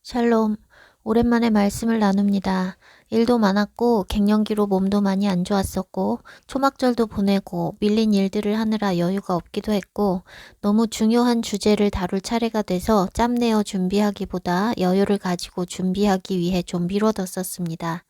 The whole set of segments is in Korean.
샬롬, 오랜만에 말씀을 나눕니다. 일도 많았고 갱년기로 몸도 많이 안 좋았었고 초막절도 보내고 밀린 일들을 하느라 여유가 없기도 했고 너무 중요한 주제를 다룰 차례가 돼서 짬내어 준비하기보다 여유를 가지고 준비하기 위해 좀 미뤄뒀었습니다.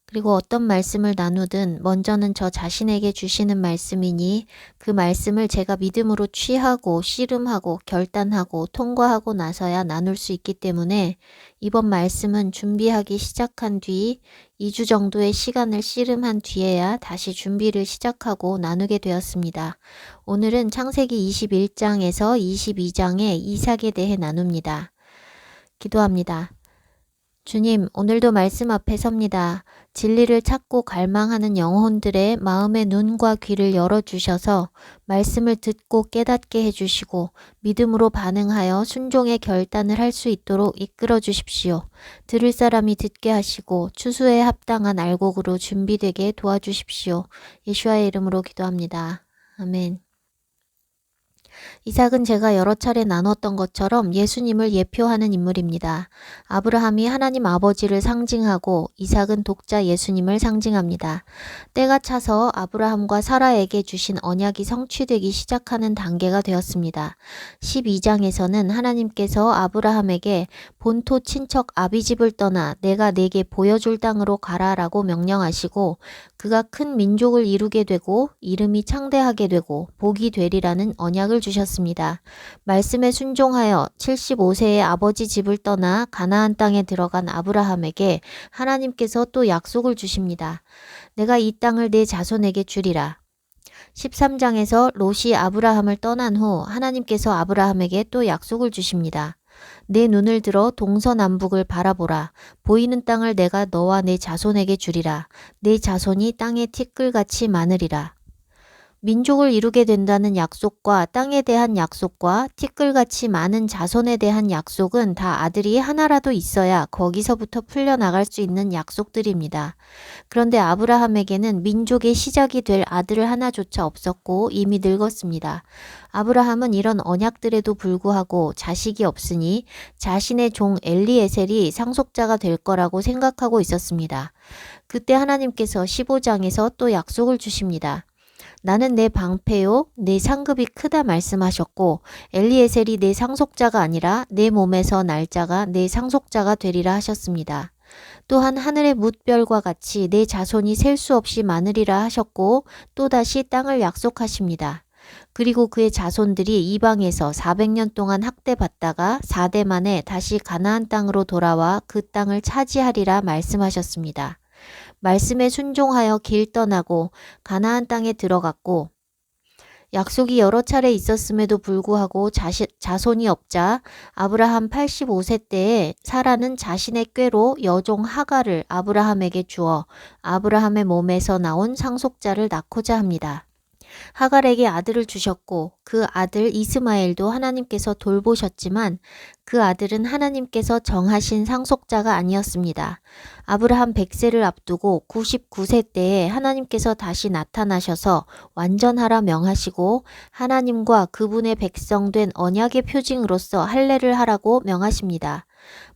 그리고 어떤 말씀을 나누든 먼저는 저 자신에게 주시는 말씀이니 그 말씀을 제가 믿음으로 취하고 씨름하고 결단하고 통과하고 나서야 나눌 수 있기 때문에 이번 말씀은 준비하기 시작한 뒤 2주 정도의 시간을 씨름한 뒤에야 다시 준비를 시작하고 나누게 되었습니다. 오늘은 창세기 21장에서 22장의 이삭에 대해 나눕니다. 기도합니다. 주님, 오늘도 말씀 앞에 섭니다. 진리를 찾고 갈망하는 영혼들의 마음의 눈과 귀를 열어주셔서 말씀을 듣고 깨닫게 해주시고 믿음으로 반응하여 순종의 결단을 할 수 있도록 이끌어 주십시오. 들을 사람이 듣게 하시고 추수에 합당한 알곡으로 준비되게 도와주십시오. 예수와의 이름으로 기도합니다. 아멘. 이삭은 제가 여러 차례 나눴던 것처럼 예수님을 예표하는 인물입니다. 아브라함이 하나님 아버지를 상징하고 이삭은 독자 예수님을 상징합니다. 때가 차서 아브라함과 사라에게 주신 언약이 성취되기 시작하는 단계가 되었습니다. 12장에서는 하나님께서 아브라함에게 본토 친척 아비집을 떠나 내가 네게 보여줄 땅으로 가라라고 명령하시고 그가 큰 민족을 이루게 되고 이름이 창대하게 되고 복이 되리라는 언약을 주셨습니다. 말씀에 순종하여 75세의 아버지 집을 떠나 가나안 땅에 들어간 아브라함에게 하나님께서 또 약속을 주십니다. 내가 이 땅을 네 자손에게 주리라. 13장에서 롯이 아브라함을 떠난 후 하나님께서 아브라함에게 또 약속을 주십니다. 내 눈을 들어 동서남북을 바라보라. 보이는 땅을 내가 너와 내 자손에게 주리라. 내 자손이 땅의 티끌같이 많으리라. 민족을 이루게 된다는 약속과 땅에 대한 약속과 티끌같이 많은 자손에 대한 약속은 다 아들이 하나라도 있어야 거기서부터 풀려나갈 수 있는 약속들입니다. 그런데 아브라함에게는 민족의 시작이 될 아들 하나조차 없었고 이미 늙었습니다. 아브라함은 이런 언약들에도 불구하고 자식이 없으니 자신의 종 엘리에셀이 상속자가 될 거라고 생각하고 있었습니다. 그때 하나님께서 15장에서 또 약속을 주십니다. 나는 내 방패요 내 상급이 크다 말씀하셨고 엘리에셀이 내 상속자가 아니라 내 몸에서 날 자가 내 상속자가 되리라 하셨습니다. 또한 하늘의 뭇별과 같이 내 자손이 셀 수 없이 많으리라 하셨고 또다시 땅을 약속하십니다. 그리고 그의 자손들이 이방에서 400년 동안 학대받다가 4대 만에 다시 가나안 땅으로 돌아와 그 땅을 차지하리라 말씀하셨습니다. 말씀에 순종하여 길 떠나고 가나안 땅에 들어갔고 약속이 여러 차례 있었음에도 불구하고 자손이 없자 아브라함 85세 때에 사라는 자신의 꾀로 여종 하갈을 아브라함에게 주어 아브라함의 몸에서 나온 상속자를 낳고자 합니다. 하갈에게 아들을 주셨고 그 아들 이스마엘도 하나님께서 돌보셨지만 그 아들은 하나님께서 정하신 상속자가 아니었습니다. 아브라함 100세를 앞두고 99세 때에 하나님께서 다시 나타나셔서 완전하라 명하시고 하나님과 그분의 백성 된 언약의 표징으로서 할례를 하라고 명하십니다.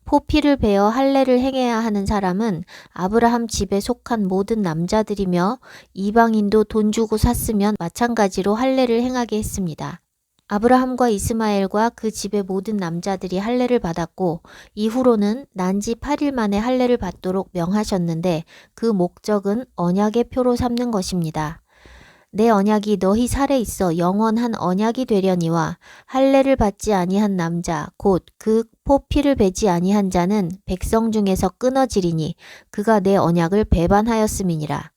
포피를 베어 할례를 행해야 하는 사람은 아브라함 집에 속한 모든 남자들이며 이방인도 돈 주고 샀으면 마찬가지로 할례를 행하게 했습니다. 아브라함과 이스마엘과 그 집의 모든 남자들이 할례를 받았고 이후로는 난지 8일 만에 할례를 받도록 명하셨는데 그 목적은 언약의 표로 삼는 것입니다. 내 언약이 너희 살에 있어 영원한 언약이 되려니와 할례를 받지 아니한 남자 곧 그 포피를 베지 아니한 자는 백성 중에서 끊어지리니 그가 내 언약을 배반하였음이니라.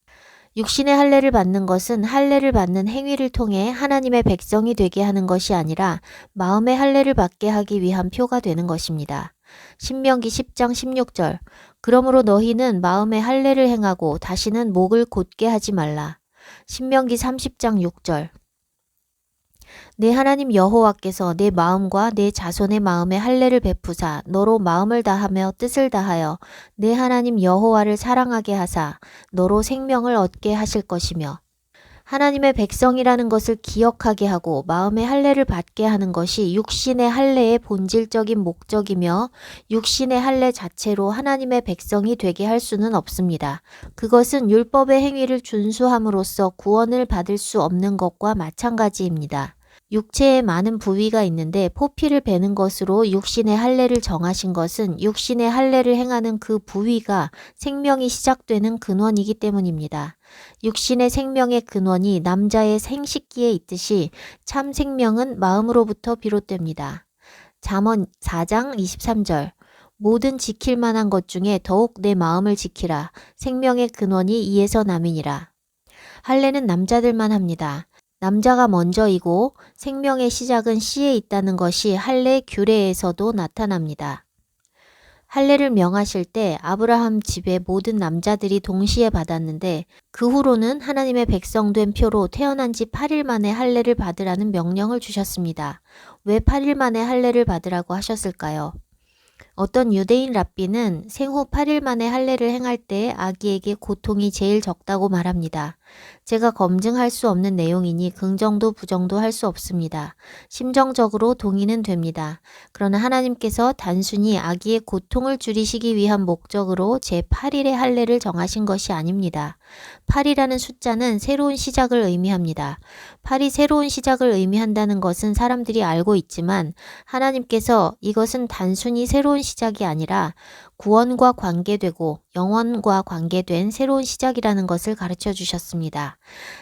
육신의 할례를 받는 것은 할례를 받는 행위를 통해 하나님의 백성이 되게 하는 것이 아니라 마음의 할례를 받게 하기 위한 표가 되는 것입니다. 신명기 10장 16절 그러므로 너희는 마음의 할례를 행하고 다시는 목을 곧게 하지 말라. 신명기 30장 6절 내 하나님 여호와께서 내 마음과 내 자손의 마음에 할례를 베푸사 너로 마음을 다하며 뜻을 다하여 내 하나님 여호와를 사랑하게 하사 너로 생명을 얻게 하실 것이며 하나님의 백성이라는 것을 기억하게 하고 마음의 할례를 받게 하는 것이 육신의 할례의 본질적인 목적이며 육신의 할례 자체로 하나님의 백성이 되게 할 수는 없습니다. 그것은 율법의 행위를 준수함으로써 구원을 받을 수 없는 것과 마찬가지입니다. 육체에 많은 부위가 있는데 포피를 베는 것으로 육신의 할례를 정하신 것은 육신의 할례를 행하는 그 부위가 생명이 시작되는 근원이기 때문입니다. 육신의 생명의 근원이 남자의 생식기에 있듯이 참 생명은 마음으로부터 비롯됩니다. 잠언 4장 23절 모든 지킬 만한 것 중에 더욱 내 마음을 지키라. 생명의 근원이 이에서 남이니라. 할례는 남자들만 합니다. 남자가 먼저이고 생명의 시작은 씨에 있다는 것이 할례 규례에서도 나타납니다. 할례를 명하실 때 아브라함 집의 모든 남자들이 동시에 받았는데 그 후로는 하나님의 백성된 표로 태어난 지 8일 만에 할례를 받으라는 명령을 주셨습니다. 왜 8일 만에 할례를 받으라고 하셨을까요? 어떤 유대인 랍비는 생후 8일 만에 할례를 행할 때 아기에게 고통이 제일 적다고 말합니다. 제가 검증할 수 없는 내용이니 긍정도 부정도 할 수 없습니다. 심정적으로 동의는 됩니다. 그러나 하나님께서 단순히 아기의 고통을 줄이시기 위한 목적으로 제8일의 할례를 정하신 것이 아닙니다. 8이라는 숫자는 새로운 시작을 의미합니다. 8이 새로운 시작을 의미한다는 것은 사람들이 알고 있지만 하나님께서 이것은 단순히 새로운 시작이 아니라 구원과 관계되고 영원과 관계된 새로운 시작이라는 것을 가르쳐 주셨습니다.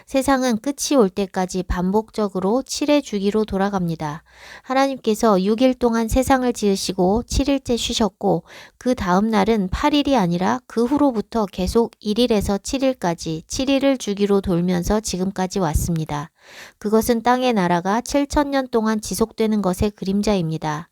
세상은 끝이 올 때까지 반복적으로 7의 주기로 돌아갑니다. 하나님께서 6일 동안 세상을 지으시고 7일째 쉬셨고 그 다음 날은 8일이 아니라 그 후로부터 계속 1일에서 7일까지 7일을 주기로 돌면서 지금까지 왔습니다. 그것은 땅의 나라가 7천년 동안 지속되는 것의 그림자입니다.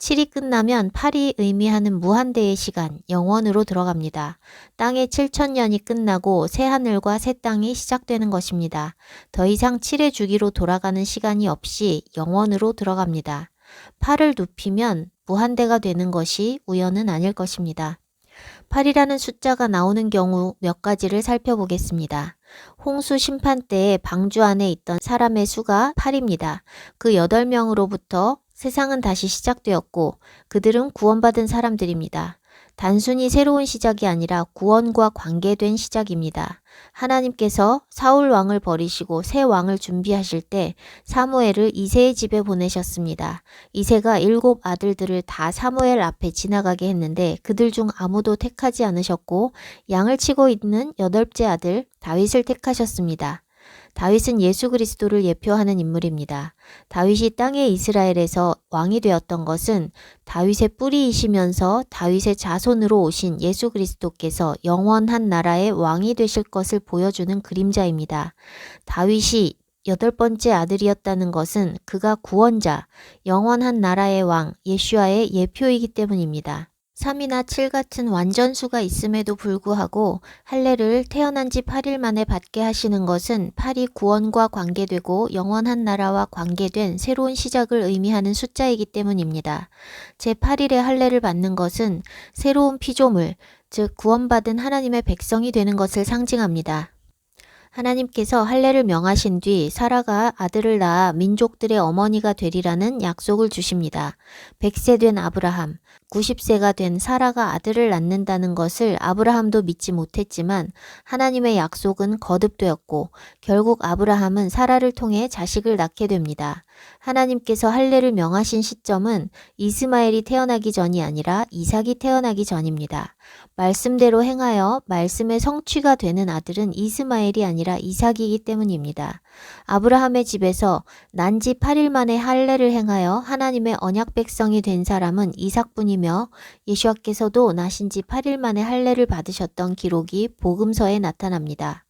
7이 끝나면 8이 의미하는 무한대의 시간, 영원으로 들어갑니다. 땅의 7천년이 끝나고 새 하늘과 새 땅이 시작되는 것입니다. 더 이상 7의 주기로 돌아가는 시간이 없이 영원으로 들어갑니다. 8을 눕히면 무한대가 되는 것이 우연은 아닐 것입니다. 8이라는 숫자가 나오는 경우 몇 가지를 살펴보겠습니다. 홍수 심판 때에 방주 안에 있던 사람의 수가 8입니다. 그 8명으로부터 세상은 다시 시작되었고 그들은 구원받은 사람들입니다. 단순히 새로운 시작이 아니라 구원과 관계된 시작입니다. 하나님께서 사울 왕을 버리시고 새 왕을 준비하실 때 사무엘을 이새의 집에 보내셨습니다. 이새가 7 아들들을 다 사무엘 앞에 지나가게 했는데 그들 중 아무도 택하지 않으셨고 양을 치고 있는 8째 아들 다윗을 택하셨습니다. 다윗은 예수 그리스도를 예표하는 인물입니다. 다윗이 땅의 이스라엘에서 왕이 되었던 것은 다윗의 뿌리이시면서 다윗의 자손으로 오신 예수 그리스도께서 영원한 나라의 왕이 되실 것을 보여주는 그림자입니다. 다윗이 8번째 아들이었다는 것은 그가 구원자, 영원한 나라의 왕, 예슈아의 예표이기 때문입니다. 3이나 7 같은 완전수가 있음에도 불구하고 할례를 태어난 지 8일 만에 받게 하시는 것은 8이 구원과 관계되고 영원한 나라와 관계된 새로운 시작을 의미하는 숫자이기 때문입니다. 제8일의 할례를 받는 것은 새로운 피조물, 즉 구원받은 하나님의 백성이 되는 것을 상징합니다. 하나님께서 할례를 명하신 뒤 사라가 아들을 낳아 민족들의 어머니가 되리라는 약속을 주십니다. 100세 된 아브라함, 90세가 된 사라가 아들을 낳는다는 것을 아브라함도 믿지 못했지만 하나님의 약속은 거듭되었고 결국 아브라함은 사라를 통해 자식을 낳게 됩니다. 하나님께서 할례를 명하신 시점은 이스마엘이 태어나기 전이 아니라 이삭이 태어나기 전입니다. 말씀대로 행하여 말씀의 성취가 되는 아들은 이스마엘이 아니라 이삭이기 때문입니다. 아브라함의 집에서 난 지 8일 만에 할례를 행하여 하나님의 언약 백성이 된 사람은 이삭뿐이며 예수와께서도 나신 지 8일 만에 할례를 받으셨던 기록이 복음서에 나타납니다.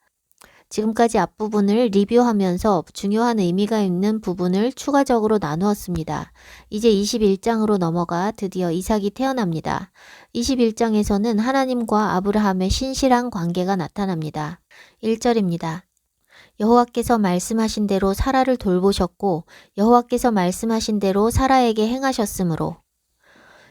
지금까지 앞부분을 리뷰하면서 중요한 의미가 있는 부분을 추가적으로 나누었습니다. 이제 21장으로 넘어가 드디어 이삭이 태어납니다. 21장에서는 하나님과 아브라함의 신실한 관계가 나타납니다. 1절입니다. 여호와께서 말씀하신 대로 사라를 돌보셨고 여호와께서 말씀하신 대로 사라에게 행하셨으므로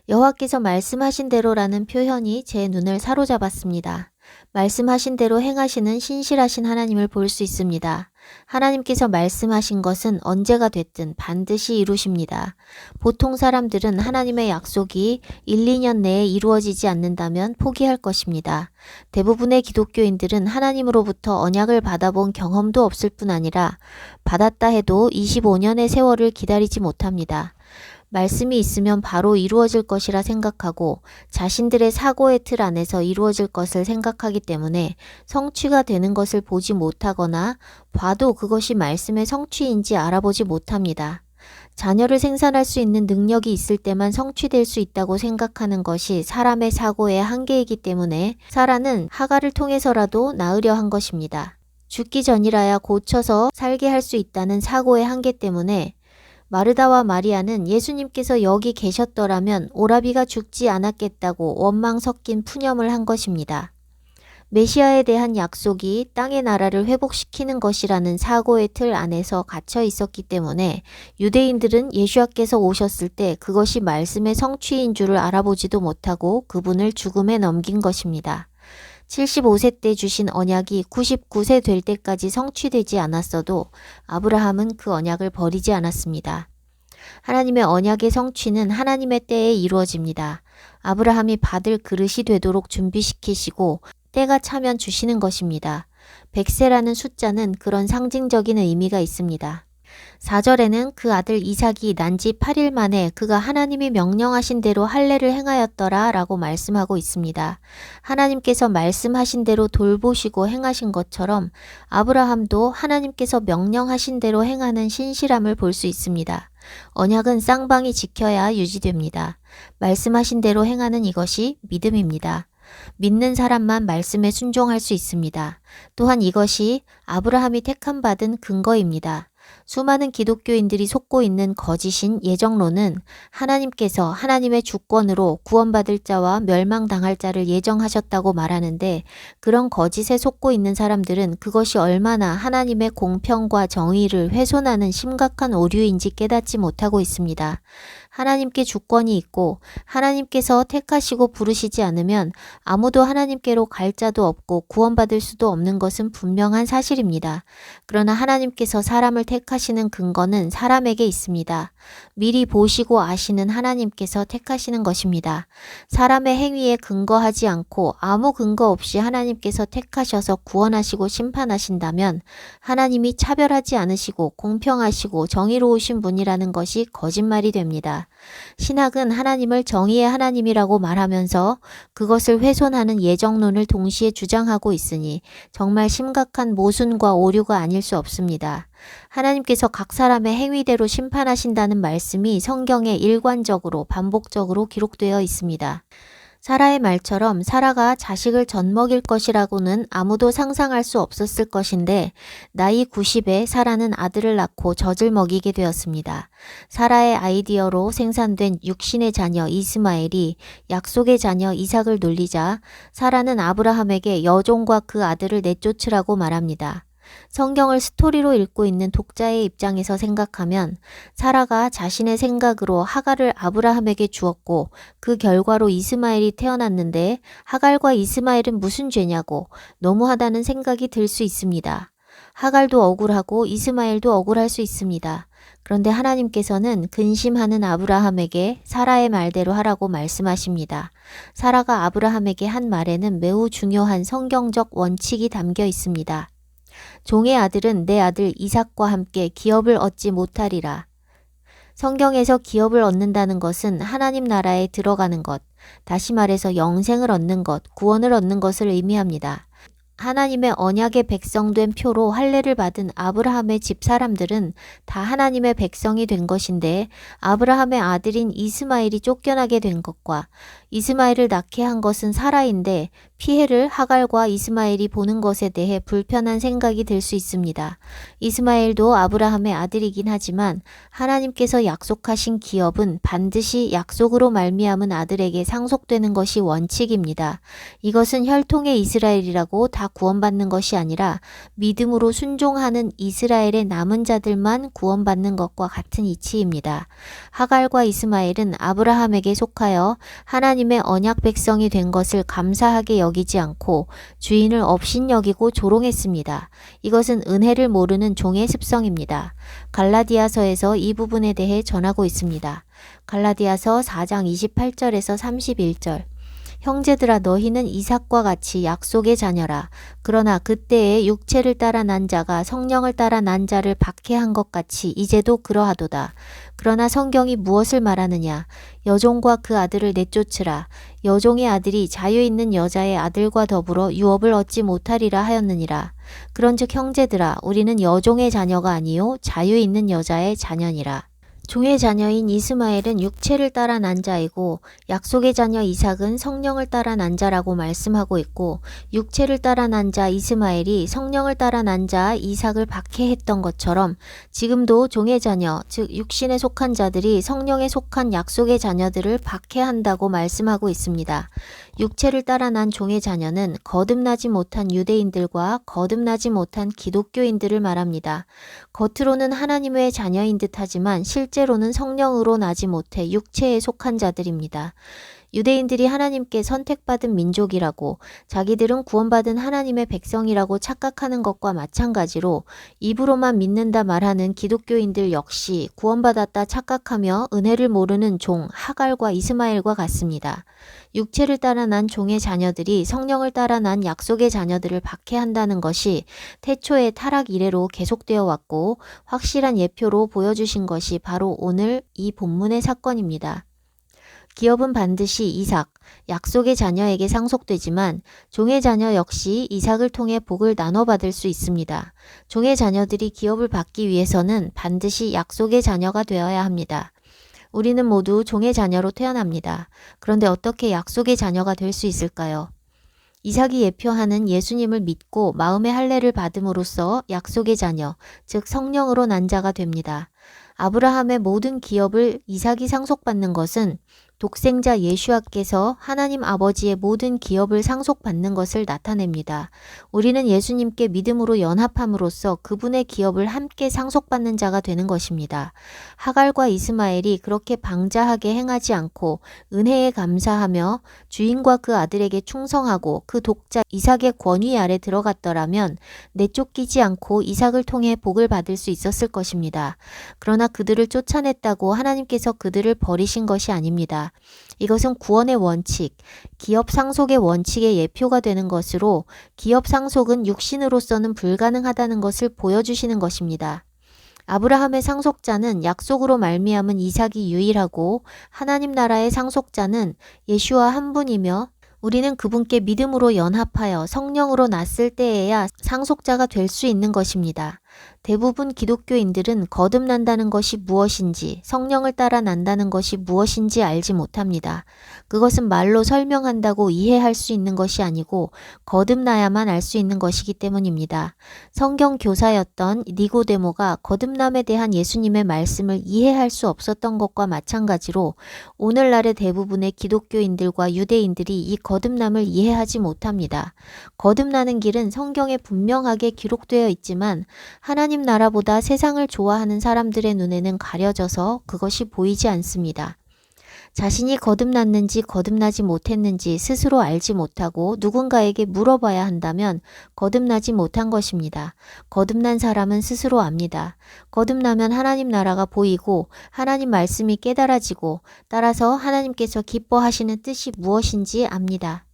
여호와께서 말씀하신 대로라는 표현이 제 눈을 사로잡았습니다. 말씀하신 대로 행하시는 신실하신 하나님을 볼 수 있습니다. 하나님께서 말씀하신 것은 언제가 됐든 반드시 이루십니다. 보통 사람들은 하나님의 약속이 1, 2년 내에 이루어지지 않는다면 포기할 것입니다. 대부분의 기독교인들은 하나님으로부터 언약을 받아본 경험도 없을 뿐 아니라 받았다 해도 25년의 세월을 기다리지 못합니다. 말씀이 있으면 바로 이루어질 것이라 생각하고 자신들의 사고의 틀 안에서 이루어질 것을 생각하기 때문에 성취가 되는 것을 보지 못하거나 봐도 그것이 말씀의 성취인지 알아보지 못합니다. 자녀를 생산할 수 있는 능력이 있을 때만 성취될 수 있다고 생각하는 것이 사람의 사고의 한계이기 때문에 사라는 하갈을 통해서라도 낳으려 한 것입니다. 죽기 전이라야 고쳐서 살게 할 수 있다는 사고의 한계 때문에 마르다와 마리아는 예수님께서 여기 계셨더라면 오라비가 죽지 않았겠다고 원망 섞인 푸념을 한 것입니다. 메시아에 대한 약속이 땅의 나라를 회복시키는 것이라는 사고의 틀 안에서 갇혀 있었기 때문에 유대인들은 예수와께서 오셨을 때 그것이 말씀의 성취인 줄을 알아보지도 못하고 그분을 죽음에 넘긴 것입니다. 75세 때 주신 언약이 99세 될 때까지 성취되지 않았어도 아브라함은 그 언약을 버리지 않았습니다. 하나님의 언약의 성취는 하나님의 때에 이루어집니다. 아브라함이 받을 그릇이 되도록 준비시키시고 때가 차면 주시는 것입니다. 100세라는 숫자는 그런 상징적인 의미가 있습니다. 4절에는 그 아들 이삭이 난 지 8일 만에 그가 하나님이 명령하신 대로 할례를 행하였더라 라고 말씀하고 있습니다. 하나님께서 말씀하신 대로 돌보시고 행하신 것처럼 아브라함도 하나님께서 명령하신 대로 행하는 신실함을 볼 수 있습니다. 언약은 쌍방이 지켜야 유지됩니다. 말씀하신 대로 행하는 이것이 믿음입니다. 믿는 사람만 말씀에 순종할 수 있습니다. 또한 이것이 아브라함이 택함 받은 근거입니다. 수많은 기독교인들이 속고 있는 거짓인 예정론은 하나님께서 하나님의 주권으로 구원받을 자와 멸망당할 자를 예정하셨다고 말하는데 그런 거짓에 속고 있는 사람들은 그것이 얼마나 하나님의 공평과 정의를 훼손하는 심각한 오류인지 깨닫지 못하고 있습니다. 하나님께 주권이 있고 하나님께서 택하시고 부르시지 않으면 아무도 하나님께로 갈 자도 없고 구원받을 수도 없는 것은 분명한 사실입니다. 그러나 하나님께서 사람을 택하시는 근거는 사람에게 있습니다. 미리 보시고 아시는 하나님께서 택하시는 것입니다. 사람의 행위에 근거하지 않고 아무 근거 없이 하나님께서 택하셔서 구원하시고 심판하신다면 하나님이 차별하지 않으시고 공평하시고 정의로우신 분이라는 것이 거짓말이 됩니다. 신학은 하나님을 정의의 하나님이라고 말하면서 그것을 훼손하는 예정론을 동시에 주장하고 있으니 정말 심각한 모순과 오류가 아닐 수 없습니다. 하나님께서 각 사람의 행위대로 심판하신다는 말씀이 성경에 일관적으로 반복적으로 기록되어 있습니다. 사라의 말처럼 사라가 자식을 젖먹일 것이라고는 아무도 상상할 수 없었을 것인데 나이 90에 사라는 아들을 낳고 젖을 먹이게 되었습니다. 사라의 아이디어로 생산된 육신의 자녀 이스마엘이 약속의 자녀 이삭을 놀리자 사라는 아브라함에게 여종과 그 아들을 내쫓으라고 말합니다. 성경을 스토리로 읽고 있는 독자의 입장에서 생각하면 사라가 자신의 생각으로 하갈을 아브라함에게 주었고 그 결과로 이스마엘이 태어났는데 하갈과 이스마엘은 무슨 죄냐고 너무하다는 생각이 들 수 있습니다. 하갈도 억울하고 이스마엘도 억울할 수 있습니다. 그런데 하나님께서는 근심하는 아브라함에게 사라의 말대로 하라고 말씀하십니다. 사라가 아브라함에게 한 말에는 매우 중요한 성경적 원칙이 담겨 있습니다. 종의 아들은 내 아들 이삭과 함께 기업을 얻지 못하리라. 성경에서 기업을 얻는다는 것은 하나님 나라에 들어가는 것, 다시 말해서 영생을 얻는 것, 구원을 얻는 것을 의미합니다. 하나님의 언약의 백성된 표로 할례를 받은 아브라함의 집 사람들은 다 하나님의 백성이 된 것인데 아브라함의 아들인 이스마엘이 쫓겨나게 된 것과 이스마엘을 낳게 한 것은 사라인데 피해를 하갈과 이스마엘이 보는 것에 대해 불편한 생각이 들 수 있습니다. 이스마엘도 아브라함의 아들이긴 하지만 하나님께서 약속하신 기업은 반드시 약속으로 말미암은 아들에게 상속되는 것이 원칙입니다. 이것은 혈통의 이스라엘이라고 다 구원받는 것이 아니라 믿음으로 순종하는 이스라엘의 남은 자들만 구원받는 것과 같은 이치입니다. 하갈과 이스마엘은 아브라함에게 속하여 하나님의 언약 백성이 된 것을 감사하게 여기지 않고 주인을 업신여기고 조롱했습니다. 이것은 은혜를 모르는 종의 습성입니다. 갈라디아서에서 이 부분에 대해 전하고 있습니다. 갈라디아서 4장 28절에서 31절. 형제들아 너희는 이삭과 같이 약속의 자녀라. 그러나 그때에 육체를 따라 난 자가 성령을 따라 난 자를 박해한 것 같이 이제도 그러하도다. 그러나 성경이 무엇을 말하느냐? 여종과 그 아들을 내쫓으라. 여종의 아들이 자유 있는 여자의 아들과 더불어 유업을 얻지 못하리라 하였느니라. 그런즉 형제들아 우리는 여종의 자녀가 아니요 자유 있는 여자의 자녀니라. 종의 자녀인 이스마엘은 육체를 따라 난 자이고 약속의 자녀 이삭은 성령을 따라 난 자라고 말씀하고 있고, 육체를 따라 난 자 이스마엘이 성령을 따라 난 자 이삭을 박해했던 것처럼 지금도 종의 자녀, 즉 육신에 속한 자들이 성령에 속한 약속의 자녀들을 박해한다고 말씀하고 있습니다. 육체를 따라 난 종의 자녀는 거듭나지 못한 유대인들과 거듭나지 못한 기독교인들을 말합니다. 겉으로는 하나님의 자녀인 듯하지만 실제로는 성령으로 나지 못해 육체에 속한 자들입니다. 유대인들이 하나님께 선택받은 민족이라고, 자기들은 구원받은 하나님의 백성이라고 착각하는 것과 마찬가지로 입으로만 믿는다 말하는 기독교인들 역시 구원받았다 착각하며 은혜를 모르는 종 하갈과 이스마엘과 같습니다. 육체를 따라 난 종의 자녀들이 성령을 따라 난 약속의 자녀들을 박해한다는 것이 태초의 타락 이래로 계속되어 왔고 확실한 예표로 보여주신 것이 바로 오늘 이 본문의 사건입니다. 기업은 반드시 이삭, 약속의 자녀에게 상속되지만 종의 자녀 역시 이삭을 통해 복을 나눠받을 수 있습니다. 종의 자녀들이 기업을 받기 위해서는 반드시 약속의 자녀가 되어야 합니다. 우리는 모두 종의 자녀로 태어납니다. 그런데 어떻게 약속의 자녀가 될 수 있을까요? 이삭이 예표하는 예수님을 믿고 마음의 할례를 받음으로써 약속의 자녀, 즉 성령으로 난 자가 됩니다. 아브라함의 모든 기업을 이삭이 상속받는 것은 독생자 예수와께서 하나님 아버지의 모든 기업을 상속받는 것을 나타냅니다. 우리는 예수님께 믿음으로 연합함으로써 그분의 기업을 함께 상속받는 자가 되는 것입니다. 하갈과 이스마엘이 그렇게 방자하게 행하지 않고 은혜에 감사하며 주인과 그 아들에게 충성하고 그 독자 이삭의 권위 아래 들어갔더라면 내쫓기지 않고 이삭을 통해 복을 받을 수 있었을 것입니다. 그러나 그들을 쫓아냈다고 하나님께서 그들을 버리신 것이 아닙니다. 이것은 구원의 원칙, 기업 상속의 원칙의 예표가 되는 것으로 기업 상속은 육신으로서는 불가능하다는 것을 보여주시는 것입니다. 아브라함의 상속자는 약속으로 말미암은 이삭이 유일하고 하나님 나라의 상속자는 예수와 한 분이며 우리는 그분께 믿음으로 연합하여 성령으로 났을 때에야 상속자가 될 수 있는 것입니다. 대부분 기독교인들은 거듭난다는 것이 무엇인지, 성령을 따라 난다는 것이 무엇인지 알지 못합니다. 그것은 말로 설명한다고 이해할 수 있는 것이 아니고 거듭나야만 알 수 있는 것이기 때문입니다. 성경 교사였던 니고데모가 거듭남에 대한 예수님의 말씀을 이해할 수 없었던 것과 마찬가지로 오늘날의 대부분의 기독교인들과 유대인들이 이 거듭남을 이해하지 못합니다. 거듭나는 길은 성경에 분명하게 기록되어 있지만 하나님 나라보다 세상을 좋아하는 사람들의 눈에는 가려져서 그것이 보이지 않습니다. 자신이 거듭났는지 거듭나지 못했는지 스스로 알지 못하고 누군가에게 물어봐야 한다면 거듭나지 못한 것입니다. 거듭난 사람은 스스로 압니다. 거듭나면 하나님 나라가 보이고 하나님 말씀이 깨달아지고 따라서 하나님께서 기뻐하시는 뜻이 무엇인지 압니다.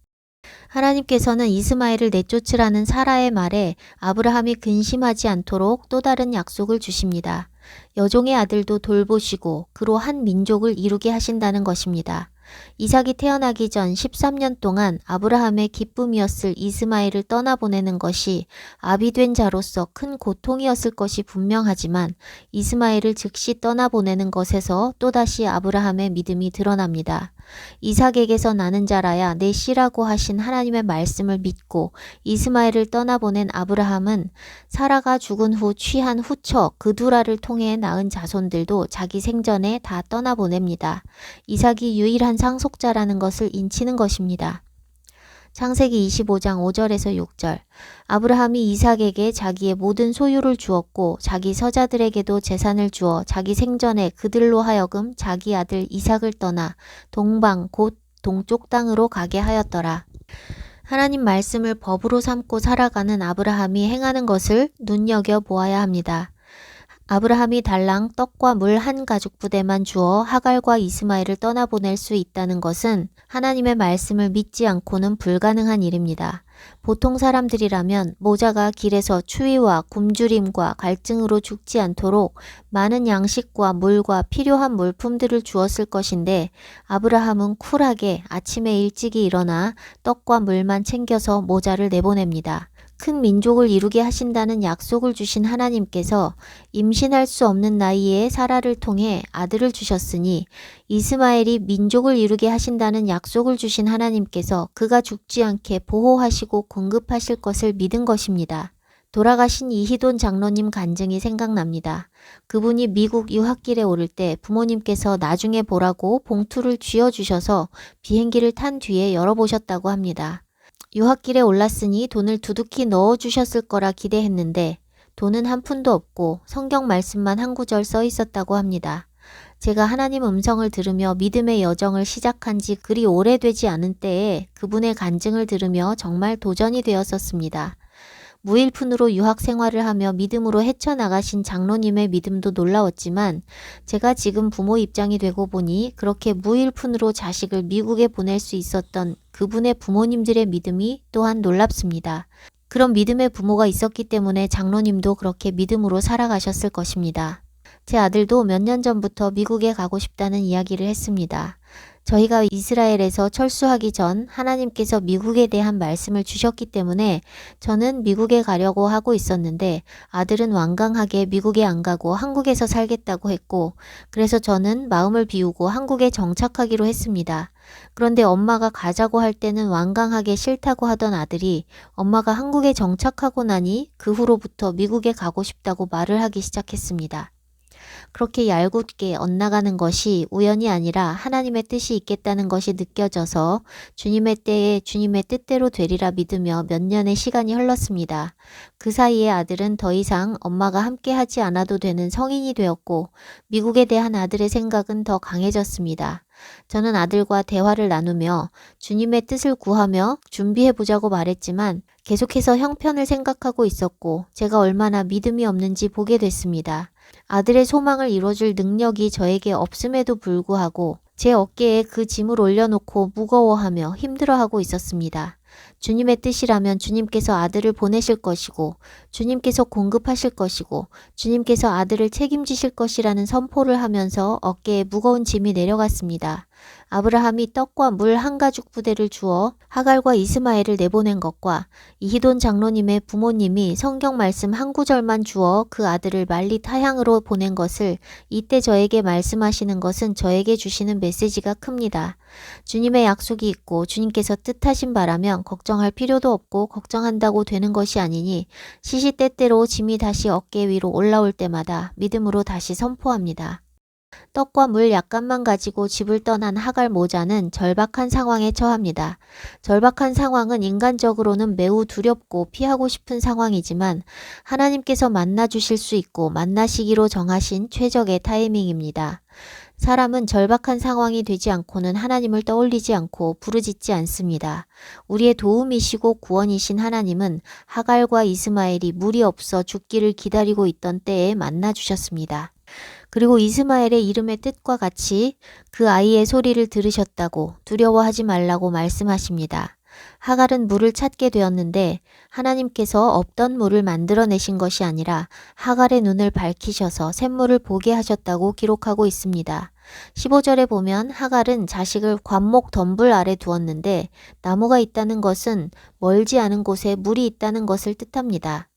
하나님께서는 이스마엘을 내쫓으라는 사라의 말에 아브라함이 근심하지 않도록 또 다른 약속을 주십니다. 여종의 아들도 돌보시고 그로 한 민족을 이루게 하신다는 것입니다. 이삭이 태어나기 전 13년 동안 아브라함의 기쁨이었을 이스마엘을 떠나보내는 것이 아비된 자로서 큰 고통이었을 것이 분명하지만 이스마엘을 즉시 떠나보내는 것에서 또다시 아브라함의 믿음이 드러납니다. 이삭에게서 나는 자라야 내 씨라고 하신 하나님의 말씀을 믿고 이스마엘을 떠나보낸 아브라함은 사라가 죽은 후 취한 후처 그두라를 통해 낳은 자손들도 자기 생전에 다 떠나보냅니다. 이삭이 유일한 상속자라는 것을 인치는 것입니다. 창세기 25장 5절에서 6절. 아브라함이 이삭에게 자기의 모든 소유를 주었고 자기 서자들에게도 재산을 주어 자기 생전에 그들로 하여금 자기 아들 이삭을 떠나 동방 곧 동쪽 땅으로 가게 하였더라. 하나님 말씀을 법으로 삼고 살아가는 아브라함이 행하는 것을 눈여겨 보아야 합니다. 아브라함이 달랑 떡과 물 한 가죽 부대만 주어 하갈과 이스마엘을 떠나보낼 수 있다는 것은 하나님의 말씀을 믿지 않고는 불가능한 일입니다. 보통 사람들이라면 모자가 길에서 추위와 굶주림과 갈증으로 죽지 않도록 많은 양식과 물과 필요한 물품들을 주었을 것인데 아브라함은 쿨하게 아침에 일찍이 일어나 떡과 물만 챙겨서 모자를 내보냅니다. 큰 민족을 이루게 하신다는 약속을 주신 하나님께서 임신할 수 없는 나이에 사라를 통해 아들을 주셨으니 이스마엘이 민족을 이루게 하신다는 약속을 주신 하나님께서 그가 죽지 않게 보호하시고 공급하실 것을 믿은 것입니다. 돌아가신 이희돈 장로님 간증이 생각납니다. 그분이 미국 유학길에 오를 때 부모님께서 나중에 보라고 봉투를 쥐어주셔서 비행기를 탄 뒤에 열어보셨다고 합니다. 유학길에 올랐으니 돈을 두둑히 넣어주셨을 거라 기대했는데 돈은 한 푼도 없고 성경 말씀만 한 구절 써 있었다고 합니다. 제가 하나님 음성을 들으며 믿음의 여정을 시작한 지 그리 오래되지 않은 때에 그분의 간증을 들으며 정말 도전이 되었었습니다. 무일푼으로 유학 생활을 하며 믿음으로 헤쳐나가신 장로님의 믿음도 놀라웠지만 제가 지금 부모 입장이 되고 보니 그렇게 무일푼으로 자식을 미국에 보낼 수 있었던 그분의 부모님들의 믿음이 또한 놀랍습니다. 그런 믿음의 부모가 있었기 때문에 장로님도 그렇게 믿음으로 살아가셨을 것입니다. 제 아들도 몇 년 전부터 미국에 가고 싶다는 이야기를 했습니다. 저희가 이스라엘에서 철수하기 전 하나님께서 미국에 대한 말씀을 주셨기 때문에 저는 미국에 가려고 하고 있었는데 아들은 완강하게 미국에 안 가고 한국에서 살겠다고 했고 그래서 저는 마음을 비우고 한국에 정착하기로 했습니다. 그런데 엄마가 가자고 할 때는 완강하게 싫다고 하던 아들이 엄마가 한국에 정착하고 나니 그 후로부터 미국에 가고 싶다고 말을 하기 시작했습니다. 그렇게 얄궂게 엇나가는 것이 우연이 아니라 하나님의 뜻이 있겠다는 것이 느껴져서 주님의 때에 주님의 뜻대로 되리라 믿으며 몇 년의 시간이 흘렀습니다. 그 사이에 아들은 더 이상 엄마가 함께 하지 않아도 되는 성인이 되었고 미국에 대한 아들의 생각은 더 강해졌습니다. 저는 아들과 대화를 나누며 주님의 뜻을 구하며 준비해보자고 말했지만 계속해서 형편을 생각하고 있었고 제가 얼마나 믿음이 없는지 보게 됐습니다. 아들의 소망을 이뤄줄 능력이 저에게 없음에도 불구하고 제 어깨에 그 짐을 올려놓고 무거워하며 힘들어하고 있었습니다. 주님의 뜻이라면 주님께서 아들을 보내실 것이고 주님께서 공급하실 것이고 주님께서 아들을 책임지실 것이라는 선포를 하면서 어깨에 무거운 짐이 내려갔습니다. 아브라함이 떡과 물 한 가죽 부대를 주어 하갈과 이스마엘을 내보낸 것과 이히돈 장로님의 부모님이 성경 말씀 한 구절만 주어 그 아들을 말리 타향으로 보낸 것을 이때 저에게 말씀하시는 것은 저에게 주시는 메시지가 큽니다. 주님의 약속이 있고 주님께서 뜻하신 바라면 걱정할 필요도 없고 걱정한다고 되는 것이 아니니 시시때때로 짐이 다시 어깨 위로 올라올 때마다 믿음으로 다시 선포합니다. 떡과 물 약간만 가지고 집을 떠난 하갈 모자는 절박한 상황에 처합니다. 절박한 상황은 인간적으로는 매우 두렵고 피하고 싶은 상황이지만 하나님께서 만나주실 수 있고 만나시기로 정하신 최적의 타이밍입니다. 사람은 절박한 상황이 되지 않고는 하나님을 떠올리지 않고 부르짖지 않습니다. 우리의 도움이시고 구원이신 하나님은 하갈과 이스마엘이 물이 없어 죽기를 기다리고 있던 때에 만나주셨습니다. 그리고 이스마엘의 이름의 뜻과 같이 그 아이의 소리를 들으셨다고 두려워하지 말라고 말씀하십니다. 하갈은 물을 찾게 되었는데 하나님께서 없던 물을 만들어내신 것이 아니라 하갈의 눈을 밝히셔서 샘물을 보게 하셨다고 기록하고 있습니다. 15절에 보면 하갈은 자식을 관목 덤불 아래 두었는데 나무가 있다는 것은 멀지 않은 곳에 물이 있다는 것을 뜻합니다.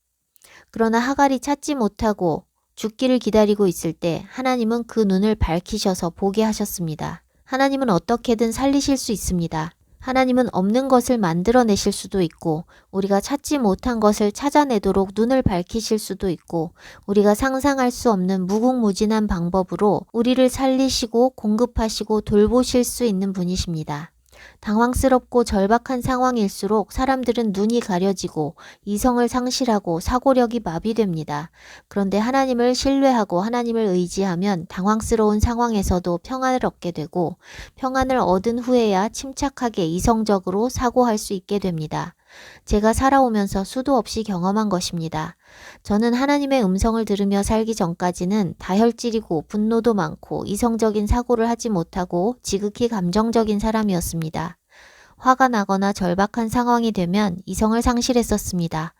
그러나 하갈이 찾지 못하고 죽기를 기다리고 있을 때 하나님은 그 눈을 밝히셔서 보게 하셨습니다. 하나님은 어떻게든 살리실 수 있습니다. 하나님은 없는 것을 만들어내실 수도 있고 우리가 찾지 못한 것을 찾아내도록 눈을 밝히실 수도 있고 우리가 상상할 수 없는 무궁무진한 방법으로 우리를 살리시고 공급하시고 돌보실 수 있는 분이십니다. 당황스럽고 절박한 상황일수록 사람들은 눈이 가려지고 이성을 상실하고 사고력이 마비됩니다. 그런데 하나님을 신뢰하고 하나님을 의지하면 당황스러운 상황에서도 평안을 얻게 되고 평안을 얻은 후에야 침착하게 이성적으로 사고할 수 있게 됩니다. 제가 살아오면서 수도 없이 경험한 것입니다. 저는 하나님의 음성을 들으며 살기 전까지는 다혈질이고 분노도 많고 이성적인 사고를 하지 못하고 지극히 감정적인 사람이었습니다. 화가 나거나 절박한 상황이 되면 이성을 상실했었습니다.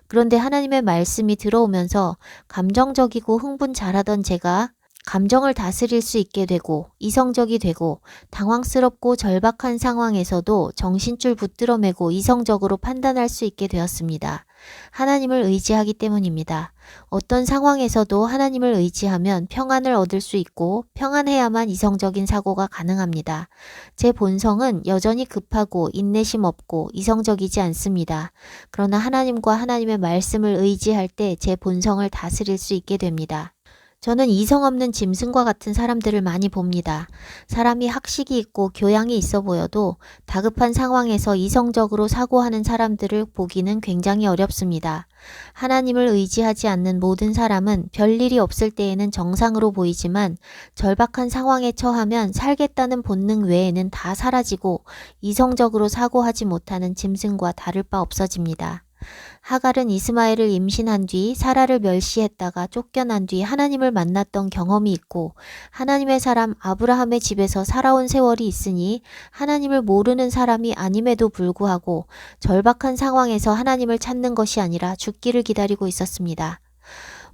그런데 하나님의 말씀이 들어오면서 감정적이고 흥분 잘하던 제가 감정을 다스릴 수 있게 되고 이성적이 되고 당황스럽고 절박한 상황에서도 정신줄 붙들어 매고 이성적으로 판단할 수 있게 되었습니다. 하나님을 의지하기 때문입니다. 어떤 상황에서도 하나님을 의지하면 평안을 얻을 수 있고 평안해야만 이성적인 사고가 가능합니다. 제 본성은 여전히 급하고 인내심 없고 이성적이지 않습니다. 그러나 하나님과 하나님의 말씀을 의지할 때 제 본성을 다스릴 수 있게 됩니다. 저는 이성 없는 짐승과 같은 사람들을 많이 봅니다. 사람이 학식이 있고 교양이 있어 보여도 다급한 상황에서 이성적으로 사고하는 사람들을 보기는 굉장히 어렵습니다. 하나님을 의지하지 않는 모든 사람은 별일이 없을 때에는 정상으로 보이지만 절박한 상황에 처하면 살겠다는 본능 외에는 다 사라지고 이성적으로 사고하지 못하는 짐승과 다를 바 없어집니다. 하갈은 이스마엘을 임신한 뒤 사라를 멸시했다가 쫓겨난 뒤 하나님을 만났던 경험이 있고 하나님의 사람 아브라함의 집에서 살아온 세월이 있으니 하나님을 모르는 사람이 아님에도 불구하고 절박한 상황에서 하나님을 찾는 것이 아니라 죽기를 기다리고 있었습니다.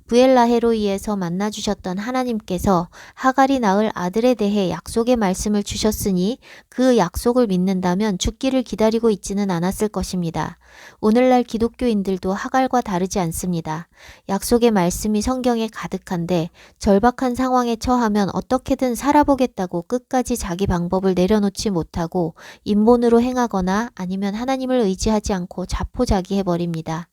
부엘라헤로이에서 만나주셨던 하나님께서 하갈이 낳을 아들에 대해 약속의 말씀을 주셨으니 그 약속을 믿는다면 죽기를 기다리고 있지는 않았을 것입니다. 오늘날 기독교인들도 하갈과 다르지 않습니다. 약속의 말씀이 성경에 가득한데 절박한 상황에 처하면 어떻게든 살아보겠다고 끝까지 자기 방법을 내려놓지 못하고 인본으로 행하거나 아니면 하나님을 의지하지 않고 자포자기해버립니다.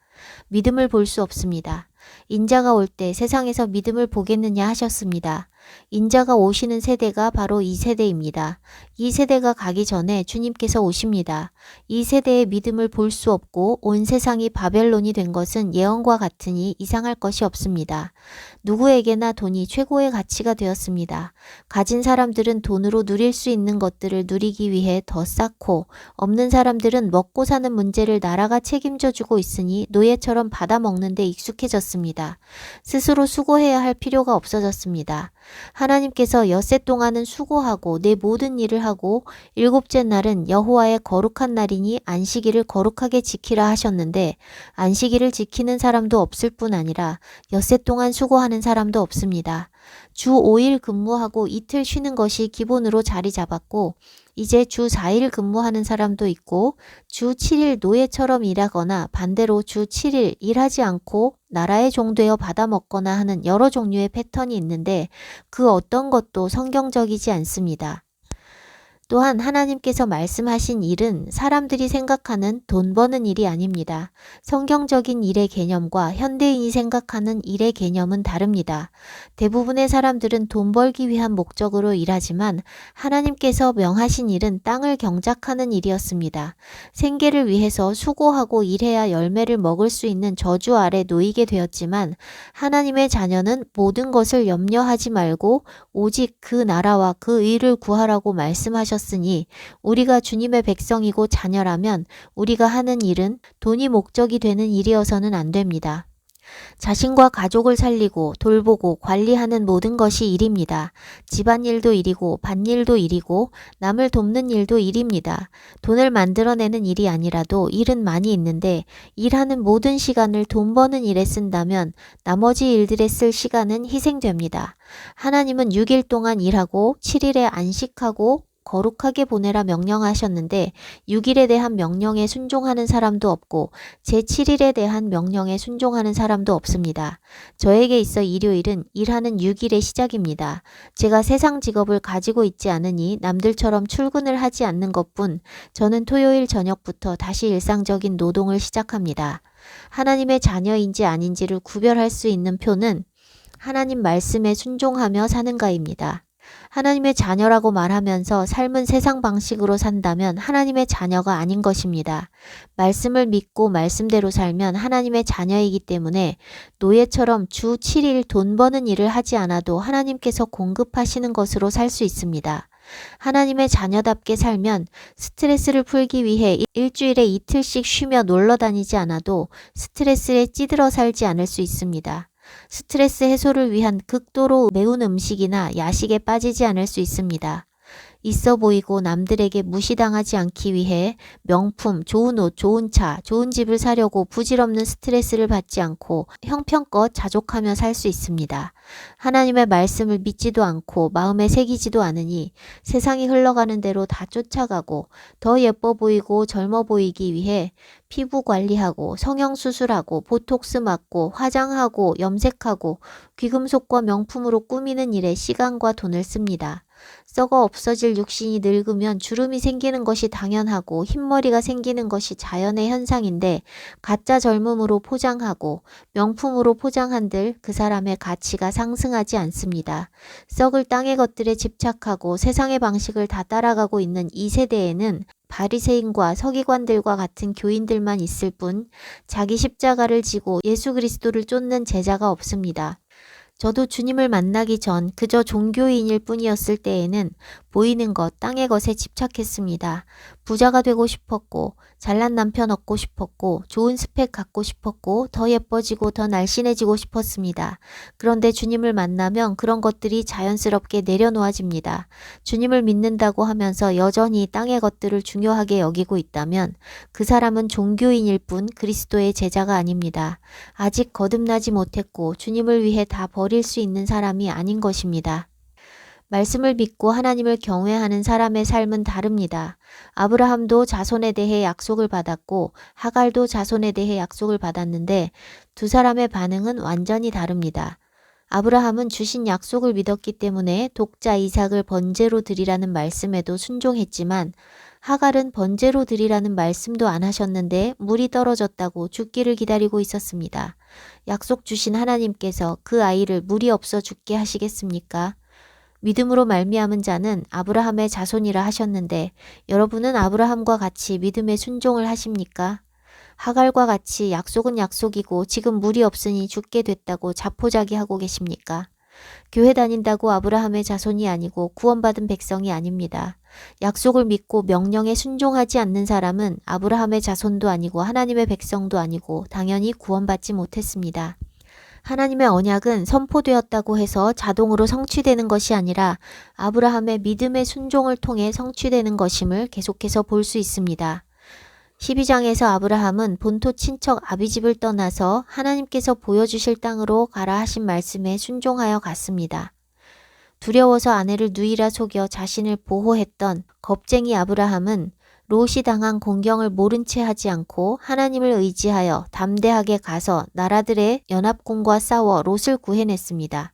믿음을 볼 수 없습니다. 인자가 올 때 세상에서 믿음을 보겠느냐 하셨습니다. 인자가 오시는 세대가 바로 이 세대입니다. 이 세대가 가기 전에 주님께서 오십니다. 이 세대의 믿음을 볼 수 없고 온 세상이 바벨론이 된 것은 예언과 같으니 이상할 것이 없습니다. 누구에게나 돈이 최고의 가치가 되었습니다. 가진 사람들은 돈으로 누릴 수 있는 것들을 누리기 위해 더 쌓고 없는 사람들은 먹고 사는 문제를 나라가 책임져 주고 있으니 노예처럼 받아먹는 데 익숙해졌습니다. 스스로 수고해야 할 필요가 없어졌습니다. 하나님께서 엿새 동안은 수고하고 내 모든 일을 하고 일곱째 날은 여호와의 거룩한 날이니 안식일을 거룩하게 지키라 하셨는데 안식일을 지키는 사람도 없을 뿐 아니라 엿새 동안 수고하는 사람도 없습니다. 주 5일 근무하고 이틀 쉬는 것이 기본으로 자리 잡았고 이제 주 4일 근무하는 사람도 있고 주 7일 노예처럼 일하거나 반대로 주 7일 일하지 않고 나라의 종되어 받아먹거나 하는 여러 종류의 패턴이 있는데 그 어떤 것도 성경적이지 않습니다. 또한 하나님께서 말씀하신 일은 사람들이 생각하는 돈 버는 일이 아닙니다. 성경적인 일의 개념과 현대인이 생각하는 일의 개념은 다릅니다. 대부분의 사람들은 돈 벌기 위한 목적으로 일하지만 하나님께서 명하신 일은 땅을 경작하는 일이었습니다. 생계를 위해서 수고하고 일해야 열매를 먹을 수 있는 저주 아래 놓이게 되었지만 하나님의 자녀는 모든 것을 염려하지 말고 오직 그 나라와 그 의를 구하라고 말씀하셨습니다. 니 우리가 주님의 백성이고 자녀라면 우리가 하는 일은 돈이 목적이 되는 일이어서는 안 됩니다. 자신과 가족을 살리고 돌보고 관리하는 모든 것이 일입니다. 집안일도 일이고 밭일도 일이고 남을 돕는 일도 일입니다. 돈을 만들어내는 일이 아니라도 일은 많이 있는데 일하는 모든 시간을 돈 버는 일에 쓴다면 나머지 일들에 쓸 시간은 희생됩니다. 하나님은 6일 동안 일하고 7일에 안식하고 거룩하게 보내라 명령하셨는데 6일에 대한 명령에 순종하는 사람도 없고 제7일에 대한 명령에 순종하는 사람도 없습니다. 저에게 있어 일요일은 일하는 6일의 시작입니다. 제가 세상 직업을 가지고 있지 않으니 남들처럼 출근을 하지 않는 것뿐 저는 토요일 저녁부터 다시 일상적인 노동을 시작합니다. 하나님의 자녀인지 아닌지를 구별할 수 있는 표는 하나님 말씀에 순종하며 사는가입니다. 하나님의 자녀라고 말하면서 삶은 세상 방식으로 산다면 하나님의 자녀가 아닌 것입니다. 말씀을 믿고 말씀대로 살면 하나님의 자녀이기 때문에 노예처럼 주 7일 돈 버는 일을 하지 않아도 하나님께서 공급하시는 것으로 살 수 있습니다. 하나님의 자녀답게 살면 스트레스를 풀기 위해 일주일에 이틀씩 쉬며 놀러 다니지 않아도 스트레스에 찌들어 살지 않을 수 있습니다. 스트레스 해소를 위한 극도로 매운 음식이나 야식에 빠지지 않을 수 있습니다. 있어 보이고 남들에게 무시당하지 않기 위해 명품, 좋은 옷, 좋은 차, 좋은 집을 사려고 부질없는 스트레스를 받지 않고 형편껏 자족하며 살 수 있습니다. 하나님의 말씀을 믿지도 않고 마음에 새기지도 않으니 세상이 흘러가는 대로 다 쫓아가고 더 예뻐 보이고 젊어 보이기 위해 피부 관리하고 성형수술하고 보톡스 맞고 화장하고 염색하고 귀금속과 명품으로 꾸미는 일에 시간과 돈을 씁니다. 썩어 없어질 육신이 늙으면 주름이 생기는 것이 당연하고 흰머리가 생기는 것이 자연의 현상인데 가짜 젊음으로 포장하고 명품으로 포장한들 그 사람의 가치가 상승하지 않습니다. 썩을 땅의 것들에 집착하고 세상의 방식을 다 따라가고 있는 이 세대에는 바리새인과 서기관들과 같은 교인들만 있을 뿐 자기 십자가를 지고 예수 그리스도를 쫓는 제자가 없습니다. 저도 주님을 만나기 전 그저 종교인일 뿐이었을 때에는 보이는 것, 땅의 것에 집착했습니다. 부자가 되고 싶었고, 잘난 남편 얻고 싶었고, 좋은 스펙 갖고 싶었고, 더 예뻐지고 더 날씬해지고 싶었습니다. 그런데 주님을 만나면 그런 것들이 자연스럽게 내려놓아집니다. 주님을 믿는다고 하면서 여전히 땅의 것들을 중요하게 여기고 있다면 그 사람은 종교인일 뿐 그리스도의 제자가 아닙니다. 아직 거듭나지 못했고 주님을 위해 다 버릴 수 있는 사람이 아닌 것입니다. 말씀을 믿고 하나님을 경외하는 사람의 삶은 다릅니다. 아브라함도 자손에 대해 약속을 받았고 하갈도 자손에 대해 약속을 받았는데 두 사람의 반응은 완전히 다릅니다. 아브라함은 주신 약속을 믿었기 때문에 독자 이삭을 번제로 드리라는 말씀에도 순종했지만 하갈은 번제로 드리라는 말씀도 안 하셨는데 물이 떨어졌다고 죽기를 기다리고 있었습니다. 약속 주신 하나님께서 그 아이를 물이 없어 죽게 하시겠습니까? 믿음으로 말미암은 자는 아브라함의 자손이라 하셨는데 여러분은 아브라함과 같이 믿음에 순종을 하십니까? 하갈과 같이 약속은 약속이고 지금 물이 없으니 죽게 됐다고 자포자기하고 계십니까? 교회 다닌다고 아브라함의 자손이 아니고 구원받은 백성이 아닙니다. 약속을 믿고 명령에 순종하지 않는 사람은 아브라함의 자손도 아니고 하나님의 백성도 아니고 당연히 구원받지 못했습니다. 하나님의 언약은 선포되었다고 해서 자동으로 성취되는 것이 아니라 아브라함의 믿음의 순종을 통해 성취되는 것임을 계속해서 볼 수 있습니다. 12장에서 아브라함은 본토 친척 아비집을 떠나서 하나님께서 보여주실 땅으로 가라 하신 말씀에 순종하여 갔습니다. 두려워서 아내를 누이라 속여 자신을 보호했던 겁쟁이 아브라함은 롯이 당한 공경을 모른 채 하지 않고 하나님을 의지하여 담대하게 가서 나라들의 연합군과 싸워 롯을 구해냈습니다.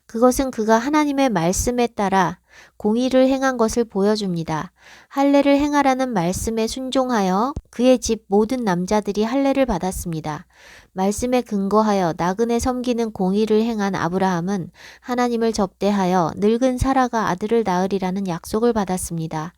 그것은 그가 하나님의 말씀에 따라 공의를 행한 것을 보여줍니다. 할례를 행하라는 말씀에 순종하여 그의 집 모든 남자들이 할례를 받았습니다. 말씀에 근거하여 나그네 섬기는 공의를 행한 아브라함은 하나님을 접대하여 늙은 사라가 아들을 낳으리라는 약속을 받았습니다.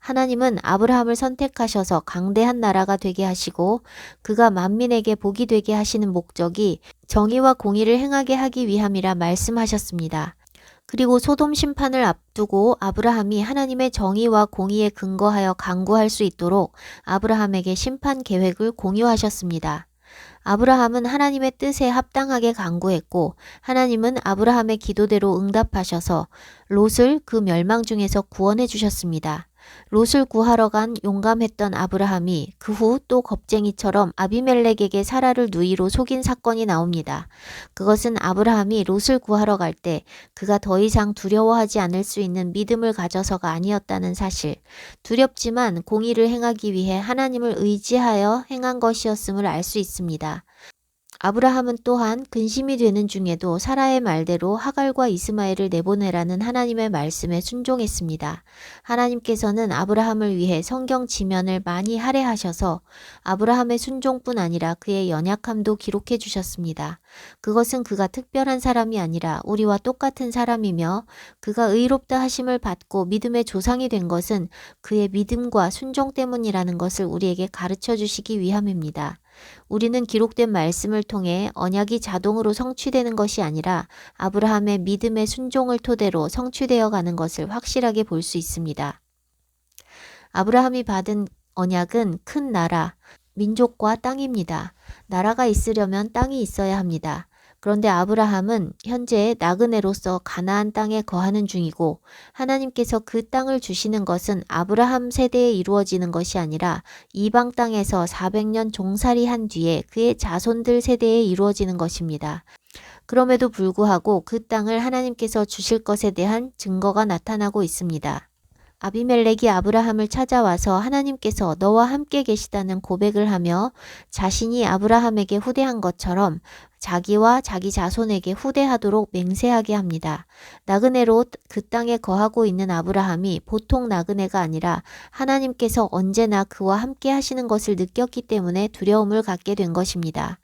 하나님은 아브라함을 선택하셔서 강대한 나라가 되게 하시고 그가 만민에게 복이 되게 하시는 목적이 정의와 공의를 행하게 하기 위함이라 말씀하셨습니다. 그리고 소돔 심판을 앞두고 아브라함이 하나님의 정의와 공의에 근거하여 강구할 수 있도록 아브라함에게 심판 계획을 공유하셨습니다. 아브라함은 하나님의 뜻에 합당하게 간구했고 하나님은 아브라함의 기도대로 응답하셔서 롯을 그 멸망 중에서 구원해 주셨습니다. 롯을 구하러 간 용감했던 아브라함이 그 후 또 겁쟁이처럼 아비멜렉에게 사라를 누이로 속인 사건이 나옵니다. 그것은 아브라함이 롯을 구하러 갈 때 그가 더 이상 두려워하지 않을 수 있는 믿음을 가져서가 아니었다는 사실, 두렵지만 공의를 행하기 위해 하나님을 의지하여 행한 것이었음을 알 수 있습니다. 아브라함은 또한 근심이 되는 중에도 사라의 말대로 하갈과 이스마엘을 내보내라는 하나님의 말씀에 순종했습니다. 하나님께서는 아브라함을 위해 성경 지면을 많이 할애하셔서 아브라함의 순종뿐 아니라 그의 연약함도 기록해 주셨습니다. 그것은 그가 특별한 사람이 아니라 우리와 똑같은 사람이며 그가 의롭다 하심을 받고 믿음의 조상이 된 것은 그의 믿음과 순종 때문이라는 것을 우리에게 가르쳐 주시기 위함입니다. 우리는 기록된 말씀을 통해 언약이 자동으로 성취되는 것이 아니라 아브라함의 믿음의 순종을 토대로 성취되어 가는 것을 확실하게 볼 수 있습니다. 아브라함이 받은 언약은 큰 나라, 민족과 땅입니다. 나라가 있으려면 땅이 있어야 합니다. 그런데 아브라함은 현재 나그네로서 가나안 땅에 거하는 중이고 하나님께서 그 땅을 주시는 것은 아브라함 세대에 이루어지는 것이 아니라 이방 땅에서 400년 종살이한 뒤에 그의 자손들 세대에 이루어지는 것입니다. 그럼에도 불구하고 그 땅을 하나님께서 주실 것에 대한 증거가 나타나고 있습니다. 아비멜렉이 아브라함을 찾아와서 하나님께서 너와 함께 계시다는 고백을 하며 자신이 아브라함에게 후대한 것처럼 자기와 자기 자손에게 후대하도록 맹세하게 합니다. 나그네로 그 땅에 거하고 있는 아브라함이 보통 나그네가 아니라 하나님께서 언제나 그와 함께 하시는 것을 느꼈기 때문에 두려움을 갖게 된 것입니다.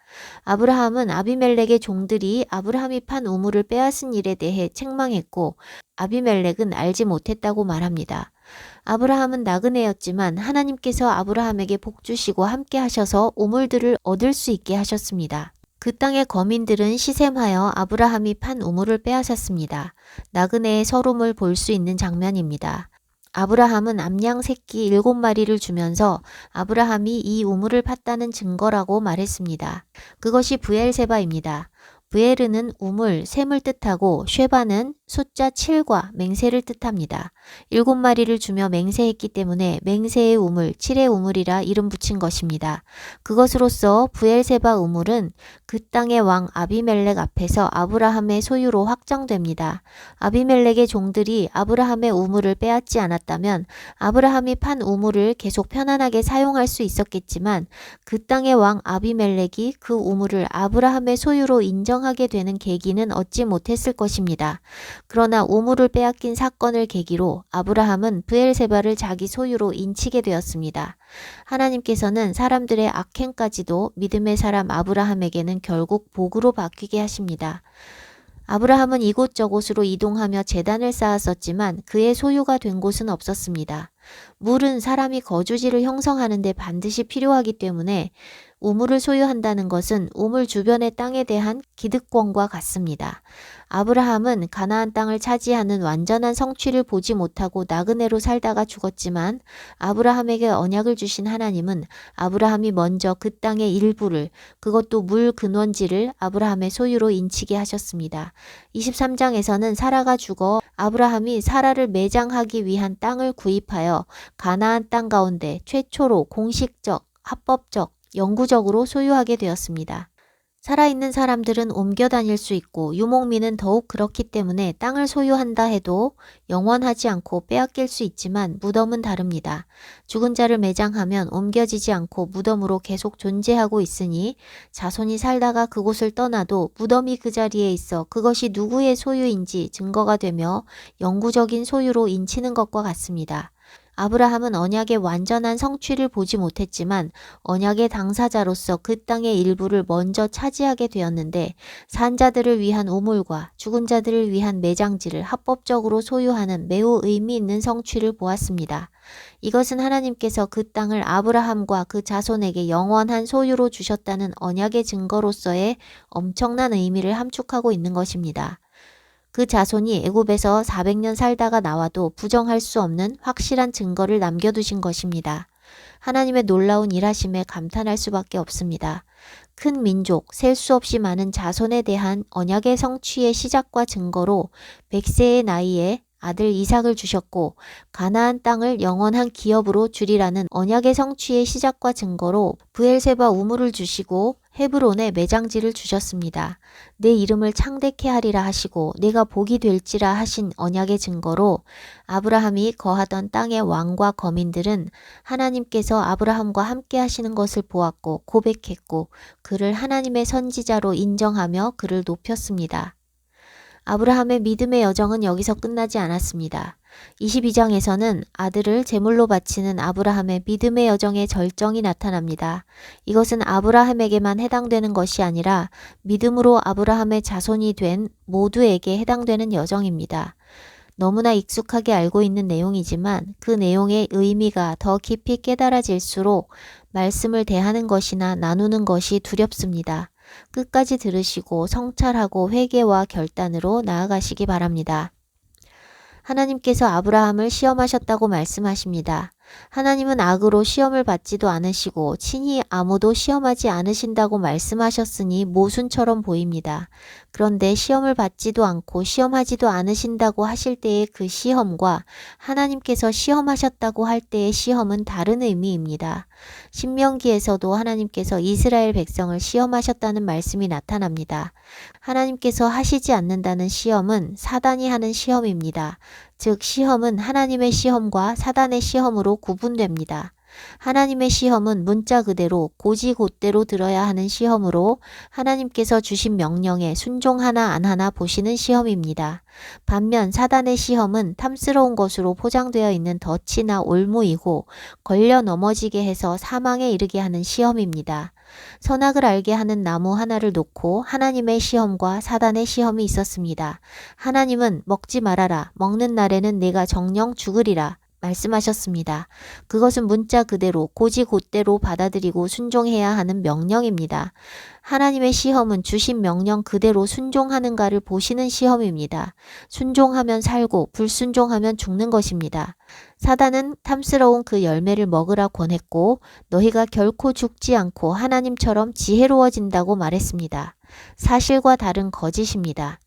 아브라함은 아비멜렉의 종들이 아브라함이 판 우물을 빼앗은 일에 대해 책망했고 아비멜렉은 알지 못했다고 말합니다. 아브라함은 나그네였지만 하나님께서 아브라함에게 복 주시고 함께 하셔서 우물들을 얻을 수 있게 하셨습니다. 그 땅의 거민들은 시샘하여 아브라함이 판 우물을 빼앗았습니다. 나그네의 서름을 볼 수 있는 장면입니다. 아브라함은 암양 새끼 7마리를 주면서 아브라함이 이 우물을 팠다는 증거라고 말했습니다. 그것이 브엘세바입니다. 브에르는 우물, 샘을 뜻하고 쉐바는 숫자 7과 맹세를 뜻합니다. 7마리를 주며 맹세했기 때문에 맹세의 우물, 7의 우물이라 이름 붙인 것입니다. 그것으로써 브엘세바 우물은 그 땅의 왕 아비멜렉 앞에서 아브라함의 소유로 확정됩니다. 아비멜렉의 종들이 아브라함의 우물을 빼앗지 않았다면 아브라함이 판 우물을 계속 편안하게 사용할 수 있었겠지만 그 땅의 왕 아비멜렉이 그 우물을 아브라함의 소유로 인정하게 되는 계기는 얻지 못했을 것입니다. 그러나 우물을 빼앗긴 사건을 계기로 아브라함은 브엘세바를 자기 소유로 인치게 되었습니다. 하나님께서는 사람들의 악행까지도 믿음의 사람 아브라함에게는 결국 복으로 바뀌게 하십니다. 아브라함은 이곳저곳으로 이동하며 제단을 쌓았었지만 그의 소유가 된 곳은 없었습니다. 물은 사람이 거주지를 형성하는 데 반드시 필요하기 때문에 우물을 소유한다는 것은 우물 주변의 땅에 대한 기득권과 같습니다. 아브라함은 가나안 땅을 차지하는 완전한 성취를 보지 못하고 나그네로 살다가 죽었지만 아브라함에게 언약을 주신 하나님은 아브라함이 먼저 그 땅의 일부를, 그것도 물 근원지를 아브라함의 소유로 인치게 하셨습니다. 23장에서는 사라가 죽어 아브라함이 사라를 매장하기 위한 땅을 구입하여 가나안 땅 가운데 최초로 공식적, 합법적, 영구적으로 소유하게 되었습니다. 살아있는 사람들은 옮겨 다닐 수 있고 유목민은 더욱 그렇기 때문에 땅을 소유한다 해도 영원하지 않고 빼앗길 수 있지만 무덤은 다릅니다. 죽은 자를 매장하면 옮겨지지 않고 무덤으로 계속 존재하고 있으니 자손이 살다가 그곳을 떠나도 무덤이 그 자리에 있어 그것이 누구의 소유인지 증거가 되며 영구적인 소유로 인치는 것과 같습니다. 아브라함은 언약의 완전한 성취를 보지 못했지만 언약의 당사자로서 그 땅의 일부를 먼저 차지하게 되었는데 산자들을 위한 우물과 죽은 자들을 위한 매장지를 합법적으로 소유하는 매우 의미 있는 성취를 보았습니다. 이것은 하나님께서 그 땅을 아브라함과 그 자손에게 영원한 소유로 주셨다는 언약의 증거로서의 엄청난 의미를 함축하고 있는 것입니다. 그 자손이 애굽에서 400년 살다가 나와도 부정할 수 없는 확실한 증거를 남겨두신 것입니다. 하나님의 놀라운 일하심에 감탄할 수밖에 없습니다. 큰 민족, 셀 수 없이 많은 자손에 대한 언약의 성취의 시작과 증거로 100세의 나이에 아들 이삭을 주셨고 가나안 땅을 영원한 기업으로 주리라는 언약의 성취의 시작과 증거로 브엘세바 우물을 주시고 헤브론에 매장지를 주셨습니다. 내 이름을 창대케 하리라 하시고 내가 복이 될지라 하신 언약의 증거로 아브라함이 거하던 땅의 왕과 거민들은 하나님께서 아브라함과 함께 하시는 것을 보았고 고백했고 그를 하나님의 선지자로 인정하며 그를 높였습니다. 아브라함의 믿음의 여정은 여기서 끝나지 않았습니다. 22장에서는 아들을 제물로 바치는 아브라함의 믿음의 여정의 절정이 나타납니다. 이것은 아브라함에게만 해당되는 것이 아니라 믿음으로 아브라함의 자손이 된 모두에게 해당되는 여정입니다. 너무나 익숙하게 알고 있는 내용이지만 그 내용의 의미가 더 깊이 깨달아질수록 말씀을 대하는 것이나 나누는 것이 두렵습니다. 끝까지 들으시고 성찰하고 회개와 결단으로 나아가시기 바랍니다. 하나님께서 아브라함을 시험하셨다고 말씀하십니다. 하나님은 악으로 시험을 받지도 않으시고 친히 아무도 시험하지 않으신다고 말씀하셨으니 모순처럼 보입니다. 그런데 시험을 받지도 않고 시험하지도 않으신다고 하실 때의 그 시험과 하나님께서 시험하셨다고 할 때의 시험은 다른 의미입니다. 신명기에서도 하나님께서 이스라엘 백성을 시험하셨다는 말씀이 나타납니다. 하나님께서 하시지 않는다는 시험은 사단이 하는 시험입니다. 즉 시험은 하나님의 시험과 사단의 시험으로 구분됩니다. 하나님의 시험은 문자 그대로 고지곧대로 들어야 하는 시험으로 하나님께서 주신 명령에 순종하나 안 하나 보시는 시험입니다. 반면 사단의 시험은 탐스러운 것으로 포장되어 있는 덫이나 올무이고 걸려 넘어지게 해서 사망에 이르게 하는 시험입니다. 선악을 알게 하는 나무 하나를 놓고 하나님의 시험과 사단의 시험이 있었습니다. 하나님은 먹지 말아라. 먹는 날에는 내가 정녕 죽으리라. 말씀하셨습니다. 그것은 문자 그대로 고지곧대로 받아들이고 순종해야 하는 명령입니다. 하나님의 시험은 주신 명령 그대로 순종하는가를 보시는 시험입니다. 순종하면 살고 불순종하면 죽는 것입니다. 사단은 탐스러운 그 열매를 먹으라 권했고 너희가 결코 죽지 않고 하나님처럼 지혜로워진다고 말했습니다. 사실과 다른 거짓입니다.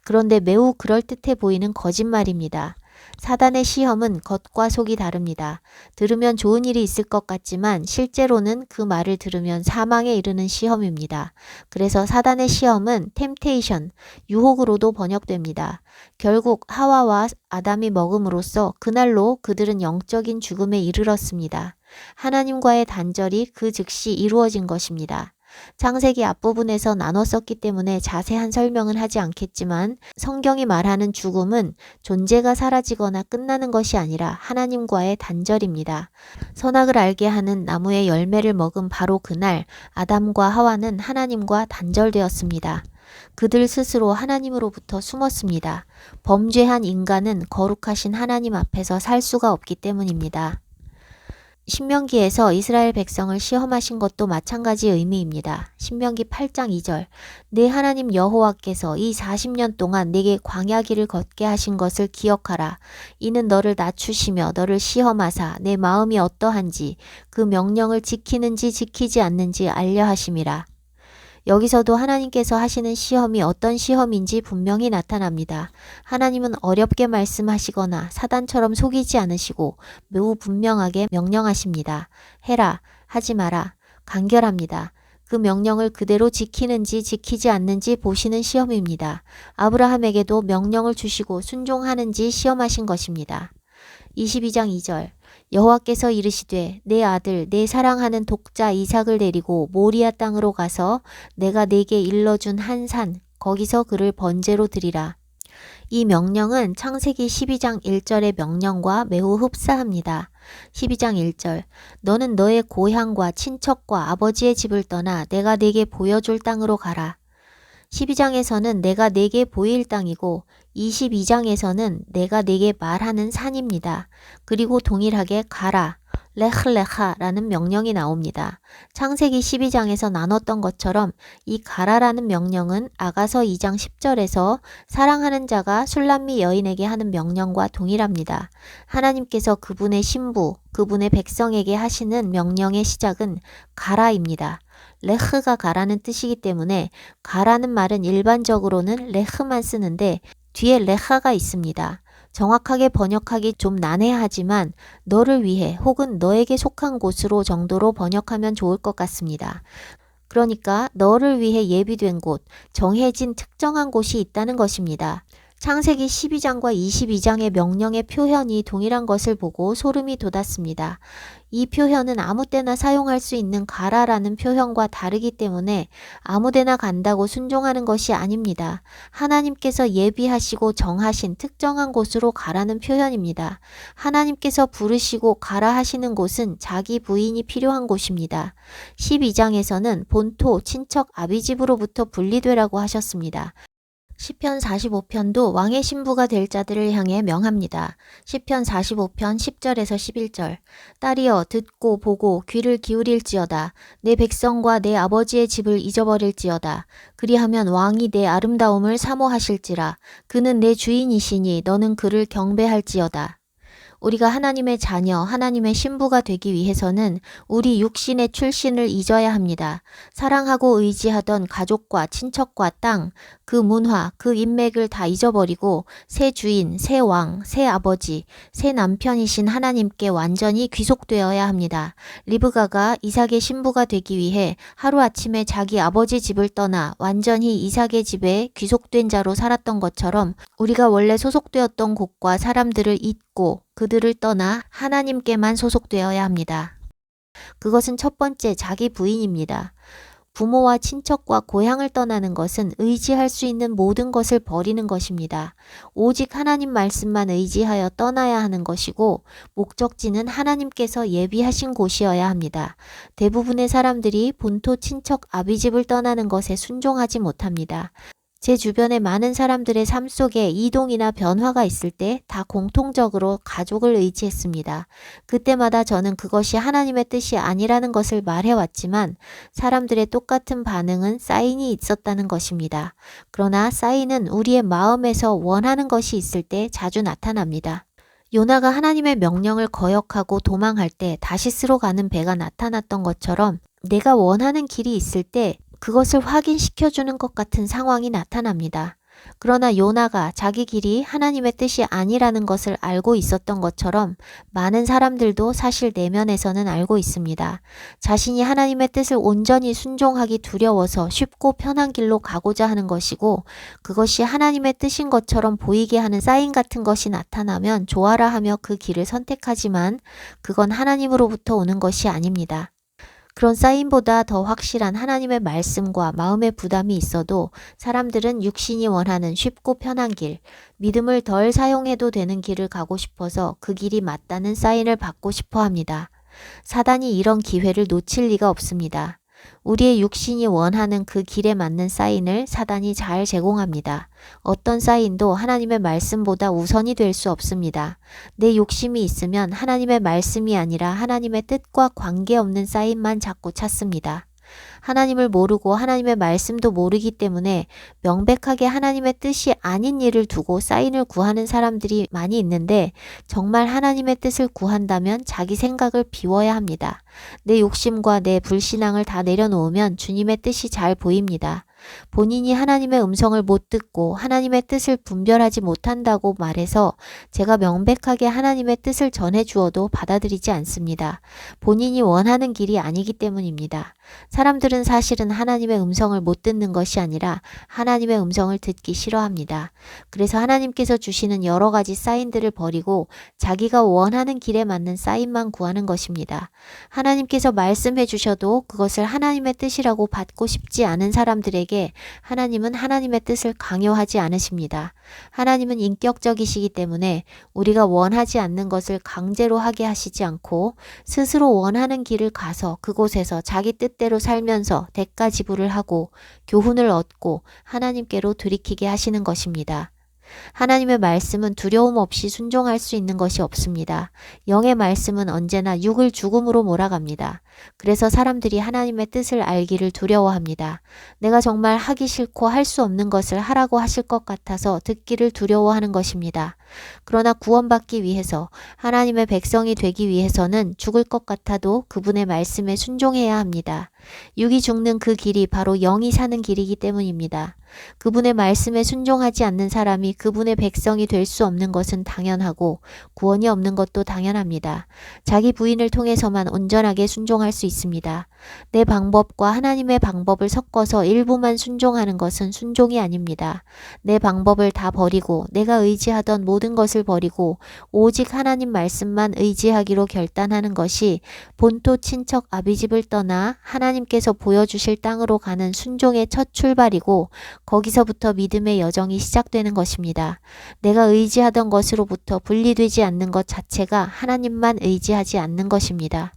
그런데 매우 그럴듯해 보이는 거짓말입니다. 사단의 시험은 겉과 속이 다릅니다. 들으면 좋은 일이 있을 것 같지만 실제로는 그 말을 들으면 사망에 이르는 시험입니다. 그래서 사단의 시험은 템테이션, 유혹으로도 번역됩니다. 결국 하와와 아담이 먹음으로써 그날로 그들은 영적인 죽음에 이르렀습니다. 하나님과의 단절이 그 즉시 이루어진 것입니다. 창세기 앞부분에서 나눠 썼기 때문에 자세한 설명은 하지 않겠지만 성경이 말하는 죽음은 존재가 사라지거나 끝나는 것이 아니라 하나님과의 단절입니다. 선악을 알게 하는 나무의 열매를 먹은 바로 그날 아담과 하와는 하나님과 단절되었습니다. 그들 스스로 하나님으로부터 숨었습니다. 범죄한 인간은 거룩하신 하나님 앞에서 살 수가 없기 때문입니다. 신명기에서 이스라엘 백성을 시험하신 것도 마찬가지 의미입니다. 신명기 8장 2절 내 하나님 여호와께서 이 40년 동안 내게 광야길을 걷게 하신 것을 기억하라. 이는 너를 낮추시며 너를 시험하사 내 마음이 어떠한지 그 명령을 지키는지 지키지 않는지 알려 하심이라. 여기서도 하나님께서 하시는 시험이 어떤 시험인지 분명히 나타납니다. 하나님은 어렵게 말씀하시거나 사단처럼 속이지 않으시고 매우 분명하게 명령하십니다. 해라, 하지 마라, 간결합니다. 그 명령을 그대로 지키는지 지키지 않는지 보시는 시험입니다. 아브라함에게도 명령을 주시고 순종하는지 시험하신 것입니다. 22장 2절 여호와께서 이르시되 내 아들 내 사랑하는 독자 이삭을 데리고 모리아 땅으로 가서 내가 네게 일러준 한 산 거기서 그를 번제로 드리라. 이 명령은 창세기 12장 1절의 명령과 매우 흡사합니다. 12장 1절 너는 너의 고향과 친척과 아버지의 집을 떠나 내가 네게 보여줄 땅으로 가라. 12장에서는 내가 네게 보일 땅이고 22장에서는 내가 네게 말하는 산입니다. 그리고 동일하게 가라, 레흐레하라는 명령이 나옵니다. 창세기 12장에서 나눴던 것처럼 이 가라라는 명령은 아가서 2장 10절에서 사랑하는 자가 술람미 여인에게 하는 명령과 동일합니다. 하나님께서 그분의 신부, 그분의 백성에게 하시는 명령의 시작은 가라입니다. 레흐가 가라는 뜻이기 때문에 가라는 말은 일반적으로는 레흐만 쓰는데 뒤에 레하가 있습니다. 정확하게 번역하기 좀 난해하지만 너를 위해 혹은 너에게 속한 곳으로 정도로 번역하면 좋을 것 같습니다. 그러니까 너를 위해 예비된 곳, 정해진 특정한 곳이 있다는 것입니다. 창세기 12장과 22장의 명령의 표현이 동일한 것을 보고 소름이 돋았습니다. 이 표현은 아무 때나 사용할 수 있는 가라라는 표현과 다르기 때문에 아무 데나 간다고 순종하는 것이 아닙니다. 하나님께서 예비하시고 정하신 특정한 곳으로 가라는 표현입니다. 하나님께서 부르시고 가라 하시는 곳은 자기 부인이 필요한 곳입니다. 12장에서는 본토, 친척, 아비집으로부터 분리되라고 하셨습니다. 시편 45편도 왕의 신부가 될 자들을 향해 명합니다. 시편 45편 10절에서 11절. 딸이여 듣고 보고 귀를 기울일지어다. 내 백성과 내 아버지의 집을 잊어버릴지어다. 그리하면 왕이 내 아름다움을 사모하실지라. 그는 내 주인이시니 너는 그를 경배할지어다. 우리가 하나님의 자녀, 하나님의 신부가 되기 위해서는 우리 육신의 출신을 잊어야 합니다. 사랑하고 의지하던 가족과 친척과 땅, 그 문화, 그 인맥을 다 잊어버리고 새 주인, 새 왕, 새 아버지, 새 남편이신 하나님께 완전히 귀속되어야 합니다. 리브가가 이삭의 신부가 되기 위해 하루아침에 자기 아버지 집을 떠나 완전히 이삭의 집에 귀속된 자로 살았던 것처럼 우리가 원래 소속되었던 곳과 사람들을 잊고 그들을 떠나 하나님께만 소속되어야 합니다. 그것은 첫 번째 자기 부인입니다. 부모와 친척과 고향을 떠나는 것은 의지할 수 있는 모든 것을 버리는 것입니다. 오직 하나님 말씀만 의지하여 떠나야 하는 것이고 목적지는 하나님께서 예비하신 곳이어야 합니다. 대부분의 사람들이 본토 친척 아비집을 떠나는 것에 순종하지 못합니다. 제 주변의 많은 사람들의 삶 속에 이동이나 변화가 있을 때 다 공통적으로 가족을 의지했습니다. 그때마다 저는 그것이 하나님의 뜻이 아니라는 것을 말해왔지만 사람들의 똑같은 반응은 사인이 있었다는 것입니다. 그러나 사인은 우리의 마음에서 원하는 것이 있을 때 자주 나타납니다. 요나가 하나님의 명령을 거역하고 도망할 때 다시스로 가는 배가 나타났던 것처럼 내가 원하는 길이 있을 때 그것을 확인시켜주는 것 같은 상황이 나타납니다. 그러나 요나가 자기 길이 하나님의 뜻이 아니라는 것을 알고 있었던 것처럼 많은 사람들도 사실 내면에서는 알고 있습니다. 자신이 하나님의 뜻을 온전히 순종하기 두려워서 쉽고 편한 길로 가고자 하는 것이고 그것이 하나님의 뜻인 것처럼 보이게 하는 사인 같은 것이 나타나면 좋아라 하며 그 길을 선택하지만 그건 하나님으로부터 오는 것이 아닙니다. 그런 사인보다 더 확실한 하나님의 말씀과 마음의 부담이 있어도 사람들은 육신이 원하는 쉽고 편한 길, 믿음을 덜 사용해도 되는 길을 가고 싶어서 그 길이 맞다는 사인을 받고 싶어 합니다. 사단이 이런 기회를 놓칠 리가 없습니다. 우리의 육신이 원하는 그 길에 맞는 사인을 사단이 잘 제공합니다. 어떤 사인도 하나님의 말씀보다 우선이 될 수 없습니다. 내 욕심이 있으면 하나님의 말씀이 아니라 하나님의 뜻과 관계없는 사인만 자꾸 찾습니다. 하나님을 모르고 하나님의 말씀도 모르기 때문에 명백하게 하나님의 뜻이 아닌 일을 두고 사인을 구하는 사람들이 많이 있는데 정말 하나님의 뜻을 구한다면 자기 생각을 비워야 합니다. 내 욕심과 내 불신앙을 다 내려놓으면 주님의 뜻이 잘 보입니다. 본인이 하나님의 음성을 못 듣고 하나님의 뜻을 분별하지 못한다고 말해서 제가 명백하게 하나님의 뜻을 전해 주어도 받아들이지 않습니다. 본인이 원하는 길이 아니기 때문입니다. 사람들은 사실은 하나님의 음성을 못 듣는 것이 아니라 하나님의 음성을 듣기 싫어합니다. 그래서 하나님께서 주시는 여러 가지 사인들을 버리고 자기가 원하는 길에 맞는 사인만 구하는 것입니다. 하나님께서 말씀해 주셔도 그것을 하나님의 뜻이라고 받고 싶지 않은 사람들에게 하나님은 하나님의 뜻을 강요하지 않으십니다. 하나님은 인격적이시기 때문에 우리가 원하지 않는 것을 강제로 하게 하시지 않고 스스로 원하는 길을 가서 그곳에서 자기 뜻대로 살면서 대가 지불을 하고 교훈을 얻고 하나님께로 돌이키게 하시는 것입니다. 하나님의 말씀은 두려움 없이 순종할 수 있는 것이 없습니다. 영의 말씀은 언제나 육을 죽음으로 몰아갑니다. 그래서 사람들이 하나님의 뜻을 알기를 두려워합니다. 내가 정말 하기 싫고 할 수 없는 것을 하라고 하실 것 같아서 듣기를 두려워하는 것입니다. 그러나 구원받기 위해서 하나님의 백성이 되기 위해서는 죽을 것 같아도 그분의 말씀에 순종해야 합니다. 육이 죽는 그 길이 바로 영이 사는 길이기 때문입니다. 그분의 말씀에 순종하지 않는 사람이 그분의 백성이 될 수 없는 것은 당연하고 구원이 없는 것도 당연합니다. 자기 부인을 통해서만 온전하게 순종할 수 있습니다. 내 방법과 하나님의 방법을 섞어서 일부만 순종하는 것은 순종이 아닙니다. 내 방법을 다 버리고 내가 의지하던 모든 것을 버리고 오직 하나님 말씀만 의지하기로 결단하는 것이 본토 친척 아비집을 떠나 하나님께서 보여주실 땅으로 가는 순종의 첫 출발이고 거기서부터 믿음의 여정이 시작되는 것입니다. 내가 의지하던 것으로부터 분리되지 않는 것 자체가 하나님만 의지하지 않는 것입니다.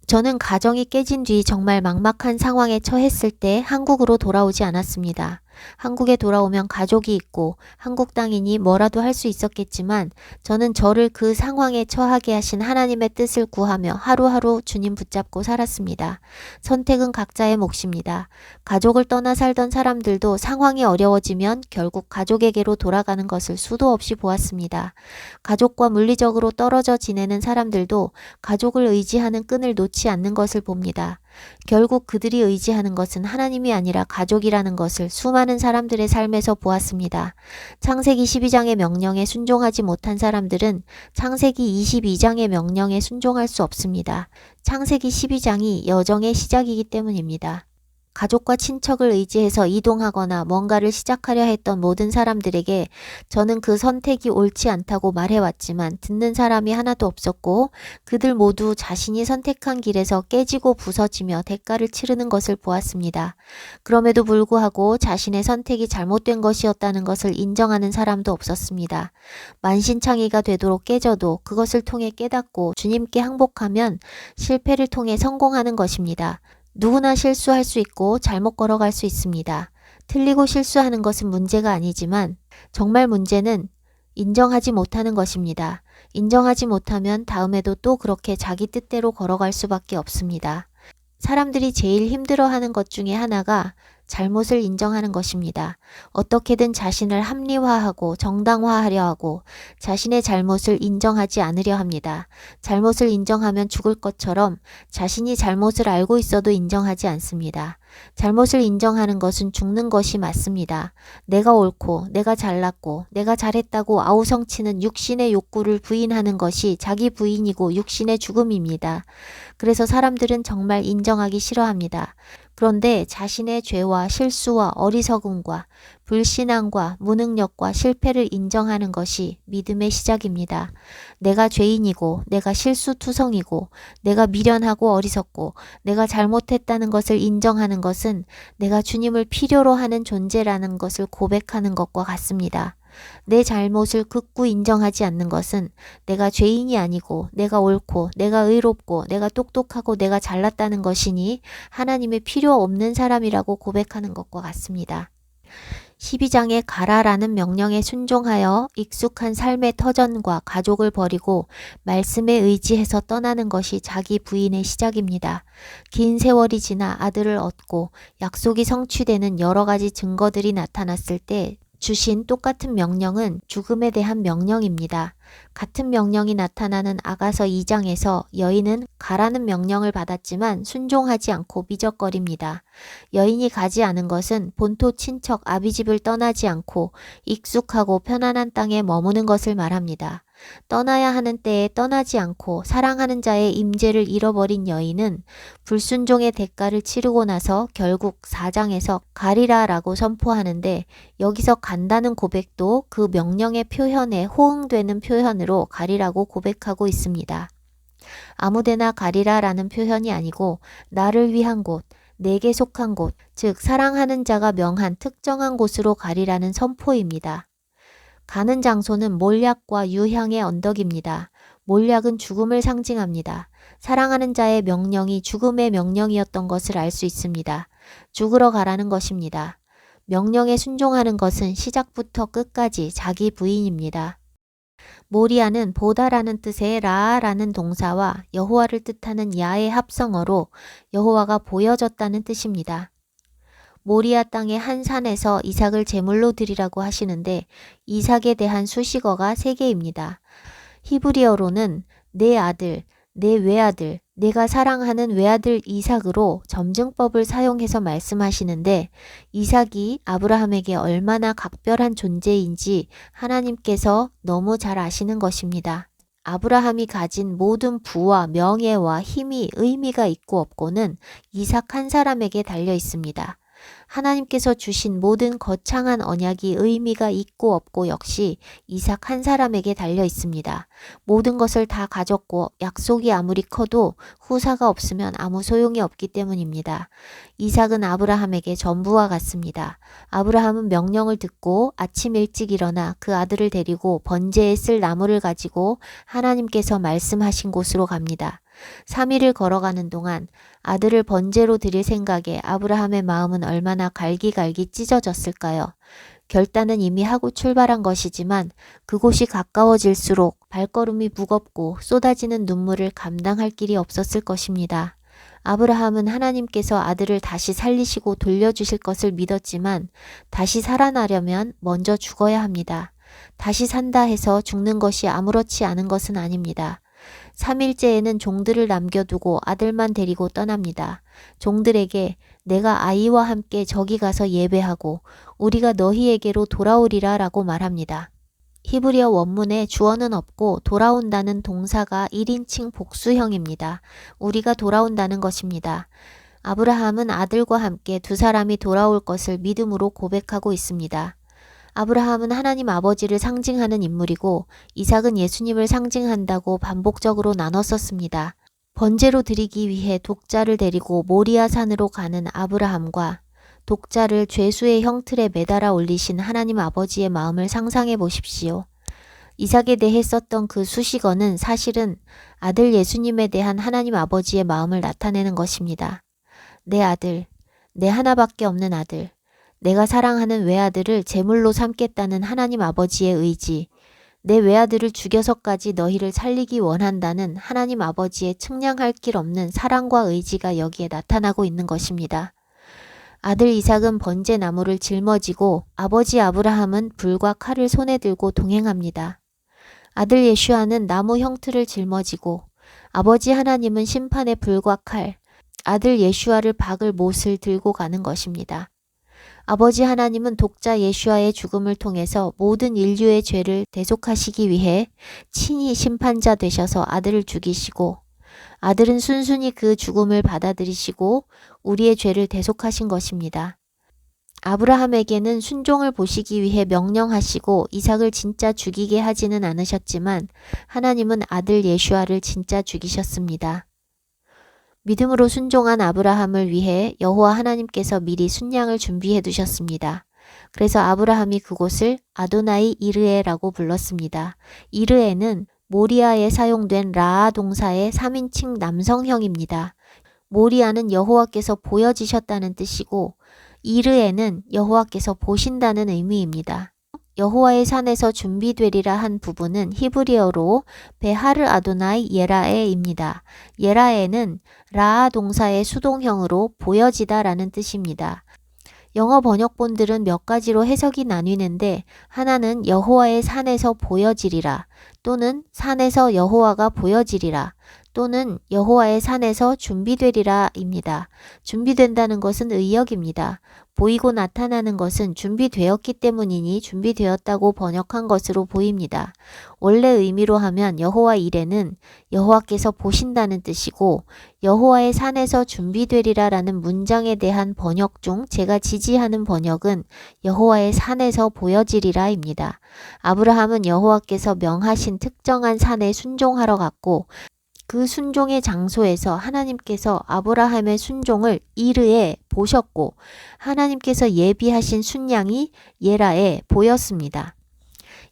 저는 가정이 깨진 뒤 정말 막막한 상황에 처했을 때 한국으로 돌아오지 않았습니다. 한국에 돌아오면 가족이 있고 한국 땅이니 뭐라도 할 수 있었겠지만 저는 저를 그 상황에 처하게 하신 하나님의 뜻을 구하며 하루하루 주님 붙잡고 살았습니다. 선택은 각자의 몫입니다. 가족을 떠나 살던 사람들도 상황이 어려워지면 결국 가족에게로 돌아가는 것을 수도 없이 보았습니다. 가족과 물리적으로 떨어져 지내는 사람들도 가족을 의지하는 끈을 놓지 않는 것을 봅니다. 결국 그들이 의지하는 것은 하나님이 아니라 가족이라는 것을 수많은 사람들의 삶에서 보았습니다. 창세기 12장의 명령에 순종하지 못한 사람들은 창세기 22장의 명령에 순종할 수 없습니다. 창세기 12장이 여정의 시작이기 때문입니다. 가족과 친척을 의지해서 이동하거나 뭔가를 시작하려 했던 모든 사람들에게 저는 그 선택이 옳지 않다고 말해왔지만 듣는 사람이 하나도 없었고 그들 모두 자신이 선택한 길에서 깨지고 부서지며 대가를 치르는 것을 보았습니다. 그럼에도 불구하고 자신의 선택이 잘못된 것이었다는 것을 인정하는 사람도 없었습니다. 만신창이가 되도록 깨져도 그것을 통해 깨닫고 주님께 항복하면 실패를 통해 성공하는 것입니다. 누구나 실수할 수 있고 잘못 걸어갈 수 있습니다. 틀리고 실수하는 것은 문제가 아니지만 정말 문제는 인정하지 못하는 것입니다. 인정하지 못하면 다음에도 또 그렇게 자기 뜻대로 걸어갈 수밖에 없습니다. 사람들이 제일 힘들어하는 것 중에 하나가 잘못을 인정하는 것입니다. 어떻게든 자신을 합리화하고 정당화하려 하고 자신의 잘못을 인정하지 않으려 합니다. 잘못을 인정하면 죽을 것처럼 자신이 잘못을 알고 있어도 인정하지 않습니다. 잘못을 인정하는 것은 죽는 것이 맞습니다. 내가 옳고 내가 잘났고 내가 잘했다고 아우성치는 육신의 욕구를 부인하는 것이 자기 부인이고 육신의 죽음입니다. 그래서 사람들은 정말 인정하기 싫어합니다. 그런데 자신의 죄와 실수와 어리석음과 불신앙과 무능력과 실패를 인정하는 것이 믿음의 시작입니다. 내가 죄인이고 내가 실수투성이고 내가 미련하고 어리석고 내가 잘못했다는 것을 인정하는 것은 내가 주님을 필요로 하는 존재라는 것을 고백하는 것과 같습니다. 내 잘못을 극구 인정하지 않는 것은 내가 죄인이 아니고 내가 옳고 내가 의롭고 내가 똑똑하고 내가 잘났다는 것이니 하나님의 필요 없는 사람이라고 고백하는 것과 같습니다. 12장에 가라라는 명령에 순종하여 익숙한 삶의 터전과 가족을 버리고 말씀에 의지해서 떠나는 것이 자기 부인의 시작입니다. 긴 세월이 지나 아들을 얻고 약속이 성취되는 여러 가지 증거들이 나타났을 때 주신 똑같은 명령은 죽음에 대한 명령입니다. 같은 명령이 나타나는 아가서 2장에서 여인은 가라는 명령을 받았지만 순종하지 않고 미적거립니다. 여인이 가지 않은 것은 본토 친척 아비집을 떠나지 않고 익숙하고 편안한 땅에 머무는 것을 말합니다. 떠나야 하는 때에 떠나지 않고 사랑하는 자의 임재를 잃어버린 여인은 불순종의 대가를 치르고 나서 결국 4장에서 가리라라고 선포하는데 여기서 간다는 고백도 그 명령의 표현에 호응되는 표현으로 가리라고 고백하고 있습니다. 아무데나 가리라라는 표현이 아니고 나를 위한 곳, 내게 속한 곳, 즉 사랑하는 자가 명한 특정한 곳으로 가리라는 선포입니다. 가는 장소는 몰약과 유향의 언덕입니다. 몰약은 죽음을 상징합니다. 사랑하는 자의 명령이 죽음의 명령이었던 것을 알 수 있습니다. 죽으러 가라는 것입니다. 명령에 순종하는 것은 시작부터 끝까지 자기 부인입니다. 모리아는 보다라는 뜻의 라라는 동사와 여호와를 뜻하는 야의 합성어로 여호와가 보여졌다는 뜻입니다. 모리아 땅의 한 산에서 이삭을 제물로 드리라고 하시는데 이삭에 대한 수식어가 3개입니다. 히브리어로는 내 아들, 내 외아들, 내가 사랑하는 외아들 이삭으로 점증법을 사용해서 말씀하시는데 이삭이 아브라함에게 얼마나 각별한 존재인지 하나님께서 너무 잘 아시는 것입니다. 아브라함이 가진 모든 부와 명예와 힘이 의미가 있고 없고는 이삭 한 사람에게 달려 있습니다. 하나님께서 주신 모든 거창한 언약이 의미가 있고 없고 역시 이삭 한 사람에게 달려 있습니다. 모든 것을 다 가졌고 약속이 아무리 커도 후사가 없으면 아무 소용이 없기 때문입니다. 이삭은 아브라함에게 전부와 같습니다. 아브라함은 명령을 듣고 아침 일찍 일어나 그 아들을 데리고 번제에 쓸 나무를 가지고 하나님께서 말씀하신 곳으로 갑니다. 3일을 걸어가는 동안 아들을 번제로 드릴 생각에 아브라함의 마음은 얼마나 갈기갈기 찢어졌을까요? 결단은 이미 하고 출발한 것이지만 그곳이 가까워질수록 발걸음이 무겁고 쏟아지는 눈물을 감당할 길이 없었을 것입니다. 아브라함은 하나님께서 아들을 다시 살리시고 돌려주실 것을 믿었지만 다시 살아나려면 먼저 죽어야 합니다. 다시 산다 해서 죽는 것이 아무렇지 않은 것은 아닙니다. 3일째에는 종들을 남겨두고 아들만 데리고 떠납니다. 종들에게 내가 아이와 함께 저기 가서 예배하고 우리가 너희에게로 돌아오리라 라고 말합니다. 히브리어 원문에 주어는 없고 돌아온다는 동사가 1인칭 복수형입니다. 우리가 돌아온다는 것입니다. 아브라함은 아들과 함께 두 사람이 돌아올 것을 믿음으로 고백하고 있습니다. 아브라함은 하나님 아버지를 상징하는 인물이고 이삭은 예수님을 상징한다고 반복적으로 나눴었습니다. 번제로 드리기 위해 독자를 데리고 모리아 산으로 가는 아브라함과 독자를 죄수의 형틀에 매달아 올리신 하나님 아버지의 마음을 상상해 보십시오. 이삭에 대해 썼던 그 수식어는 사실은 아들 예수님에 대한 하나님 아버지의 마음을 나타내는 것입니다. 내 아들, 내 하나밖에 없는 아들, 내가 사랑하는 외아들을 제물로 삼겠다는 하나님 아버지의 의지, 내 외아들을 죽여서까지 너희를 살리기 원한다는 하나님 아버지의 측량할 길 없는 사랑과 의지가 여기에 나타나고 있는 것입니다. 아들 이삭은 번제 나무를 짊어지고 아버지 아브라함은 불과 칼을 손에 들고 동행합니다. 아들 예슈아는 나무 형틀을 짊어지고 아버지 하나님은 심판의 불과 칼, 아들 예슈아를 박을 못을 들고 가는 것입니다. 아버지 하나님은 독자 예슈아의 죽음을 통해서 모든 인류의 죄를 대속하시기 위해 친히 심판자 되셔서 아들을 죽이시고 아들은 순순히 그 죽음을 받아들이시고 우리의 죄를 대속하신 것입니다. 아브라함에게는 순종을 보시기 위해 명령하시고 이삭을 진짜 죽이게 하지는 않으셨지만 하나님은 아들 예슈아를 진짜 죽이셨습니다. 믿음으로 순종한 아브라함을 위해 여호와 하나님께서 미리 순양을 준비해 두셨습니다. 그래서 아브라함이 그곳을 아도나이 이르에라고 불렀습니다. 이르에는 모리아에 사용된 라아 동사의 3인칭 남성형입니다. 모리아는 여호와께서 보여지셨다는 뜻이고 이르에는 여호와께서 보신다는 의미입니다. 여호와의 산에서 준비되리라 한 부분은 히브리어로 베하르 아도나이 예라에입니다. 예라에는 라아 동사의 수동형으로 보여지다 라는 뜻입니다. 영어 번역본들은 몇 가지로 해석이 나뉘는데 하나는 여호와의 산에서 보여지리라 또는 산에서 여호와가 보여지리라 또는 여호와의 산에서 준비되리라입니다. 준비된다는 것은 의역입니다. 보이고 나타나는 것은 준비되었기 때문이니 준비되었다고 번역한 것으로 보입니다. 원래 의미로 하면 여호와 이레는 여호와께서 보신다는 뜻이고 여호와의 산에서 준비되리라 라는 문장에 대한 번역 중 제가 지지하는 번역은 여호와의 산에서 보여지리라입니다. 아브라함은 여호와께서 명하신 특정한 산에 순종하러 갔고 그 순종의 장소에서 하나님께서 아브라함의 순종을 이르에 보셨고 하나님께서 예비하신 순양이 예라에 보였습니다.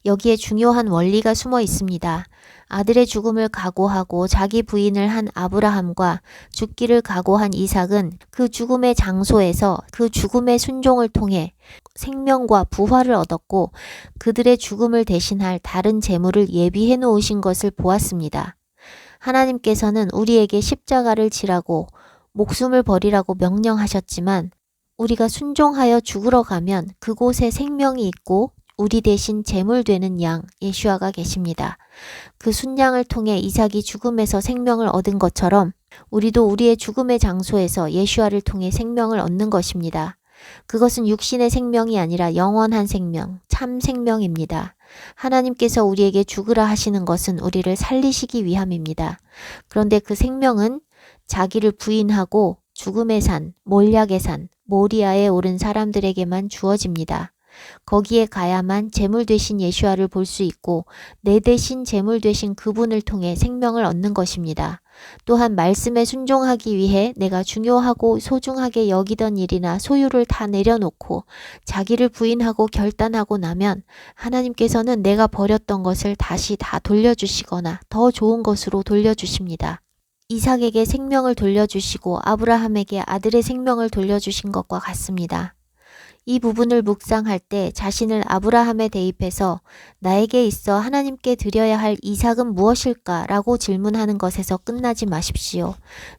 여기에 중요한 원리가 숨어 있습니다. 아들의 죽음을 각오하고 자기 부인을 한 아브라함과 죽기를 각오한 이삭은 그 죽음의 장소에서 그 죽음의 순종을 통해 생명과 부활을 얻었고 그들의 죽음을 대신할 다른 재물을 예비해 놓으신 것을 보았습니다. 하나님께서는 우리에게 십자가를 지라고 목숨을 버리라고 명령하셨지만 우리가 순종하여 죽으러 가면 그곳에 생명이 있고 우리 대신 제물 되는 양 예슈아가 계십니다. 그 순양을 통해 이삭이 죽음에서 생명을 얻은 것처럼 우리도 우리의 죽음의 장소에서 예슈아를 통해 생명을 얻는 것입니다. 그것은 육신의 생명이 아니라 영원한 생명, 참 생명입니다. 하나님께서 우리에게 죽으라 하시는 것은 우리를 살리시기 위함입니다. 그런데 그 생명은 자기를 부인하고 죽음의 산, 몰약의 산, 모리아에 오른 사람들에게만 주어집니다. 거기에 가야만 제물 되신 예수아를 볼 수 있고 내 대신 제물 되신 그분을 통해 생명을 얻는 것입니다. 또한 말씀에 순종하기 위해 내가 중요하고 소중하게 여기던 일이나 소유를 다 내려놓고 자기를 부인하고 결단하고 나면 하나님께서는 내가 버렸던 것을 다시 다 돌려주시거나 더 좋은 것으로 돌려주십니다. 이삭에게 생명을 돌려주시고 아브라함에게 아들의 생명을 돌려주신 것과 같습니다. 이 부분을 묵상할 때 자신을 아브라함에 대입해서 나에게 있어 하나님께 드려야 할 이삭은 무엇일까? 라고 질문하는 것에서 끝나지 마십시오.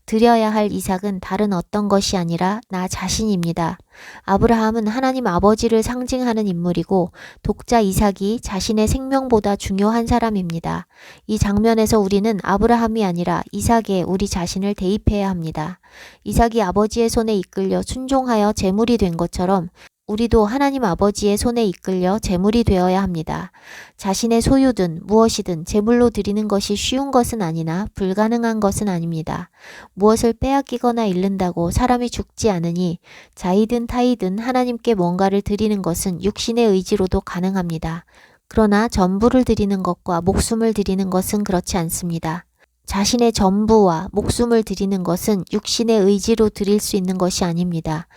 드려야 할 이삭은 다른 어떤 것이 아니라 나 자신입니다. 아브라함은 하나님 아버지를 상징하는 인물이고 독자 이삭이 자신의 생명보다 중요한 사람입니다. 이 장면에서 우리는 아브라함이 아니라 이삭에 우리 자신을 대입해야 합니다. 이삭이 아버지의 손에 이끌려 순종하여 제물이 된 것처럼 우리도 하나님 아버지의 손에 이끌려 제물이 되어야 합니다. 자신의 소유든 무엇이든 제물로 드리는 것이 쉬운 것은 아니나 불가능한 것은 아닙니다. 무엇을 빼앗기거나 잃는다고 사람이 죽지 않으니 자이든 타이든 하나님께 뭔가를 드리는 것은 육신의 의지로도 가능합니다. 그러나 전부를 드리는 것과 목숨을 드리는 것은 그렇지 않습니다. 자신의 전부와 목숨을 드리는 것은 육신의 의지로 드릴 수 있는 것이 아닙니다.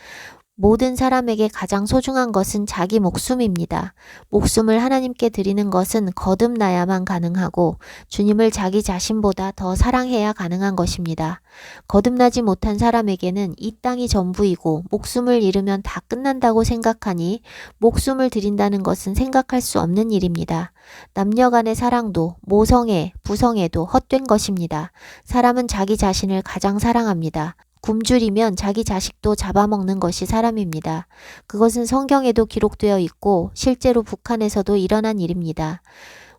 모든 사람에게 가장 소중한 것은 자기 목숨입니다. 목숨을 하나님께 드리는 것은 거듭나야만 가능하고 주님을 자기 자신보다 더 사랑해야 가능한 것입니다. 거듭나지 못한 사람에게는 이 땅이 전부이고 목숨을 잃으면 다 끝난다고 생각하니 목숨을 드린다는 것은 생각할 수 없는 일입니다. 남녀 간의 사랑도 모성애, 부성애도 헛된 것입니다. 사람은 자기 자신을 가장 사랑합니다. 굶주리면 자기 자식도 잡아먹는 것이 사람입니다. 그것은 성경에도 기록되어 있고 실제로 북한에서도 일어난 일입니다.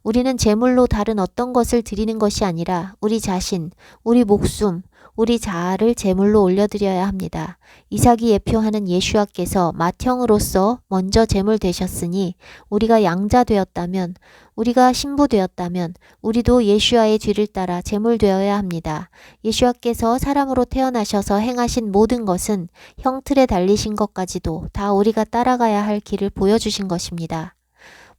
우리는 제물로 다른 어떤 것을 드리는 것이 아니라 우리 자신, 우리 목숨, 우리 자아를 제물로 올려드려야 합니다. 이삭이 예표하는 예수아께서 맏형으로서 먼저 제물 되셨으니 우리가 양자 되었다면, 우리가 신부 되었다면 우리도 예수아의 뒤를 따라 제물 되어야 합니다. 예수아께서 사람으로 태어나셔서 행하신 모든 것은 형틀에 달리신 것까지도 다 우리가 따라가야 할 길을 보여주신 것입니다.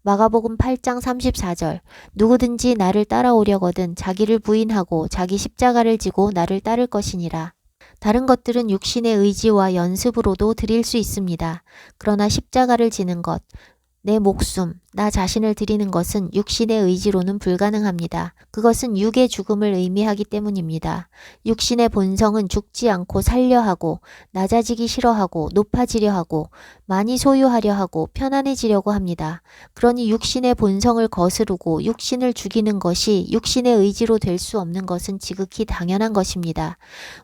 마가복음 8장 34절 누구든지 나를 따라오려거든 자기를 부인하고 자기 십자가를 지고 나를 따를 것이니라. 다른 것들은 육신의 의지와 연습으로도 드릴 수 있습니다. 그러나 십자가를 지는 것, 내 목숨, 나 자신을 드리는 것은 육신의 의지로는 불가능합니다. 그것은 육의 죽음을 의미하기 때문입니다. 육신의 본성은 죽지 않고 살려 하고 낮아지기 싫어하고 높아지려 하고 많이 소유하려 하고 편안해지려고 합니다. 그러니 육신의 본성을 거스르고 육신을 죽이는 것이 육신의 의지로 될 수 없는 것은 지극히 당연한 것입니다.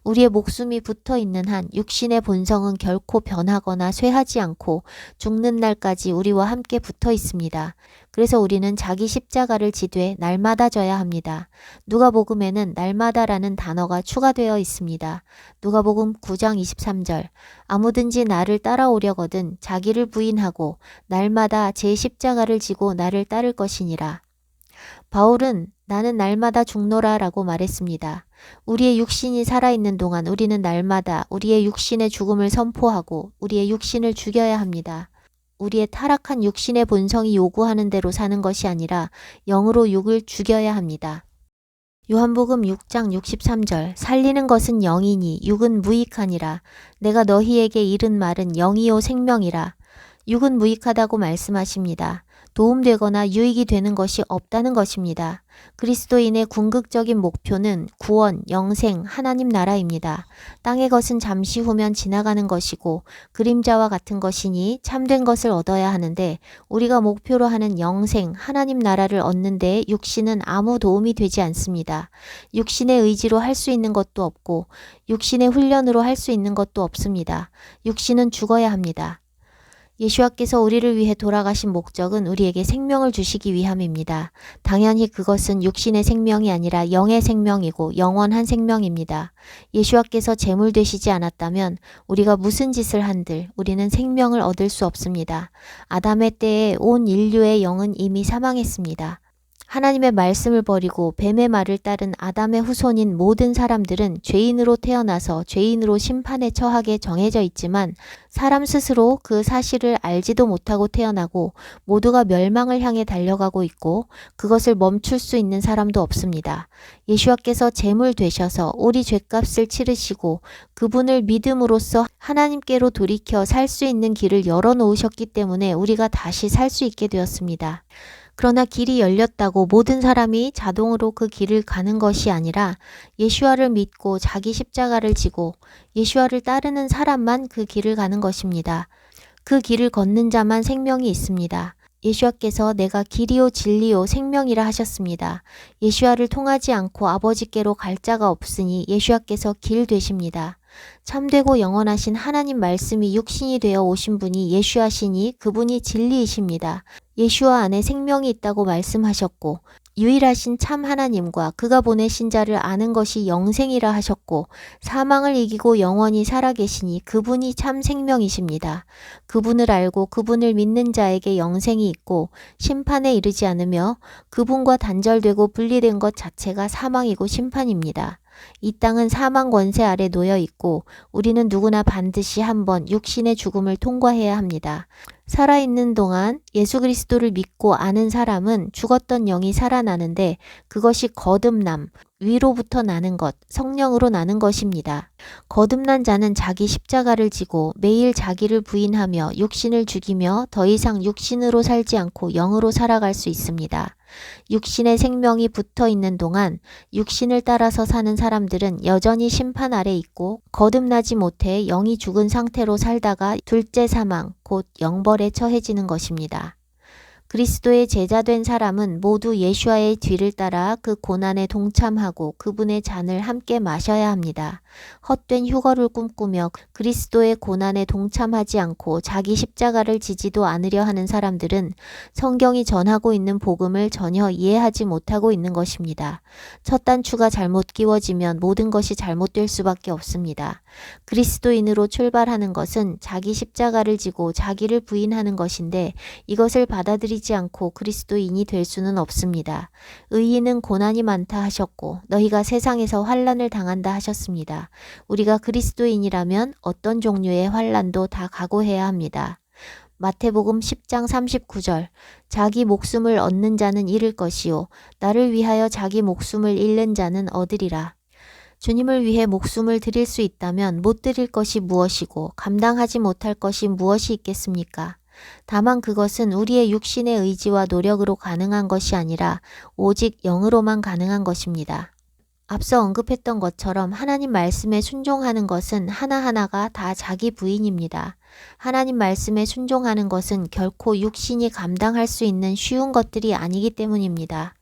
우리의 목숨이 붙어 있는 한 육신의 본성은 결코 변하거나 쇠하지 않고 죽는 날까지 우리와 함께 붙어 있습니다. 그래서 우리는 자기 십자가를 지되 날마다 져야 합니다. 누가복음에는 날마다라는 단어가 추가되어 있습니다. 누가복음 9장 23절 아무든지 나를 따라오려거든 자기를 부인하고 날마다 제 십자가를 지고 나를 따를 것이니라. 바울은 나는 날마다 죽노라 라고 말했습니다. 우리의 육신이 살아있는 동안 우리는 날마다 우리의 육신의 죽음을 선포하고 우리의 육신을 죽여야 합니다. 우리의 타락한 육신의 본성이 요구하는 대로 사는 것이 아니라 영으로 육을 죽여야 합니다. 요한복음 6장 63절 살리는 것은 영이니 육은 무익하니라. 내가 너희에게 이른 말은 영이요 생명이라. 육은 무익하다고 말씀하십니다. 도움되거나 유익이 되는 것이 없다는 것입니다. 그리스도인의 궁극적인 목표는 구원, 영생, 하나님 나라입니다. 땅의 것은 잠시 후면 지나가는 것이고 그림자와 같은 것이니 참된 것을 얻어야 하는데 우리가 목표로 하는 영생, 하나님 나라를 얻는 데 육신은 아무 도움이 되지 않습니다. 육신의 의지로 할 수 있는 것도 없고 육신의 훈련으로 할 수 있는 것도 없습니다. 육신은 죽어야 합니다. 예수와께서 우리를 위해 돌아가신 목적은 우리에게 생명을 주시기 위함입니다. 당연히 그것은 육신의 생명이 아니라 영의 생명이고 영원한 생명입니다. 예수와께서 제물 되시지 않았다면 우리가 무슨 짓을 한들 우리는 생명을 얻을 수 없습니다. 아담의 때에 온 인류의 영은 이미 사망했습니다. 하나님의 말씀을 버리고 뱀의 말을 따른 아담의 후손인 모든 사람들은 죄인으로 태어나서 죄인으로 심판에 처하게 정해져 있지만 사람 스스로 그 사실을 알지도 못하고 태어나고 모두가 멸망을 향해 달려가고 있고 그것을 멈출 수 있는 사람도 없습니다. 예수와께서 제물 되셔서 우리 죄값을 치르시고 그분을 믿음으로써 하나님께로 돌이켜 살 수 있는 길을 열어놓으셨기 때문에 우리가 다시 살 수 있게 되었습니다. 그러나 길이 열렸다고 모든 사람이 자동으로 그 길을 가는 것이 아니라 예수와를 믿고 자기 십자가를 지고 예수와를 따르는 사람만 그 길을 가는 것입니다. 그 길을 걷는 자만 생명이 있습니다. 예수와께서 내가 길이요 진리요 생명이라 하셨습니다. 예수와를 통하지 않고 아버지께로 갈 자가 없으니 예수와께서 길 되십니다. 참되고 영원하신 하나님 말씀이 육신이 되어 오신 분이 예수하시니 그분이 진리이십니다. 예수와 안에 생명이 있다고 말씀하셨고 유일하신 참 하나님과 그가 보내신 자를 아는 것이 영생이라 하셨고 사망을 이기고 영원히 살아계시니 그분이 참 생명이십니다. 그분을 알고 그분을 믿는 자에게 영생이 있고 심판에 이르지 않으며 그분과 단절되고 분리된 것 자체가 사망이고 심판입니다. 이 땅은 사망 권세 아래 놓여 있고 우리는 누구나 반드시 한번 육신의 죽음을 통과해야 합니다. 살아있는 동안 예수 그리스도를 믿고 아는 사람은 죽었던 영이 살아나는데 그것이 거듭남, 위로부터 나는 것, 성령으로 나는 것입니다. 거듭난 자는 자기 십자가를 지고 매일 자기를 부인하며 육신을 죽이며 더 이상 육신으로 살지 않고 영으로 살아갈 수 있습니다. 육신의 생명이 붙어 있는 동안 육신을 따라서 사는 사람들은 여전히 심판 아래 있고 거듭나지 못해 영이 죽은 상태로 살다가 둘째 사망, 곧 영벌에 처해지는 것입니다. 그리스도의 제자된 사람은 모두 예수와의 뒤를 따라 그 고난에 동참하고 그분의 잔을 함께 마셔야 합니다. 헛된 휴거를 꿈꾸며 그리스도의 고난에 동참하지 않고 자기 십자가를 지지도 않으려 하는 사람들은 성경이 전하고 있는 복음을 전혀 이해하지 못하고 있는 것입니다. 첫 단추가 잘못 끼워지면 모든 것이 잘못될 수밖에 없습니다. 그리스도인으로 출발하는 것은 자기 십자가를 지고 자기를 부인하는 것인데 이것을 받아들이지 않고 그리스도인이 될 수는 없습니다. 의인은 고난이 많다 하셨고 너희가 세상에서 환난을 당한다 하셨습니다. 우리가 그리스도인이라면 어떤 종류의 환난도 다 각오해야 합니다. 마태복음 10장 39절 자기 목숨을 얻는 자는 잃을 것이요 나를 위하여 자기 목숨을 잃는 자는 얻으리라. 주님을 위해 목숨을 드릴 수 있다면 못 드릴 것이 무엇이고 감당하지 못할 것이 무엇이 있겠습니까? 다만 그것은 우리의 육신의 의지와 노력으로 가능한 것이 아니라 오직 영으로만 가능한 것입니다. 앞서 언급했던 것처럼 하나님 말씀에 순종하는 것은 하나하나가 다 자기 부인입니다. 하나님 말씀에 순종하는 것은 결코 육신이 감당할 수 있는 쉬운 것들이 아니기 때문입니다.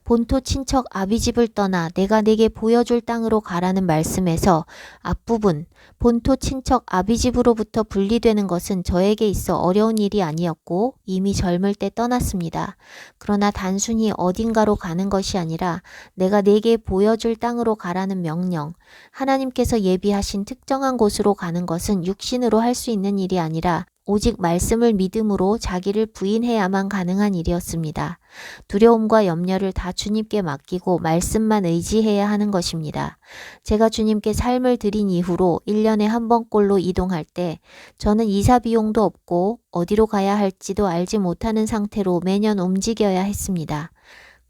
본토 친척 아비집을 떠나 내가 네게 보여줄 땅으로 가라는 말씀에서 앞부분 본토 친척 아비집으로부터 분리되는 것은 저에게 있어 어려운 일이 아니었고 이미 젊을 때 떠났습니다. 그러나 단순히 어딘가로 가는 것이 아니라 내가 네게 보여줄 땅으로 가라는 명령, 하나님께서 예비하신 특정한 곳으로 가는 것은 육신으로 할 수 있는 일이 아니라 오직 말씀을 믿음으로 자기를 부인해야만 가능한 일이었습니다. 두려움과 염려를 다 주님께 맡기고 말씀만 의지해야 하는 것입니다. 제가 주님께 삶을 드린 이후로 1년에 한 번꼴로 이동할 때 저는 이사 비용도 없고 어디로 가야 할지도 알지 못하는 상태로 매년 움직여야 했습니다.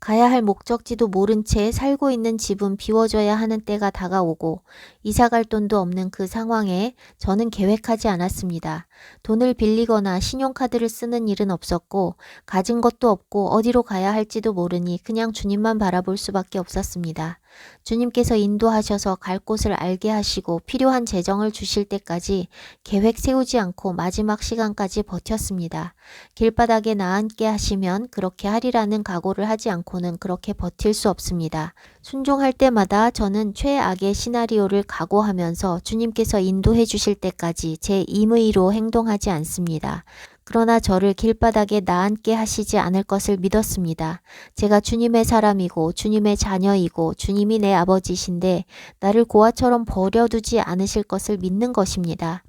가야 할 목적지도 모른 채 살고 있는 집은 비워줘야 하는 때가 다가오고 이사 갈 돈도 없는 그 상황에 저는 계획하지 않았습니다. 돈을 빌리거나 신용카드를 쓰는 일은 없었고 가진 것도 없고 어디로 가야 할지도 모르니 그냥 주님만 바라볼 수밖에 없었습니다. 주님께서 인도하셔서 갈 곳을 알게 하시고 필요한 재정을 주실 때까지 계획 세우지 않고 마지막 시간까지 버텼습니다. 길바닥에 나앉게 하시면 그렇게 하리라는 각오를 하지 않고는 그렇게 버틸 수 없습니다. 순종할 때마다 저는 최악의 시나리오를 각오하면서 주님께서 인도해 주실 때까지 제 임의로 행동하지 않습니다. 그러나 저를 길바닥에 나앉게 하시지 않을 것을 믿었습니다. 제가 주님의 사람이고 주님의 자녀이고 주님이 내 아버지신데 나를 고아처럼 버려두지 않으실 것을 믿는 것입니다.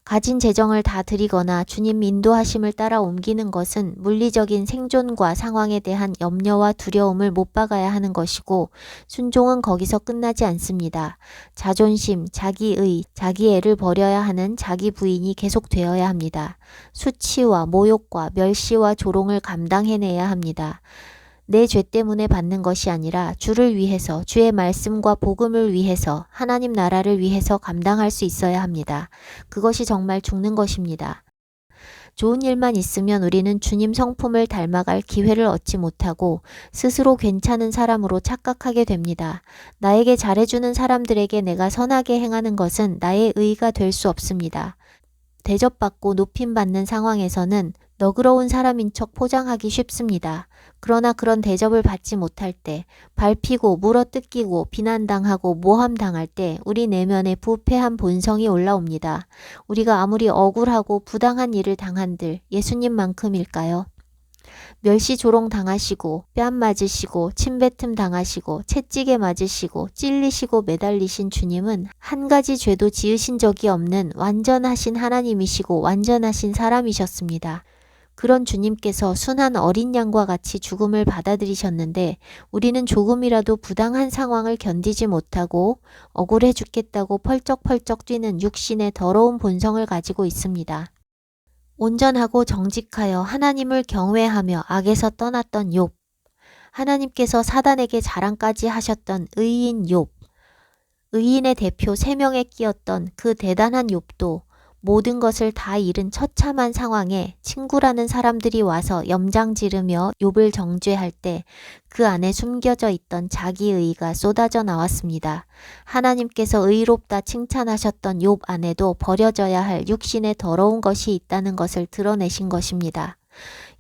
가진 재정을 다 드리거나 주님 인도하심을 따라 옮기는 것은 물리적인 생존과 상황에 대한 염려와 두려움을 못 박아야 하는 것이고 순종은 거기서 끝나지 않습니다. 자존심, 자기의, 자기애를 버려야 하는 자기 부인이 계속되어야 합니다. 수치와 모욕과 멸시와 조롱을 감당해내야 합니다. 내 죄 때문에 받는 것이 아니라 주를 위해서, 주의 말씀과 복음을 위해서, 하나님 나라를 위해서 감당할 수 있어야 합니다. 그것이 정말 죽는 것입니다. 좋은 일만 있으면 우리는 주님 성품을 닮아갈 기회를 얻지 못하고 스스로 괜찮은 사람으로 착각하게 됩니다. 나에게 잘해주는 사람들에게 내가 선하게 행하는 것은 나의 의가 될 수 없습니다. 대접받고 높임받는 상황에서는 너그러운 사람인 척 포장하기 쉽습니다. 그러나 그런 대접을 받지 못할 때, 밟히고 물어뜯기고 비난당하고 모함당할 때 우리 내면에 부패한 본성이 올라옵니다. 우리가 아무리 억울하고 부당한 일을 당한들 예수님만큼일까요? 멸시 조롱 당하시고 뺨 맞으시고 침뱉음 당하시고 채찍에 맞으시고 찔리시고 매달리신 주님은 한 가지 죄도 지으신 적이 없는 완전하신 하나님이시고 완전하신 사람이셨습니다. 그런 주님께서 순한 어린 양과 같이 죽음을 받아들이셨는데 우리는 조금이라도 부당한 상황을 견디지 못하고 억울해 죽겠다고 펄쩍펄쩍 뛰는 육신의 더러운 본성을 가지고 있습니다. 온전하고 정직하여 하나님을 경외하며 악에서 떠났던 욥, 하나님께서 사단에게 자랑까지 하셨던 의인 욥, 의인의 대표 3명에 끼었던 그 대단한 욥도 모든 것을 다 잃은 처참한 상황에 친구라는 사람들이 와서 염장 지르며 욥을 정죄할 때 그 안에 숨겨져 있던 자기의가 쏟아져 나왔습니다. 하나님께서 의롭다 칭찬하셨던 욥 안에도 버려져야 할 육신의 더러운 것이 있다는 것을 드러내신 것입니다.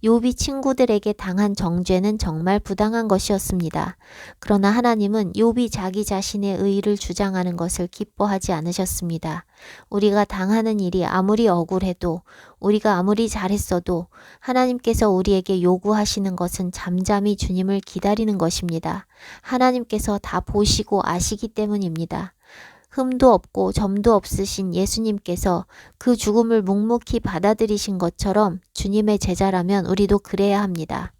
욥이 친구들에게 당한 정죄는 정말 부당한 것이었습니다. 그러나 하나님은 욥이 자기 자신의 의의를 주장하는 것을 기뻐하지 않으셨습니다. 우리가 당하는 일이 아무리 억울해도 우리가 아무리 잘했어도 하나님께서 우리에게 요구하시는 것은 잠잠히 주님을 기다리는 것입니다. 하나님께서 다 보시고 아시기 때문입니다. 흠도 없고 점도 없으신 예수님께서 그 죽음을 묵묵히 받아들이신 것처럼 주님의 제자라면 우리도 그래야 합니다.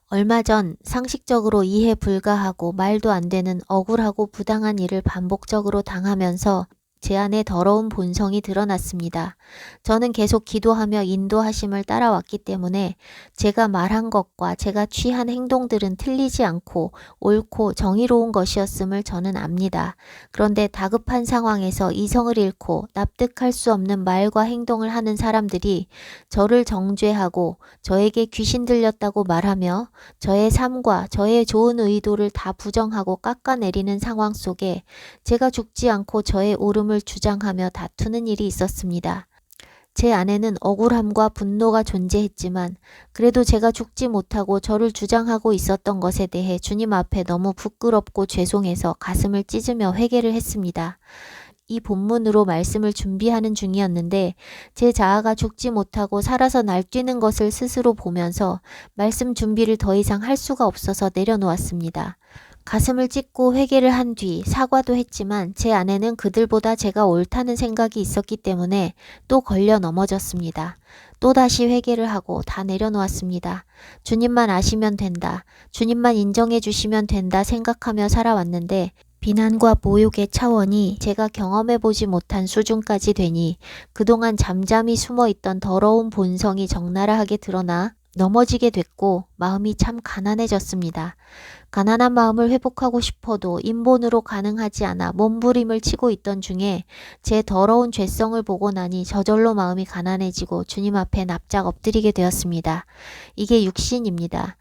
얼마 전 상식적으로 이해 불가하고 말도 안 되는 억울하고 부당한 일을 반복적으로 당하면서 제 안에 더러운 본성이 드러났습니다. 저는 계속 기도하며 인도하심을 따라왔기 때문에 제가 말한 것과 제가 취한 행동들은 틀리지 않고 옳고 정의로운 것이었음을 저는 압니다. 그런데 다급한 상황에서 이성을 잃고 납득할 수 없는 말과 행동을 하는 사람들이 저를 정죄하고 저에게 귀신 들렸다고 말하며 저의 삶과 저의 좋은 의도를 다 부정하고 깎아내리는 상황 속에 제가 죽지 않고 저의 옳음을 주장하며 다투는 일이 있었습니다. 제 안에는 억울함과 분노가 존재했지만 그래도 제가 죽지 못하고 저를 주장하고 있었던 것에 대해 주님 앞에 너무 부끄럽고 죄송해서 가슴을 찢으며 회개를 했습니다. 이 본문으로 말씀을 준비하는 중이었는데 제 자아가 죽지 못하고 살아서 날뛰는 것을 스스로 보면서 말씀 준비를 더 이상 할 수가 없어서 내려놓았습니다. 가슴을 찢고 회개를 한 뒤 사과도 했지만 제 안에는 그들보다 제가 옳다는 생각이 있었기 때문에 또 걸려 넘어졌습니다. 또다시 회개를 하고 다 내려놓았습니다. 주님만 아시면 된다. 주님만 인정해 주시면 된다 생각하며 살아왔는데 비난과 모욕의 차원이 제가 경험해보지 못한 수준까지 되니 그동안 잠잠히 숨어있던 더러운 본성이 적나라하게 드러나 넘어지게 됐고 마음이 참 가난해졌습니다. 가난한 마음을 회복하고 싶어도 인본으로 가능하지 않아 몸부림을 치고 있던 중에 제 더러운 죄성을 보고 나니 저절로 마음이 가난해지고 주님 앞에 납작 엎드리게 되었습니다. 이게 육신입니다.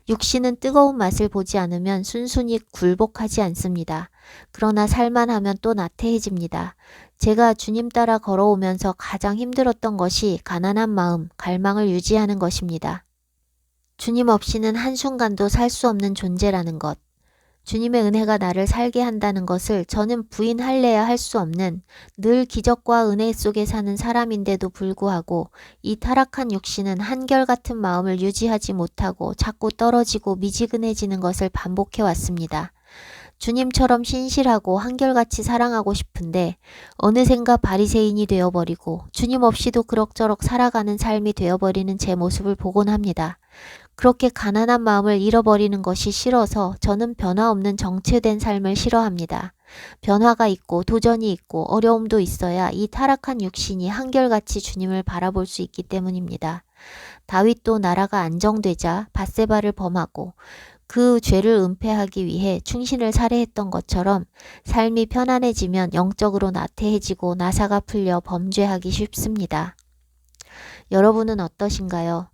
육신은 뜨거운 맛을 보지 않으면 순순히 굴복하지 않습니다. 그러나 살만 하면 또 나태해집니다. 제가 주님 따라 걸어오면서 가장 힘들었던 것이 가난한 마음, 갈망을 유지하는 것입니다. 주님 없이는 한순간도 살 수 없는 존재라는 것. 주님의 은혜가 나를 살게 한다는 것을 저는 부인할래야 할 수 없는 늘 기적과 은혜 속에 사는 사람인데도 불구하고 이 타락한 육신은 한결같은 마음을 유지하지 못하고 자꾸 떨어지고 미지근해지는 것을 반복해 왔습니다. 주님처럼 신실하고 한결같이 사랑하고 싶은데 어느샌가 바리새인이 되어버리고 주님 없이도 그럭저럭 살아가는 삶이 되어버리는 제 모습을 보곤 합니다. 그렇게 가난한 마음을 잃어버리는 것이 싫어서 저는 변화 없는 정체된 삶을 싫어합니다. 변화가 있고 도전이 있고 어려움도 있어야 이 타락한 육신이 한결같이 주님을 바라볼 수 있기 때문입니다. 다윗도 나라가 안정되자 밧세바를 범하고 그 죄를 은폐하기 위해 충신을 살해했던 것처럼 삶이 편안해지면 영적으로 나태해지고 나사가 풀려 범죄하기 쉽습니다. 여러분은 어떠신가요?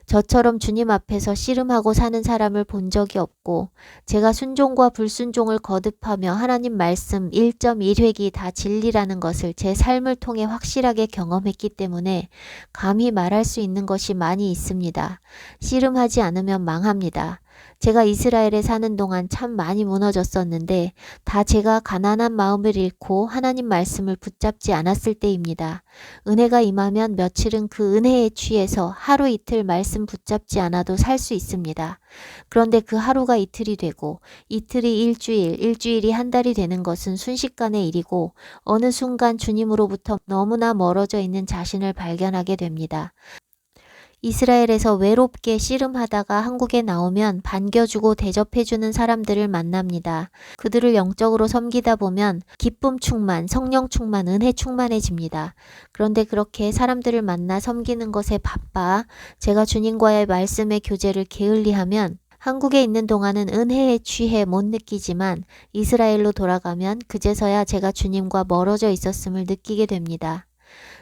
저처럼 주님 앞에서 씨름하고 사는 사람을 본 적이 없고 제가 순종과 불순종을 거듭하며 하나님 말씀 1.1획이 다 진리라는 것을 제 삶을 통해 확실하게 경험했기 때문에 감히 말할 수 있는 것이 많이 있습니다. 씨름하지 않으면 망합니다. 제가 이스라엘에 사는 동안 참 많이 무너졌었는데 다 제가 가난한 마음을 잃고 하나님 말씀을 붙잡지 않았을 때입니다. 은혜가 임하면 며칠은 그 은혜에 취해서 하루 이틀 말씀 붙잡지 않아도 살 수 있습니다. 그런데 그 하루가 이틀이 되고 이틀이 일주일, 일주일이 한 달이 되는 것은 순식간의 일이고 어느 순간 주님으로부터 너무나 멀어져 있는 자신을 발견하게 됩니다. 이스라엘에서 외롭게 씨름하다가 한국에 나오면 반겨주고 대접해주는 사람들을 만납니다. 그들을 영적으로 섬기다 보면 기쁨 충만, 성령 충만, 은혜 충만해집니다. 그런데 그렇게 사람들을 만나 섬기는 것에 바빠 제가 주님과의 말씀의 교제를 게을리하면 한국에 있는 동안은 은혜에 취해 못 느끼지만 이스라엘로 돌아가면 그제서야 제가 주님과 멀어져 있었음을 느끼게 됩니다.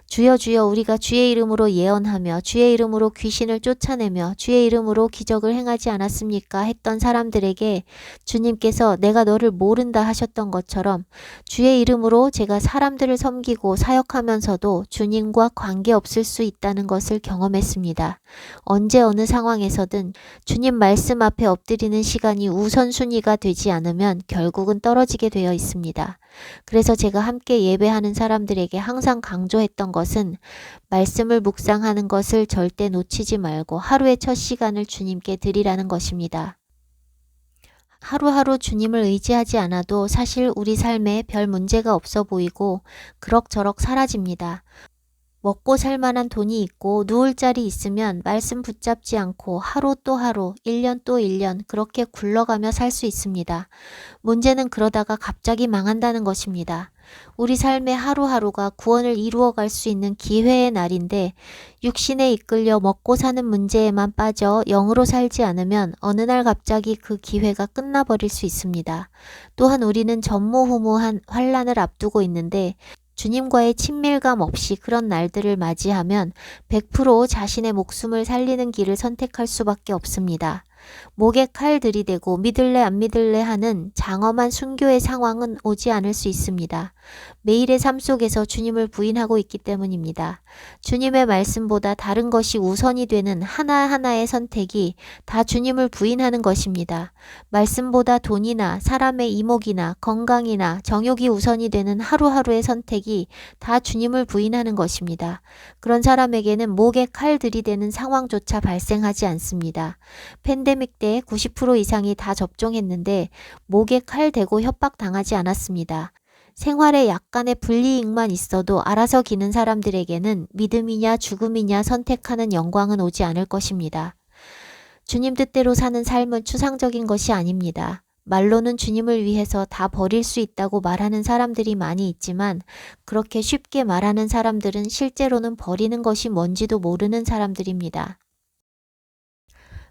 주여 주여 우리가 주의 이름으로 예언하며 주의 이름으로 귀신을 쫓아내며 주의 이름으로 기적을 행하지 않았습니까? 했던 사람들에게 주님께서 내가 너를 모른다 하셨던 것처럼 주의 이름으로 제가 사람들을 섬기고 사역하면서도 주님과 관계없을 수 있다는 것을 경험했습니다. 언제 어느 상황에서든 주님 말씀 앞에 엎드리는 시간이 우선순위가 되지 않으면 결국은 떨어지게 되어 있습니다. 그래서 제가 함께 예배하는 사람들에게 항상 강조했던 것은 말씀을 묵상하는 것을 절대 놓치지 말고 하루의 첫 시간을 주님께 드리라는 것입니다. 하루하루 주님을 의지하지 않아도 사실 우리 삶에 별 문제가 없어 보이고 그럭저럭 사라집니다. 먹고 살 만한 돈이 있고 누울 자리 있으면 말씀 붙잡지 않고 하루 또 하루, 1년 또 1년 그렇게 굴러가며 살 수 있습니다. 문제는 그러다가 갑자기 망한다는 것입니다. 우리 삶의 하루하루가 구원을 이루어갈 수 있는 기회의 날인데 육신에 이끌려 먹고 사는 문제에만 빠져 영으로 살지 않으면 어느 날 갑자기 그 기회가 끝나버릴 수 있습니다. 또한 우리는 전무후무한 환난을 앞두고 있는데 주님과의 친밀감 없이 그런 날들을 맞이하면 100% 자신의 목숨을 살리는 길을 선택할 수밖에 없습니다. 목에 칼 들이대고 믿을래 안 믿을래 하는 장엄한 순교의 상황은 오지 않을 수 있습니다. 매일의 삶 속에서 주님을 부인하고 있기 때문입니다. 주님의 말씀보다 다른 것이 우선이 되는 하나하나의 선택이 다 주님을 부인하는 것입니다. 말씀보다 돈이나 사람의 이목이나 건강이나 정욕이 우선이 되는 하루하루의 선택이 다 주님을 부인하는 것입니다. 그런 사람에게는 목에 칼 들이대는 상황조차 발생하지 않습니다. 팬데믹 때 90% 이상이 다 접종했는데 목에 칼 대고 협박당하지 않았습니다. 생활에 약간의 불이익만 있어도 알아서 기는 사람들에게는 믿음이냐 죽음이냐 선택하는 영광은 오지 않을 것입니다. 주님 뜻대로 사는 삶은 추상적인 것이 아닙니다. 말로는 주님을 위해서 다 버릴 수 있다고 말하는 사람들이 많이 있지만 그렇게 쉽게 말하는 사람들은 실제로는 버리는 것이 뭔지도 모르는 사람들입니다.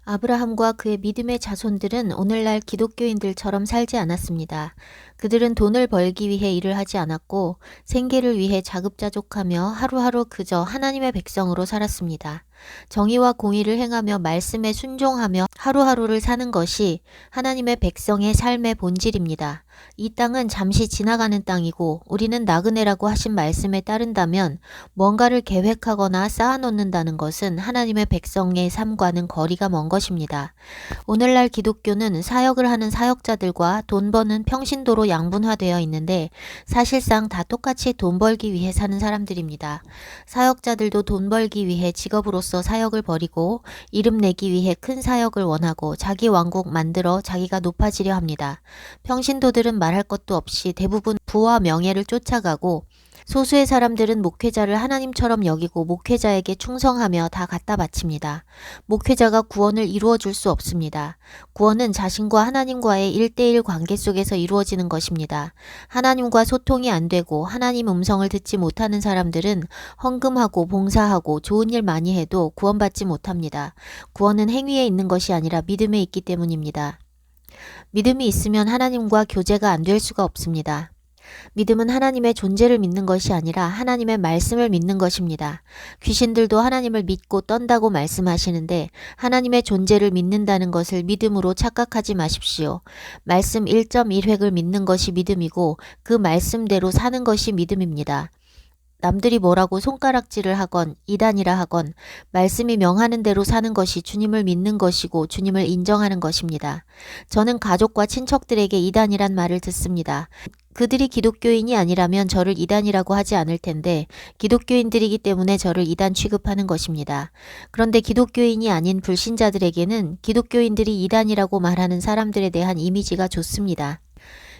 아브라함과 그의 믿음의 자손들은 오늘날 기독교인들처럼 살지 않았습니다. 그들은 돈을 벌기 위해 일을 하지 않았고 생계를 위해 자급자족하며 하루하루 그저 하나님의 백성으로 살았습니다. 정의와 공의를 행하며 말씀에 순종하며 하루하루를 사는 것이 하나님의 백성의 삶의 본질입니다. 이 땅은 잠시 지나가는 땅이고 우리는 나그네라고 하신 말씀에 따른다면 뭔가를 계획하거나 쌓아놓는다는 것은 하나님의 백성의 삶과는 거리가 먼 것입니다. 오늘날 기독교는 사역을 하는 사역자들과 돈 버는 평신도로 양분화되어 있는데 사실상 다 똑같이 돈 벌기 위해 사는 사람들입니다. 사역자들도 돈 벌기 위해 직업으로서 사역을 벌이고 이름 내기 위해 큰 사역을 원하고 자기 왕국 만들어 자기가 높아지려 합니다. 평신도들은 말할 것도 없이 대부분 부와 명예를 쫓아가고 소수의 사람들은 목회자를 하나님처럼 여기고 목회자에게 충성하며 다 갖다 바칩니다. 목회자가 구원을 이루어 줄 수 없습니다. 구원은 자신과 하나님과의 1:1 관계 속에서 이루어지는 것입니다. 하나님과 소통이 안 되고 하나님 음성을 듣지 못하는 사람들은 헌금하고 봉사하고 좋은 일 많이 해도 구원받지 못합니다. 구원은 행위에 있는 것이 아니라 믿음에 있기 때문입니다. 믿음이 있으면 하나님과 교제가 안 될 수가 없습니다. 믿음은 하나님의 존재를 믿는 것이 아니라 하나님의 말씀을 믿는 것입니다. 귀신들도 하나님을 믿고 떤다고 말씀하시는데 하나님의 존재를 믿는다는 것을 믿음으로 착각하지 마십시오. 말씀 1.1획을 믿는 것이 믿음이고 그 말씀대로 사는 것이 믿음입니다. 남들이 뭐라고 손가락질을 하건 이단이라 하건 말씀이 명하는 대로 사는 것이 주님을 믿는 것이고 주님을 인정하는 것입니다. 저는 가족과 친척들에게 이단이란 말을 듣습니다. 그들이 기독교인이 아니라면 저를 이단이라고 하지 않을 텐데 기독교인들이기 때문에 저를 이단 취급하는 것입니다. 그런데 기독교인이 아닌 불신자들에게는 기독교인들이 이단이라고 말하는 사람들에 대한 이미지가 좋습니다.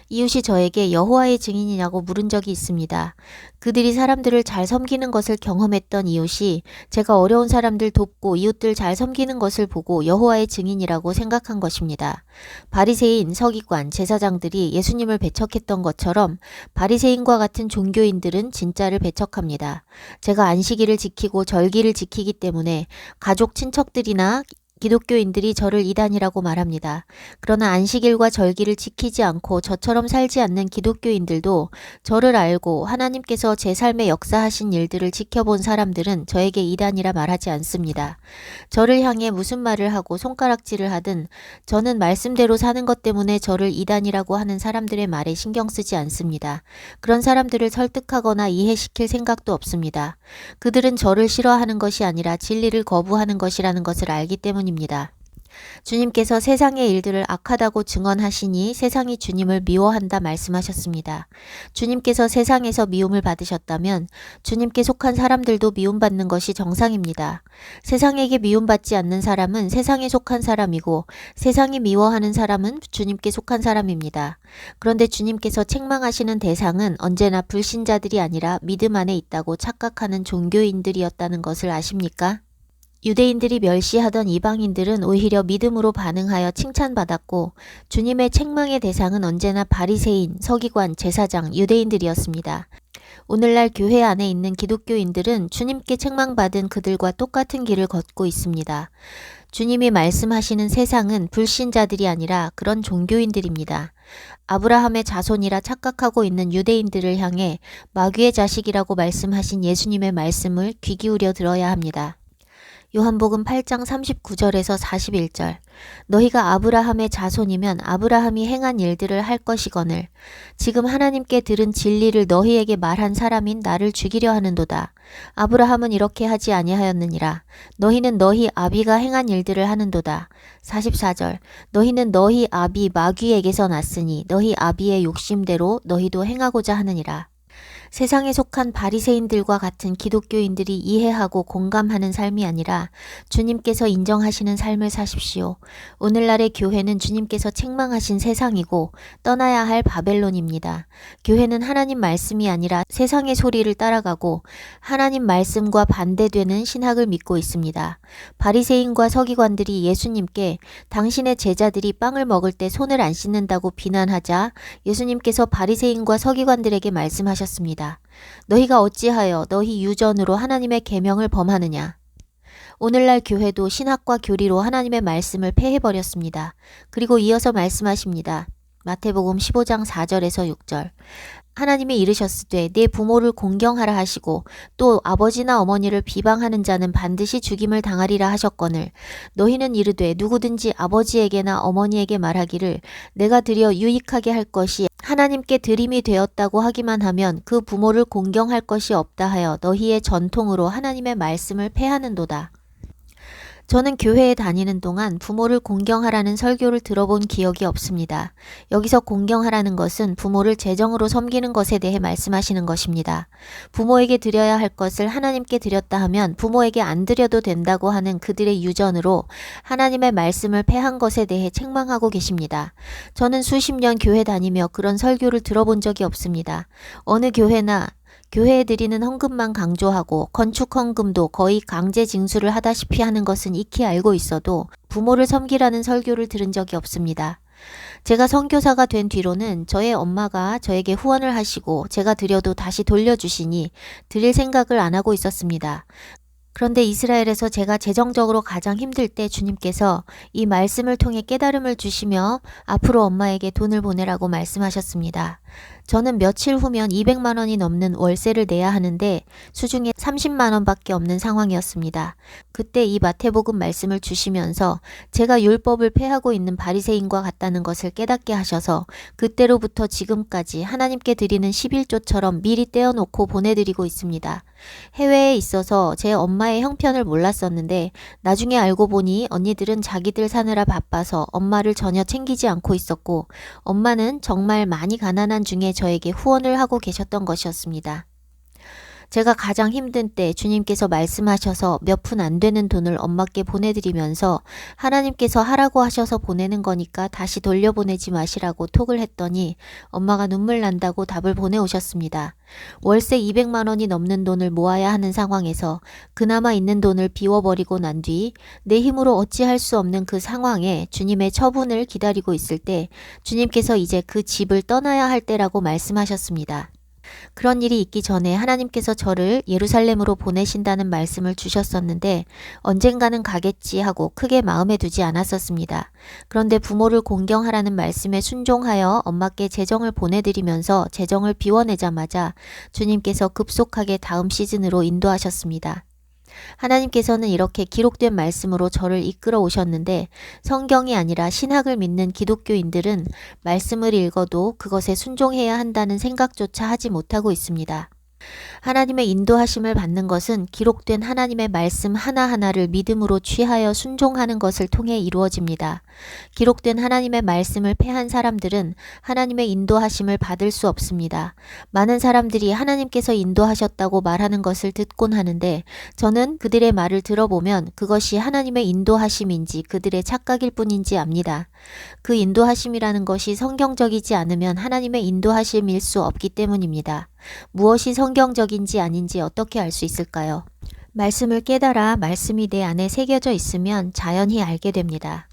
이웃이 저에게 여호와의 증인이냐고 물은 적이 있습니다. 그들이 사람들을 잘 섬기는 것을 경험했던 이웃이 제가 어려운 사람들 돕고 이웃들 잘 섬기는 것을 보고 여호와의 증인이라고 생각한 것입니다. 바리새인, 서기관, 제사장들이 예수님을 배척했던 것처럼 바리새인과 같은 종교인들은 진짜를 배척합니다. 제가 안식일을 지키고 절기를 지키기 때문에 가족, 친척들이나 기독교인들이 저를 이단이라고 말합니다. 그러나 안식일과 절기를 지키지 않고 저처럼 살지 않는 기독교인들도 저를 알고 하나님께서 제 삶에 역사하신 일들을 지켜본 사람들은 저에게 이단이라 말하지 않습니다. 저를 향해 무슨 말을 하고 손가락질을 하든 저는 말씀대로 사는 것 때문에 저를 이단이라고 하는 사람들의 말에 신경 쓰지 않습니다. 그런 사람들을 설득하거나 이해시킬 생각도 없습니다. 그들은 저를 싫어하는 것이 아니라 진리를 거부하는 것이라는 것을 알기 때문입니다. 주님께서 세상의 일들을 악하다고 증언하시니 세상이 주님을 미워한다 말씀하셨습니다. 주님께서 세상에서 미움을 받으셨다면 주님께 속한 사람들도 미움받는 것이 정상입니다. 세상에게 미움받지 않는 사람은 세상에 속한 사람이고 세상이 미워하는 사람은 주님께 속한 사람입니다. 그런데 주님께서 책망하시는 대상은 언제나 불신자들이 아니라 믿음 안에 있다고 착각하는 종교인들이었다는 것을 아십니까? 유대인들이 멸시하던 이방인들은 오히려 믿음으로 반응하여 칭찬받았고 주님의 책망의 대상은 언제나 바리새인, 서기관, 제사장, 유대인들이었습니다. 오늘날 교회 안에 있는 기독교인들은 주님께 책망받은 그들과 똑같은 길을 걷고 있습니다. 주님이 말씀하시는 세상은 불신자들이 아니라 그런 종교인들입니다. 아브라함의 자손이라 착각하고 있는 유대인들을 향해 마귀의 자식이라고 말씀하신 예수님의 말씀을 귀 기울여 들어야 합니다. 요한복음 8장 39절에서 41절 너희가 아브라함의 자손이면 아브라함이 행한 일들을 할 것이거늘 지금 하나님께 들은 진리를 너희에게 말한 사람인 나를 죽이려 하는도다. 아브라함은 이렇게 하지 아니하였느니라. 너희는 너희 아비가 행한 일들을 하는도다. 44절 너희는 너희 아비 마귀에게서 났으니 너희 아비의 욕심대로 너희도 행하고자 하느니라. 세상에 속한 바리새인들과 같은 기독교인들이 이해하고 공감하는 삶이 아니라 주님께서 인정하시는 삶을 사십시오. 오늘날의 교회는 주님께서 책망하신 세상이고 떠나야 할 바벨론입니다. 교회는 하나님 말씀이 아니라 세상의 소리를 따라가고 하나님 말씀과 반대되는 신학을 믿고 있습니다. 바리새인과 서기관들이 예수님께 당신의 제자들이 빵을 먹을 때 손을 안 씻는다고 비난하자 예수님께서 바리새인과 서기관들에게 말씀하셨습니다. 너희가 어찌하여 너희 유전으로 하나님의 계명을 범하느냐. 오늘날 교회도 신학과 교리로 하나님의 말씀을 폐해버렸습니다. 그리고 이어서 말씀하십니다. 마태복음 15장 4절에서 6절. 하나님이 이르셨으되 내 부모를 공경하라 하시고 또 아버지나 어머니를 비방하는 자는 반드시 죽임을 당하리라 하셨거늘 너희는 이르되 누구든지 아버지에게나 어머니에게 말하기를 내가 드려 유익하게 할 것이 하나님께 드림이 되었다고 하기만 하면 그 부모를 공경할 것이 없다 하여 너희의 전통으로 하나님의 말씀을 폐하는도다. 저는 교회에 다니는 동안 부모를 공경하라는 설교를 들어본 기억이 없습니다. 여기서 공경하라는 것은 부모를 재정으로 섬기는 것에 대해 말씀하시는 것입니다. 부모에게 드려야 할 것을 하나님께 드렸다 하면 부모에게 안 드려도 된다고 하는 그들의 유전으로 하나님의 말씀을 폐한 것에 대해 책망하고 계십니다. 저는 수십 년 교회 다니며 그런 설교를 들어본 적이 없습니다. 어느 교회나 교회에 드리는 헌금만 강조하고 건축 헌금도 거의 강제 징수를 하다시피 하는 것은 익히 알고 있어도 부모를 섬기라는 설교를 들은 적이 없습니다. 제가 선교사가 된 뒤로는 저의 엄마가 저에게 후원을 하시고 제가 드려도 다시 돌려주시니 드릴 생각을 안 하고 있었습니다. 그런데 이스라엘에서 제가 재정적으로 가장 힘들 때 주님께서 이 말씀을 통해 깨달음을 주시며 앞으로 엄마에게 돈을 보내라고 말씀하셨습니다. 저는 며칠 후면 200만 원이 넘는 월세를 내야 하는데 수중에 30만 원밖에 없는 상황이었습니다. 그때 이 마태복음 말씀을 주시면서 제가 율법을 폐하고 있는 바리새인과 같다는 것을 깨닫게 하셔서 그때로부터 지금까지 하나님께 드리는 11조처럼 미리 떼어놓고 보내드리고 있습니다. 해외에 있어서 제 엄마의 형편을 몰랐었는데 나중에 알고 보니 언니들은 자기들 사느라 바빠서 엄마를 전혀 챙기지 않고 있었고 엄마는 정말 많이 가난한 중에 저에게 후원을 하고 계셨던 것이었습니다. 제가 가장 힘든 때 주님께서 말씀하셔서 몇 푼 안 되는 돈을 엄마께 보내드리면서 하나님께서 하라고 하셔서 보내는 거니까 다시 돌려보내지 마시라고 톡을 했더니 엄마가 눈물 난다고 답을 보내오셨습니다. 월세 200만 원이 넘는 돈을 모아야 하는 상황에서 그나마 있는 돈을 비워버리고 난 뒤 내 힘으로 어찌할 수 없는 그 상황에 주님의 처분을 기다리고 있을 때 주님께서 이제 그 집을 떠나야 할 때라고 말씀하셨습니다. 그런 일이 있기 전에 하나님께서 저를 예루살렘으로 보내신다는 말씀을 주셨었는데 언젠가는 가겠지 하고 크게 마음에 두지 않았었습니다. 그런데 부모를 공경하라는 말씀에 순종하여 엄마께 재정을 보내드리면서 재정을 비워내자마자 주님께서 급속하게 다음 시즌으로 인도하셨습니다. 하나님께서는 이렇게 기록된 말씀으로 저를 이끌어 오셨는데 성경이 아니라 신학을 믿는 기독교인들은 말씀을 읽어도 그것에 순종해야 한다는 생각조차 하지 못하고 있습니다. 하나님의 인도하심을 받는 것은 기록된 하나님의 말씀 하나하나를 믿음으로 취하여 순종하는 것을 통해 이루어집니다. 기록된 하나님의 말씀을 폐한 사람들은 하나님의 인도하심을 받을 수 없습니다. 많은 사람들이 하나님께서 인도하셨다고 말하는 것을 듣곤 하는데 저는 그들의 말을 들어보면 그것이 하나님의 인도하심인지 그들의 착각일 뿐인지 압니다. 그 인도하심이라는 것이 성경적이지 않으면 하나님의 인도하심일 수 없기 때문입니다. 무엇이 성경적인지 아닌지 어떻게 알 수 있을까요? 말씀을 깨달아 말씀이 내 안에 새겨져 있으면 자연히 알게 됩니다.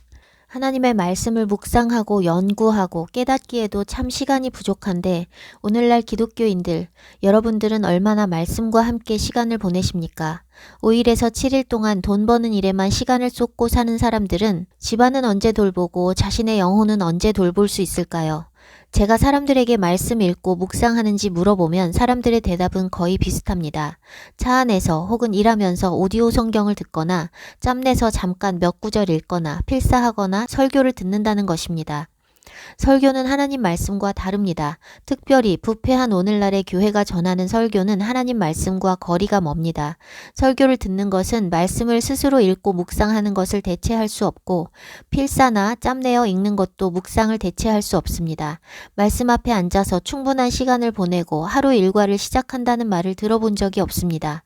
하나님의 말씀을 묵상하고 연구하고 깨닫기에도 참 시간이 부족한데 오늘날 기독교인들, 여러분들은 얼마나 말씀과 함께 시간을 보내십니까? 5일에서 7일 동안 돈 버는 일에만 시간을 쏟고 사는 사람들은 집안은 언제 돌보고 자신의 영혼은 언제 돌볼 수 있을까요? 제가 사람들에게 말씀 읽고 묵상하는지 물어보면 사람들의 대답은 거의 비슷합니다. 차 안에서 혹은 일하면서 오디오 성경을 듣거나 짬내서 잠깐 몇 구절 읽거나 필사하거나 설교를 듣는다는 것입니다. 설교는 하나님 말씀과 다릅니다. 특별히 부패한 오늘날의 교회가 전하는 설교는 하나님 말씀과 거리가 멉니다. 설교를 듣는 것은 말씀을 스스로 읽고 묵상하는 것을 대체할 수 없고 필사나 짬내어 읽는 것도 묵상을 대체할 수 없습니다. 말씀 앞에 앉아서 충분한 시간을 보내고 하루 일과를 시작한다는 말을 들어본 적이 없습니다.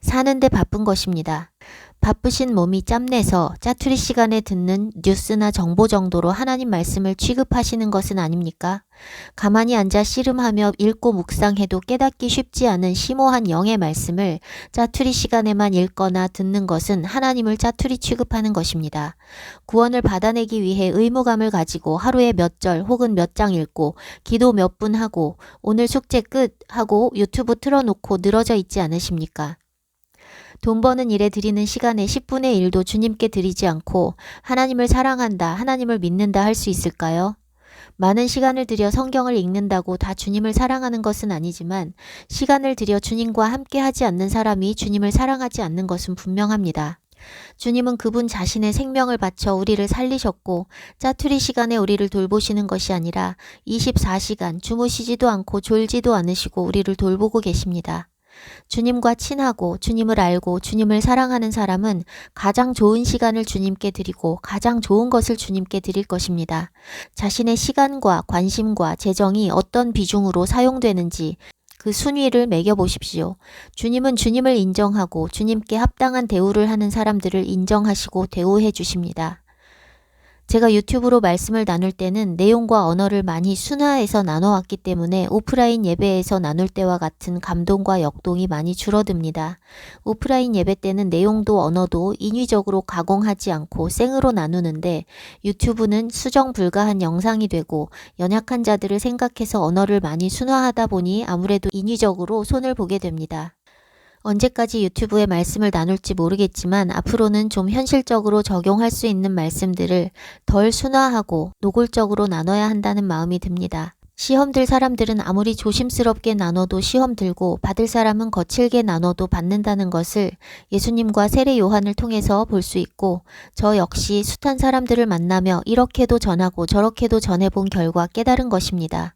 사는데 바쁜 것입니다. 바쁘신 몸이 짬내서 짜투리 시간에 듣는 뉴스나 정보 정도로 하나님 말씀을 취급하시는 것은 아닙니까? 가만히 앉아 씨름하며 읽고 묵상해도 깨닫기 쉽지 않은 심오한 영의 말씀을 짜투리 시간에만 읽거나 듣는 것은 하나님을 짜투리 취급하는 것입니다. 구원을 받아내기 위해 의무감을 가지고 하루에 몇 절 혹은 몇 장 읽고 기도 몇 분 하고 오늘 숙제 끝 하고 유튜브 틀어놓고 늘어져 있지 않으십니까? 돈 버는 일에 드리는 시간의 10분의 1도 주님께 드리지 않고 하나님을 사랑한다, 하나님을 믿는다 할 수 있을까요? 많은 시간을 들여 성경을 읽는다고 다 주님을 사랑하는 것은 아니지만 시간을 들여 주님과 함께 하지 않는 사람이 주님을 사랑하지 않는 것은 분명합니다. 주님은 그분 자신의 생명을 바쳐 우리를 살리셨고 짜투리 시간에 우리를 돌보시는 것이 아니라 24시간 주무시지도 않고 졸지도 않으시고 우리를 돌보고 계십니다. 주님과 친하고 주님을 알고 주님을 사랑하는 사람은 가장 좋은 시간을 주님께 드리고 가장 좋은 것을 주님께 드릴 것입니다. 자신의 시간과 관심과 재정이 어떤 비중으로 사용되는지 그 순위를 매겨보십시오. 주님은 주님을 인정하고 주님께 합당한 대우를 하는 사람들을 인정하시고 대우해 주십니다. 제가 유튜브로 말씀을 나눌 때는 내용과 언어를 많이 순화해서 나눠왔기 때문에 오프라인 예배에서 나눌 때와 같은 감동과 역동이 많이 줄어듭니다. 오프라인 예배 때는 내용도 언어도 인위적으로 가공하지 않고 생으로 나누는데 유튜브는 수정 불가한 영상이 되고 연약한 자들을 생각해서 언어를 많이 순화하다 보니 아무래도 인위적으로 손을 보게 됩니다. 언제까지 유튜브에 말씀을 나눌지 모르겠지만 앞으로는 좀 현실적으로 적용할 수 있는 말씀들을 덜 순화하고 노골적으로 나눠야 한다는 마음이 듭니다. 시험 들 사람들은 아무리 조심스럽게 나눠도 시험 들고 받을 사람은 거칠게 나눠도 받는다는 것을 예수님과 세례 요한을 통해서 볼 수 있고 저 역시 숱한 사람들을 만나며 이렇게도 전하고 저렇게도 전해본 결과 깨달은 것입니다.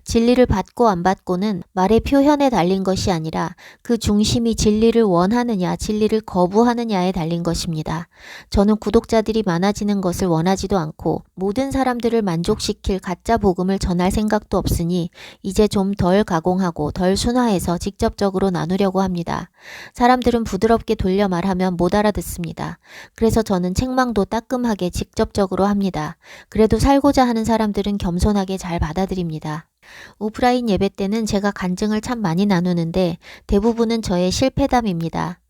진리를 받고 안 받고는 말의 표현에 달린 것이 아니라 그 중심이 진리를 원하느냐 진리를 거부하느냐에 달린 것입니다. 저는 구독자들이 많아지는 것을 원하지도 않고 모든 사람들을 만족시킬 가짜 복음을 전할 생각도 없으니 이제 좀 덜 가공하고 덜 순화해서 직접적으로 나누려고 합니다. 사람들은 부드럽게 돌려 말하면 못 알아듣습니다. 그래서 저는 책망도 따끔하게 직접적으로 합니다. 그래도 살고자 하는 사람들은 겸손하게 잘 받아들입니다. 오프라인 예배 때는 제가 간증을 참 많이 나누는데 대부분은 저의 실패담입니다.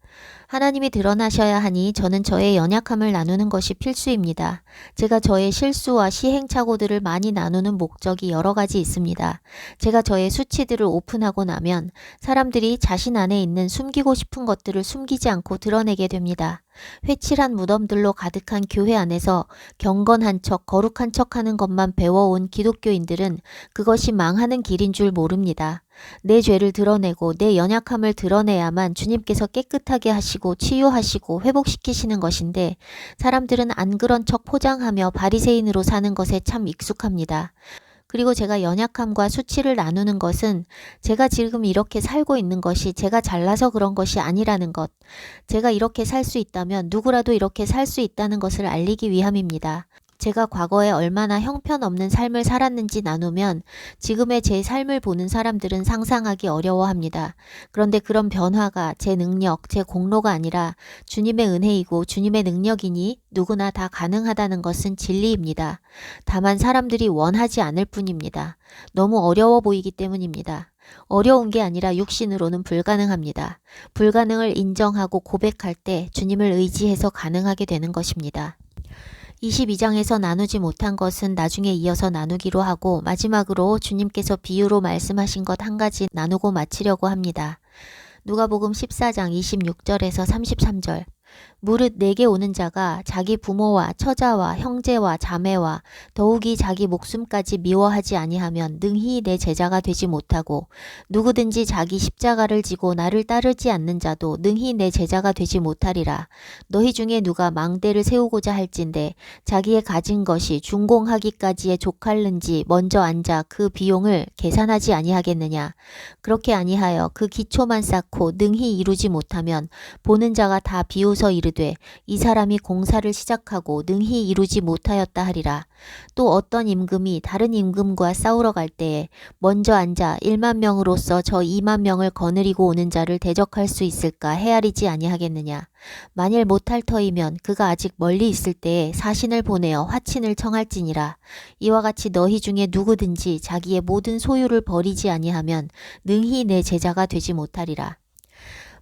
하나님이 드러나셔야 하니 저는 저의 연약함을 나누는 것이 필수입니다. 제가 저의 실수와 시행착오들을 많이 나누는 목적이 여러 가지 있습니다. 제가 저의 수치들을 오픈하고 나면 사람들이 자신 안에 있는 숨기고 싶은 것들을 숨기지 않고 드러내게 됩니다. 회칠한 무덤들로 가득한 교회 안에서 경건한 척, 거룩한 척 하는 것만 배워온 기독교인들은 그것이 망하는 길인 줄 모릅니다. 내 죄를 드러내고 내 연약함을 드러내야만 주님께서 깨끗하게 하시고 치유하시고 회복시키시는 것인데 사람들은 안 그런 척 포장하며 바리새인으로 사는 것에 참 익숙합니다. 그리고 제가 연약함과 수치를 나누는 것은 제가 지금 이렇게 살고 있는 것이 제가 잘나서 그런 것이 아니라는 것, 제가 이렇게 살 수 있다면 누구라도 이렇게 살 수 있다는 것을 알리기 위함입니다. 제가 과거에 얼마나 형편없는 삶을 살았는지 나누면 지금의 제 삶을 보는 사람들은 상상하기 어려워합니다. 그런데 그런 변화가 제 능력, 제 공로가 아니라 주님의 은혜이고 주님의 능력이니 누구나 다 가능하다는 것은 진리입니다. 다만 사람들이 원하지 않을 뿐입니다. 너무 어려워 보이기 때문입니다. 어려운 게 아니라 육신으로는 불가능합니다. 불가능을 인정하고 고백할 때 주님을 의지해서 가능하게 되는 것입니다. 22장에서 나누지 못한 것은 나중에 이어서 나누기로 하고 마지막으로 주님께서 비유로 말씀하신 것 한 가지 나누고 마치려고 합니다. 누가복음 14장 26절에서 33절 무릇 내게 오는 자가 자기 부모와 처자와 형제와 자매와 더욱이 자기 목숨까지 미워하지 아니하면 능히 내 제자가 되지 못하고 누구든지 자기 십자가를 지고 나를 따르지 않는 자도 능히 내 제자가 되지 못하리라. 너희 중에 누가 망대를 세우고자 할진대 자기의 가진 것이 준공하기까지에 족할는지 먼저 앉아 그 비용을 계산하지 아니하겠느냐. 그렇게 아니하여 그 기초만 쌓고 능히 이루지 못하면 보는 자가 다 비웃어 이르되 이 사람이 공사를 시작하고 능히 이루지 못하였다 하리라. 또 어떤 임금이 다른 임금과 싸우러 갈 때에 먼저 앉아 1만 명으로서 저 2만 명을 거느리고 오는 자를 대적할 수 있을까 헤아리지 아니하겠느냐. 만일 못할 터이면 그가 아직 멀리 있을 때에 사신을 보내어 화친을 청할지니라. 이와 같이 너희 중에 누구든지 자기의 모든 소유를 버리지 아니하면 능히 내 제자가 되지 못하리라.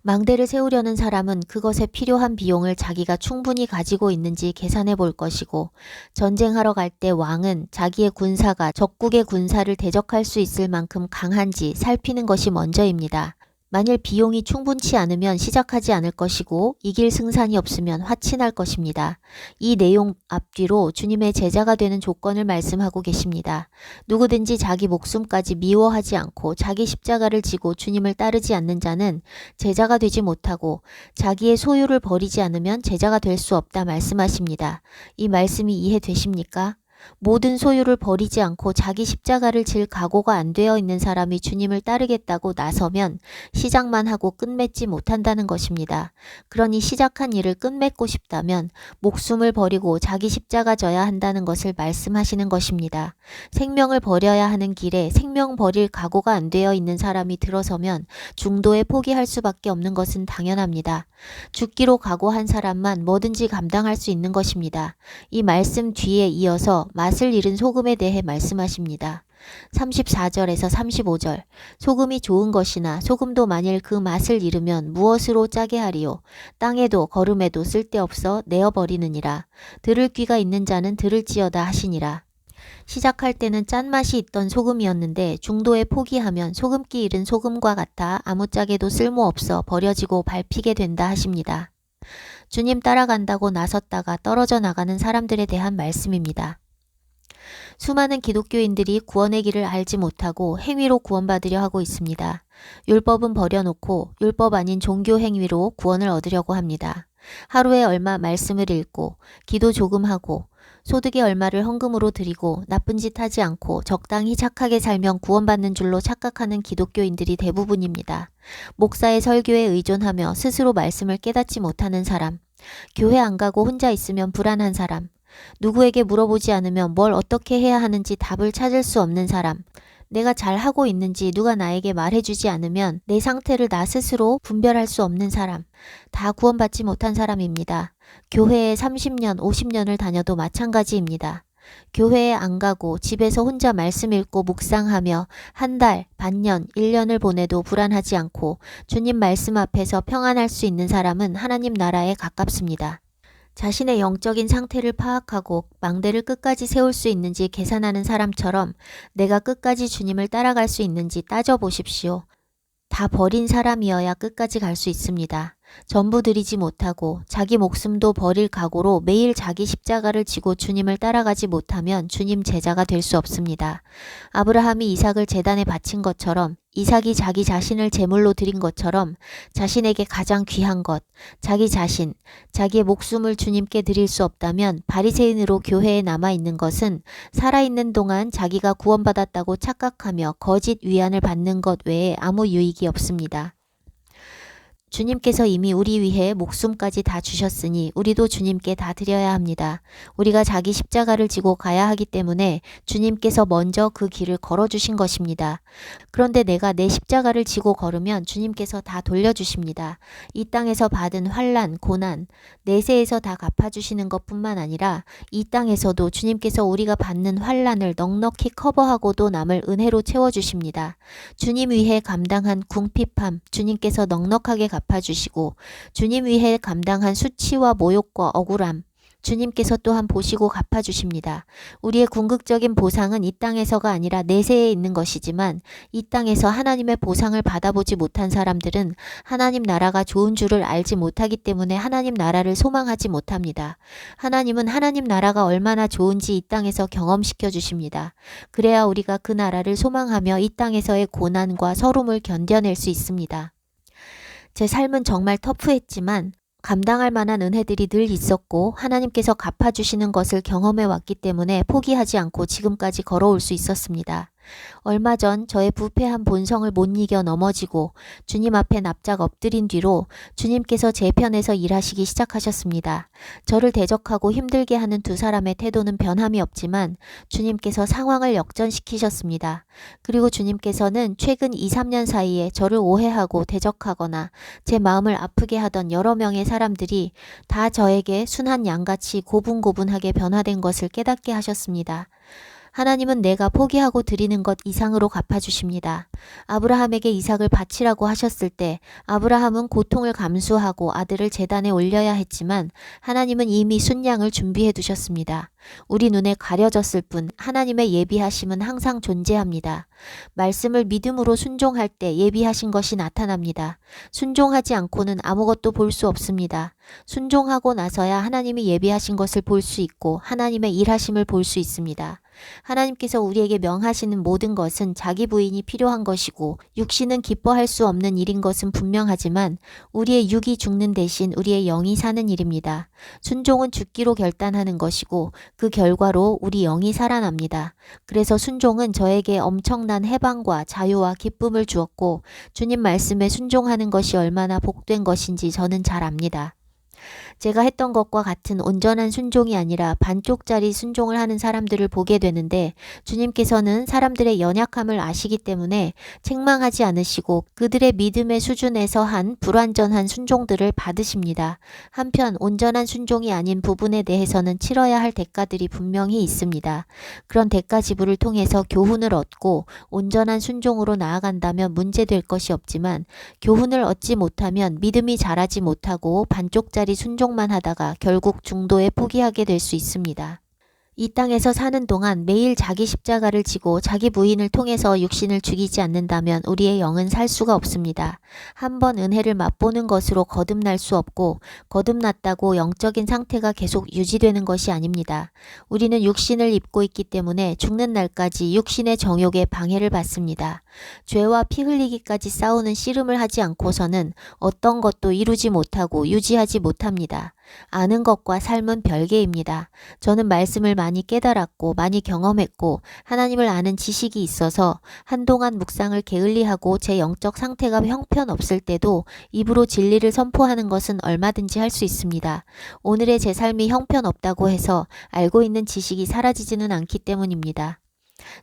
망대를 세우려는 사람은 그것에 필요한 비용을 자기가 충분히 가지고 있는지 계산해 볼 것이고 전쟁하러 갈 때 왕은 자기의 군사가 적국의 군사를 대적할 수 있을 만큼 강한지 살피는 것이 먼저입니다. 만일 비용이 충분치 않으면 시작하지 않을 것이고 이길 승산이 없으면 화친할 것입니다. 이 내용 앞뒤로 주님의 제자가 되는 조건을 말씀하고 계십니다. 누구든지 자기 목숨까지 미워하지 않고 자기 십자가를 지고 주님을 따르지 않는 자는 제자가 되지 못하고 자기의 소유를 버리지 않으면 제자가 될 수 없다 말씀하십니다. 이 말씀이 이해되십니까? 모든 소유를 버리지 않고 자기 십자가를 질 각오가 안 되어 있는 사람이 주님을 따르겠다고 나서면 시작만 하고 끝맺지 못한다는 것입니다. 그러니 시작한 일을 끝맺고 싶다면 목숨을 버리고 자기 십자가 져야 한다는 것을 말씀하시는 것입니다. 생명을 버려야 하는 길에 생명 버릴 각오가 안 되어 있는 사람이 들어서면 중도에 포기할 수밖에 없는 것은 당연합니다. 죽기로 각오한 사람만 뭐든지 감당할 수 있는 것입니다. 이 말씀 뒤에 이어서 맛을 잃은 소금에 대해 말씀하십니다. 34절에서 35절 소금이 좋은 것이나 소금도 만일 그 맛을 잃으면 무엇으로 짜게 하리요. 땅에도 거름에도 쓸데없어 내어버리느니라. 들을 귀가 있는 자는 들을지어다 하시니라. 시작할 때는 짠맛이 있던 소금이었는데 중도에 포기하면 소금기 잃은 소금과 같아 아무짝에도 쓸모없어 버려지고 밟히게 된다 하십니다. 주님 따라간다고 나섰다가 떨어져 나가는 사람들에 대한 말씀입니다. 수많은 기독교인들이 구원의 길을 알지 못하고 행위로 구원받으려 하고 있습니다. 율법은 버려놓고 율법 아닌 종교 행위로 구원을 얻으려고 합니다. 하루에 얼마 말씀을 읽고 기도 조금 하고 소득의 얼마를 헌금으로 드리고 나쁜 짓 하지 않고 적당히 착하게 살면 구원받는 줄로 착각하는 기독교인들이 대부분입니다. 목사의 설교에 의존하며 스스로 말씀을 깨닫지 못하는 사람, 교회 안 가고 혼자 있으면 불안한 사람, 누구에게 물어보지 않으면 뭘 어떻게 해야 하는지 답을 찾을 수 없는 사람, 내가 잘하고 있는지 누가 나에게 말해주지 않으면 내 상태를 나 스스로 분별할 수 없는 사람, 다 구원받지 못한 사람입니다. 교회에 30년, 50년을 다녀도 마찬가지입니다. 교회에 안 가고 집에서 혼자 말씀 읽고 묵상하며 한 달, 반년, 1년을 보내도 불안하지 않고 주님 말씀 앞에서 평안할 수 있는 사람은 하나님 나라에 가깝습니다. 자신의 영적인 상태를 파악하고 망대를 끝까지 세울 수 있는지 계산하는 사람처럼 내가 끝까지 주님을 따라갈 수 있는지 따져보십시오. 다 버린 사람이어야 끝까지 갈 수 있습니다. 전부 드리지 못하고 자기 목숨도 버릴 각오로 매일 자기 십자가를 지고 주님을 따라가지 못하면 주님 제자가 될 수 없습니다. 아브라함이 이삭을 제단에 바친 것처럼 이삭이 자기 자신을 제물로 드린 것처럼 자신에게 가장 귀한 것, 자기 자신, 자기의 목숨을 주님께 드릴 수 없다면 바리새인으로 교회에 남아있는 것은 살아있는 동안 자기가 구원받았다고 착각하며 거짓 위안을 받는 것 외에 아무 유익이 없습니다. 주님께서 이미 우리 위해 목숨까지 다 주셨으니 우리도 주님께 다 드려야 합니다. 우리가 자기 십자가를 지고 가야 하기 때문에 주님께서 먼저 그 길을 걸어주신 것입니다. 그런데 내가 내 십자가를 지고 걸으면 주님께서 다 돌려주십니다. 이 땅에서 받은 환난, 고난, 내세에서 다 갚아주시는 것뿐만 아니라 이 땅에서도 주님께서 우리가 받는 환난을 넉넉히 커버하고도 남을 은혜로 채워주십니다. 주님 위해 감당한 궁핍함, 주님께서 넉넉하게 갚아주시고 주님 위해 감당한 수치와 모욕과 억울함 주님께서 또한 보시고 갚아주십니다. 우리의 궁극적인 보상은 이 땅에서가 아니라 내세에 있는 것이지만 이 땅에서 하나님의 보상을 받아보지 못한 사람들은 하나님 나라가 좋은 줄을 알지 못하기 때문에 하나님 나라를 소망하지 못합니다. 하나님은 하나님 나라가 얼마나 좋은지 이 땅에서 경험시켜 주십니다. 그래야 우리가 그 나라를 소망하며 이 땅에서의 고난과 서름을 견뎌낼 수 있습니다. 제 삶은 정말 터프했지만 감당할 만한 은혜들이 늘 있었고 하나님께서 갚아주시는 것을 경험해 왔기 때문에 포기하지 않고 지금까지 걸어올 수 있었습니다. 얼마 전 저의 부패한 본성을 못 이겨 넘어지고 주님 앞에 납작 엎드린 뒤로 주님께서 제 편에서 일하시기 시작하셨습니다. 저를 대적하고 힘들게 하는 두 사람의 태도는 변함이 없지만 주님께서 상황을 역전시키셨습니다. 그리고 주님께서는 최근 2, 3년 사이에 저를 오해하고 대적하거나 제 마음을 아프게 하던 여러 명의 사람들이 다 저에게 순한 양같이 고분고분하게 변화된 것을 깨닫게 하셨습니다. 하나님은 내가 포기하고 드리는 것 이상으로 갚아주십니다. 아브라함에게 이삭을 바치라고 하셨을 때 아브라함은 고통을 감수하고 아들을 제단에 올려야 했지만 하나님은 이미 순양을 준비해 두셨습니다. 우리 눈에 가려졌을 뿐 하나님의 예비하심은 항상 존재합니다. 말씀을 믿음으로 순종할 때 예비하신 것이 나타납니다. 순종하지 않고는 아무것도 볼 수 없습니다. 순종하고 나서야 하나님이 예비하신 것을 볼 수 있고 하나님의 일하심을 볼 수 있습니다. 하나님께서 우리에게 명하시는 모든 것은 자기 부인이 필요한 것이고 육신은 기뻐할 수 없는 일인 것은 분명하지만 우리의 육이 죽는 대신 우리의 영이 사는 일입니다. 순종은 죽기로 결단하는 것이고 그 결과로 우리 영이 살아납니다. 그래서 순종은 저에게 엄청난 해방과 자유와 기쁨을 주었고 주님 말씀에 순종하는 것이 얼마나 복된 것인지 저는 잘 압니다. 제가 했던 것과 같은 온전한 순종이 아니라 반쪽짜리 순종을 하는 사람들을 보게 되는데 주님께서는 사람들의 연약함을 아시기 때문에 책망하지 않으시고 그들의 믿음의 수준에서 한 불완전한 순종들을 받으십니다. 한편 온전한 순종이 아닌 부분에 대해서는 치러야 할 대가들이 분명히 있습니다. 그런 대가 지불을 통해서 교훈을 얻고 온전한 순종으로 나아간다면 문제될 것이 없지만 교훈을 얻지 못하면 믿음이 자라지 못하고 반쪽짜리 순종만 하다가 결국 중도에 포기하게 될 수 있습니다. 이 땅에서 사는 동안 매일 자기 십자가를 지고 자기 부인을 통해서 육신을 죽이지 않는다면 우리의 영은 살 수가 없습니다. 한번 은혜를 맛보는 것으로 거듭날 수 없고 거듭났다고 영적인 상태가 계속 유지되는 것이 아닙니다. 우리는 육신을 입고 있기 때문에 죽는 날까지 육신의 정욕에 방해를 받습니다. 죄와 피 흘리기까지 싸우는 씨름을 하지 않고서는 어떤 것도 이루지 못하고 유지하지 못합니다. 아는 것과 삶은 별개입니다. 저는 말씀을 많이 깨달았고 많이 경험했고 하나님을 아는 지식이 있어서 한동안 묵상을 게을리하고 제 영적 상태가 형편없을 때도 입으로 진리를 선포하는 것은 얼마든지 할 수 있습니다. 오늘의 제 삶이 형편없다고 해서 알고 있는 지식이 사라지지는 않기 때문입니다.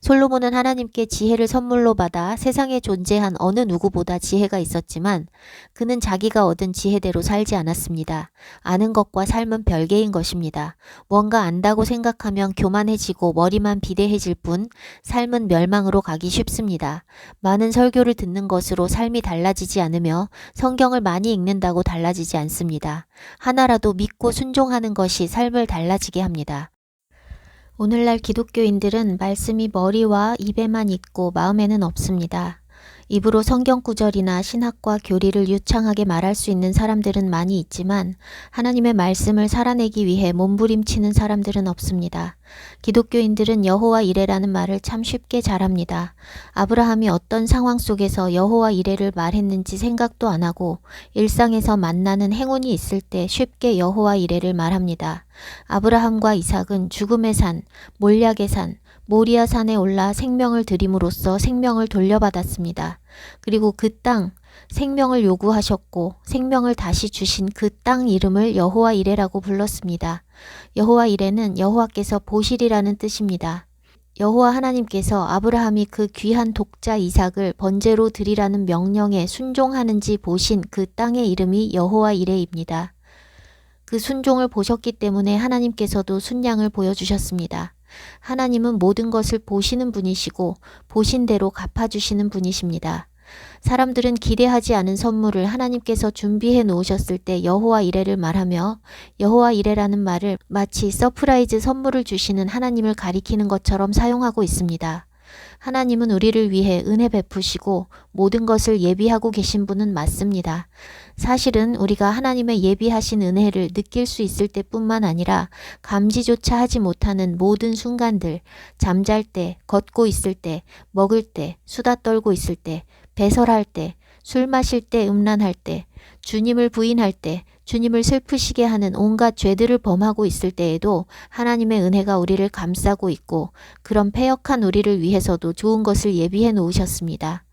솔로몬은 하나님께 지혜를 선물로 받아 세상에 존재한 어느 누구보다 지혜가 있었지만 그는 자기가 얻은 지혜대로 살지 않았습니다. 아는 것과 삶은 별개인 것입니다. 뭔가 안다고 생각하면 교만해지고 머리만 비대해질 뿐 삶은 멸망으로 가기 쉽습니다. 많은 설교를 듣는 것으로 삶이 달라지지 않으며 성경을 많이 읽는다고 달라지지 않습니다. 하나라도 믿고 순종하는 것이 삶을 달라지게 합니다. 오늘날 기독교인들은 말씀이 머리와 입에만 있고 마음에는 없습니다. 입으로 성경 구절이나 신학과 교리를 유창하게 말할 수 있는 사람들은 많이 있지만 하나님의 말씀을 살아내기 위해 몸부림치는 사람들은 없습니다. 기독교인들은 여호와 이레라는 말을 참 쉽게 잘합니다. 아브라함이 어떤 상황 속에서 여호와 이레를 말했는지 생각도 안 하고 일상에서 만나는 행운이 있을 때 쉽게 여호와 이레를 말합니다. 아브라함과 이삭은 죽음의 산, 몰약의 산, 모리아 산에 올라 생명을 드림으로써 생명을 돌려받았습니다. 그리고 그 땅, 생명을 요구하셨고 생명을 다시 주신 그 땅 이름을 여호와 이레라고 불렀습니다. 여호와 이레는 여호와께서 보실이라는 뜻입니다. 여호와 하나님께서 아브라함이 그 귀한 독자 이삭을 번제로 드리라는 명령에 순종하는지 보신 그 땅의 이름이 여호와 이레입니다. 그 순종을 보셨기 때문에 하나님께서도 순양을 보여주셨습니다. 하나님은 모든 것을 보시는 분이시고 보신 대로 갚아주시는 분이십니다. 사람들은 기대하지 않은 선물을 하나님께서 준비해 놓으셨을 때 여호와 이레를 말하며 여호와 이레라는 말을 마치 서프라이즈 선물을 주시는 하나님을 가리키는 것처럼 사용하고 있습니다. 하나님은 우리를 위해 은혜 베푸시고 모든 것을 예비하고 계신 분은 맞습니다. 사실은 우리가 하나님의 예비하신 은혜를 느낄 수 있을 때뿐만 아니라 감지조차 하지 못하는 모든 순간들, 잠잘 때, 걷고 있을 때, 먹을 때, 수다 떨고 있을 때, 배설할 때, 술 마실 때, 음란할 때, 주님을 부인할 때, 주님을 슬프시게 하는 온갖 죄들을 범하고 있을 때에도 하나님의 은혜가 우리를 감싸고 있고 그런 패역한 우리를 위해서도 좋은 것을 예비해 놓으셨습니다.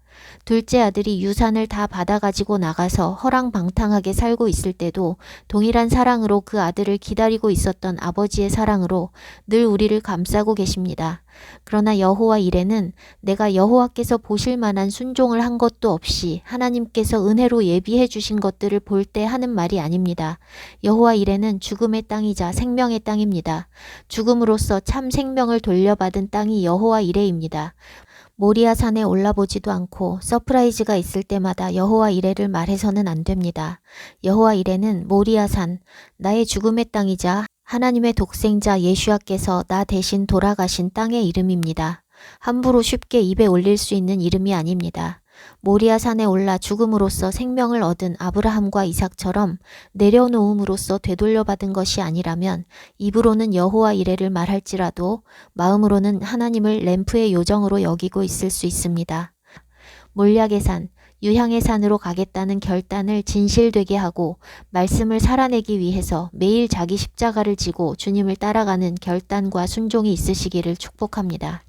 둘째 아들이 유산을 다 받아가지고 나가서 허랑방탕하게 살고 있을 때도 동일한 사랑으로 그 아들을 기다리고 있었던 아버지의 사랑으로 늘 우리를 감싸고 계십니다. 그러나 여호와 이레는 내가 여호와께서 보실 만한 순종을 한 것도 없이 하나님께서 은혜로 예비해 주신 것들을 볼 때 하는 말이 아닙니다. 여호와 이레는 죽음의 땅이자 생명의 땅입니다. 죽음으로써 참 생명을 돌려받은 땅이 여호와 이레입니다. 모리아 산에 올라보지도 않고 서프라이즈가 있을 때마다 여호와 이레를 말해서는 안 됩니다. 여호와 이레는 모리아 산, 나의 죽음의 땅이자 하나님의 독생자 예수아께서 나 대신 돌아가신 땅의 이름입니다. 함부로 쉽게 입에 올릴 수 있는 이름이 아닙니다. 모리아 산에 올라 죽음으로써 생명을 얻은 아브라함과 이삭처럼 내려놓음으로써 되돌려받은 것이 아니라면 입으로는 여호와 이레를 말할지라도 마음으로는 하나님을 램프의 요정으로 여기고 있을 수 있습니다. 몰약의 산, 유향의 산으로 가겠다는 결단을 진실되게 하고 말씀을 살아내기 위해서 매일 자기 십자가를 지고 주님을 따라가는 결단과 순종이 있으시기를 축복합니다.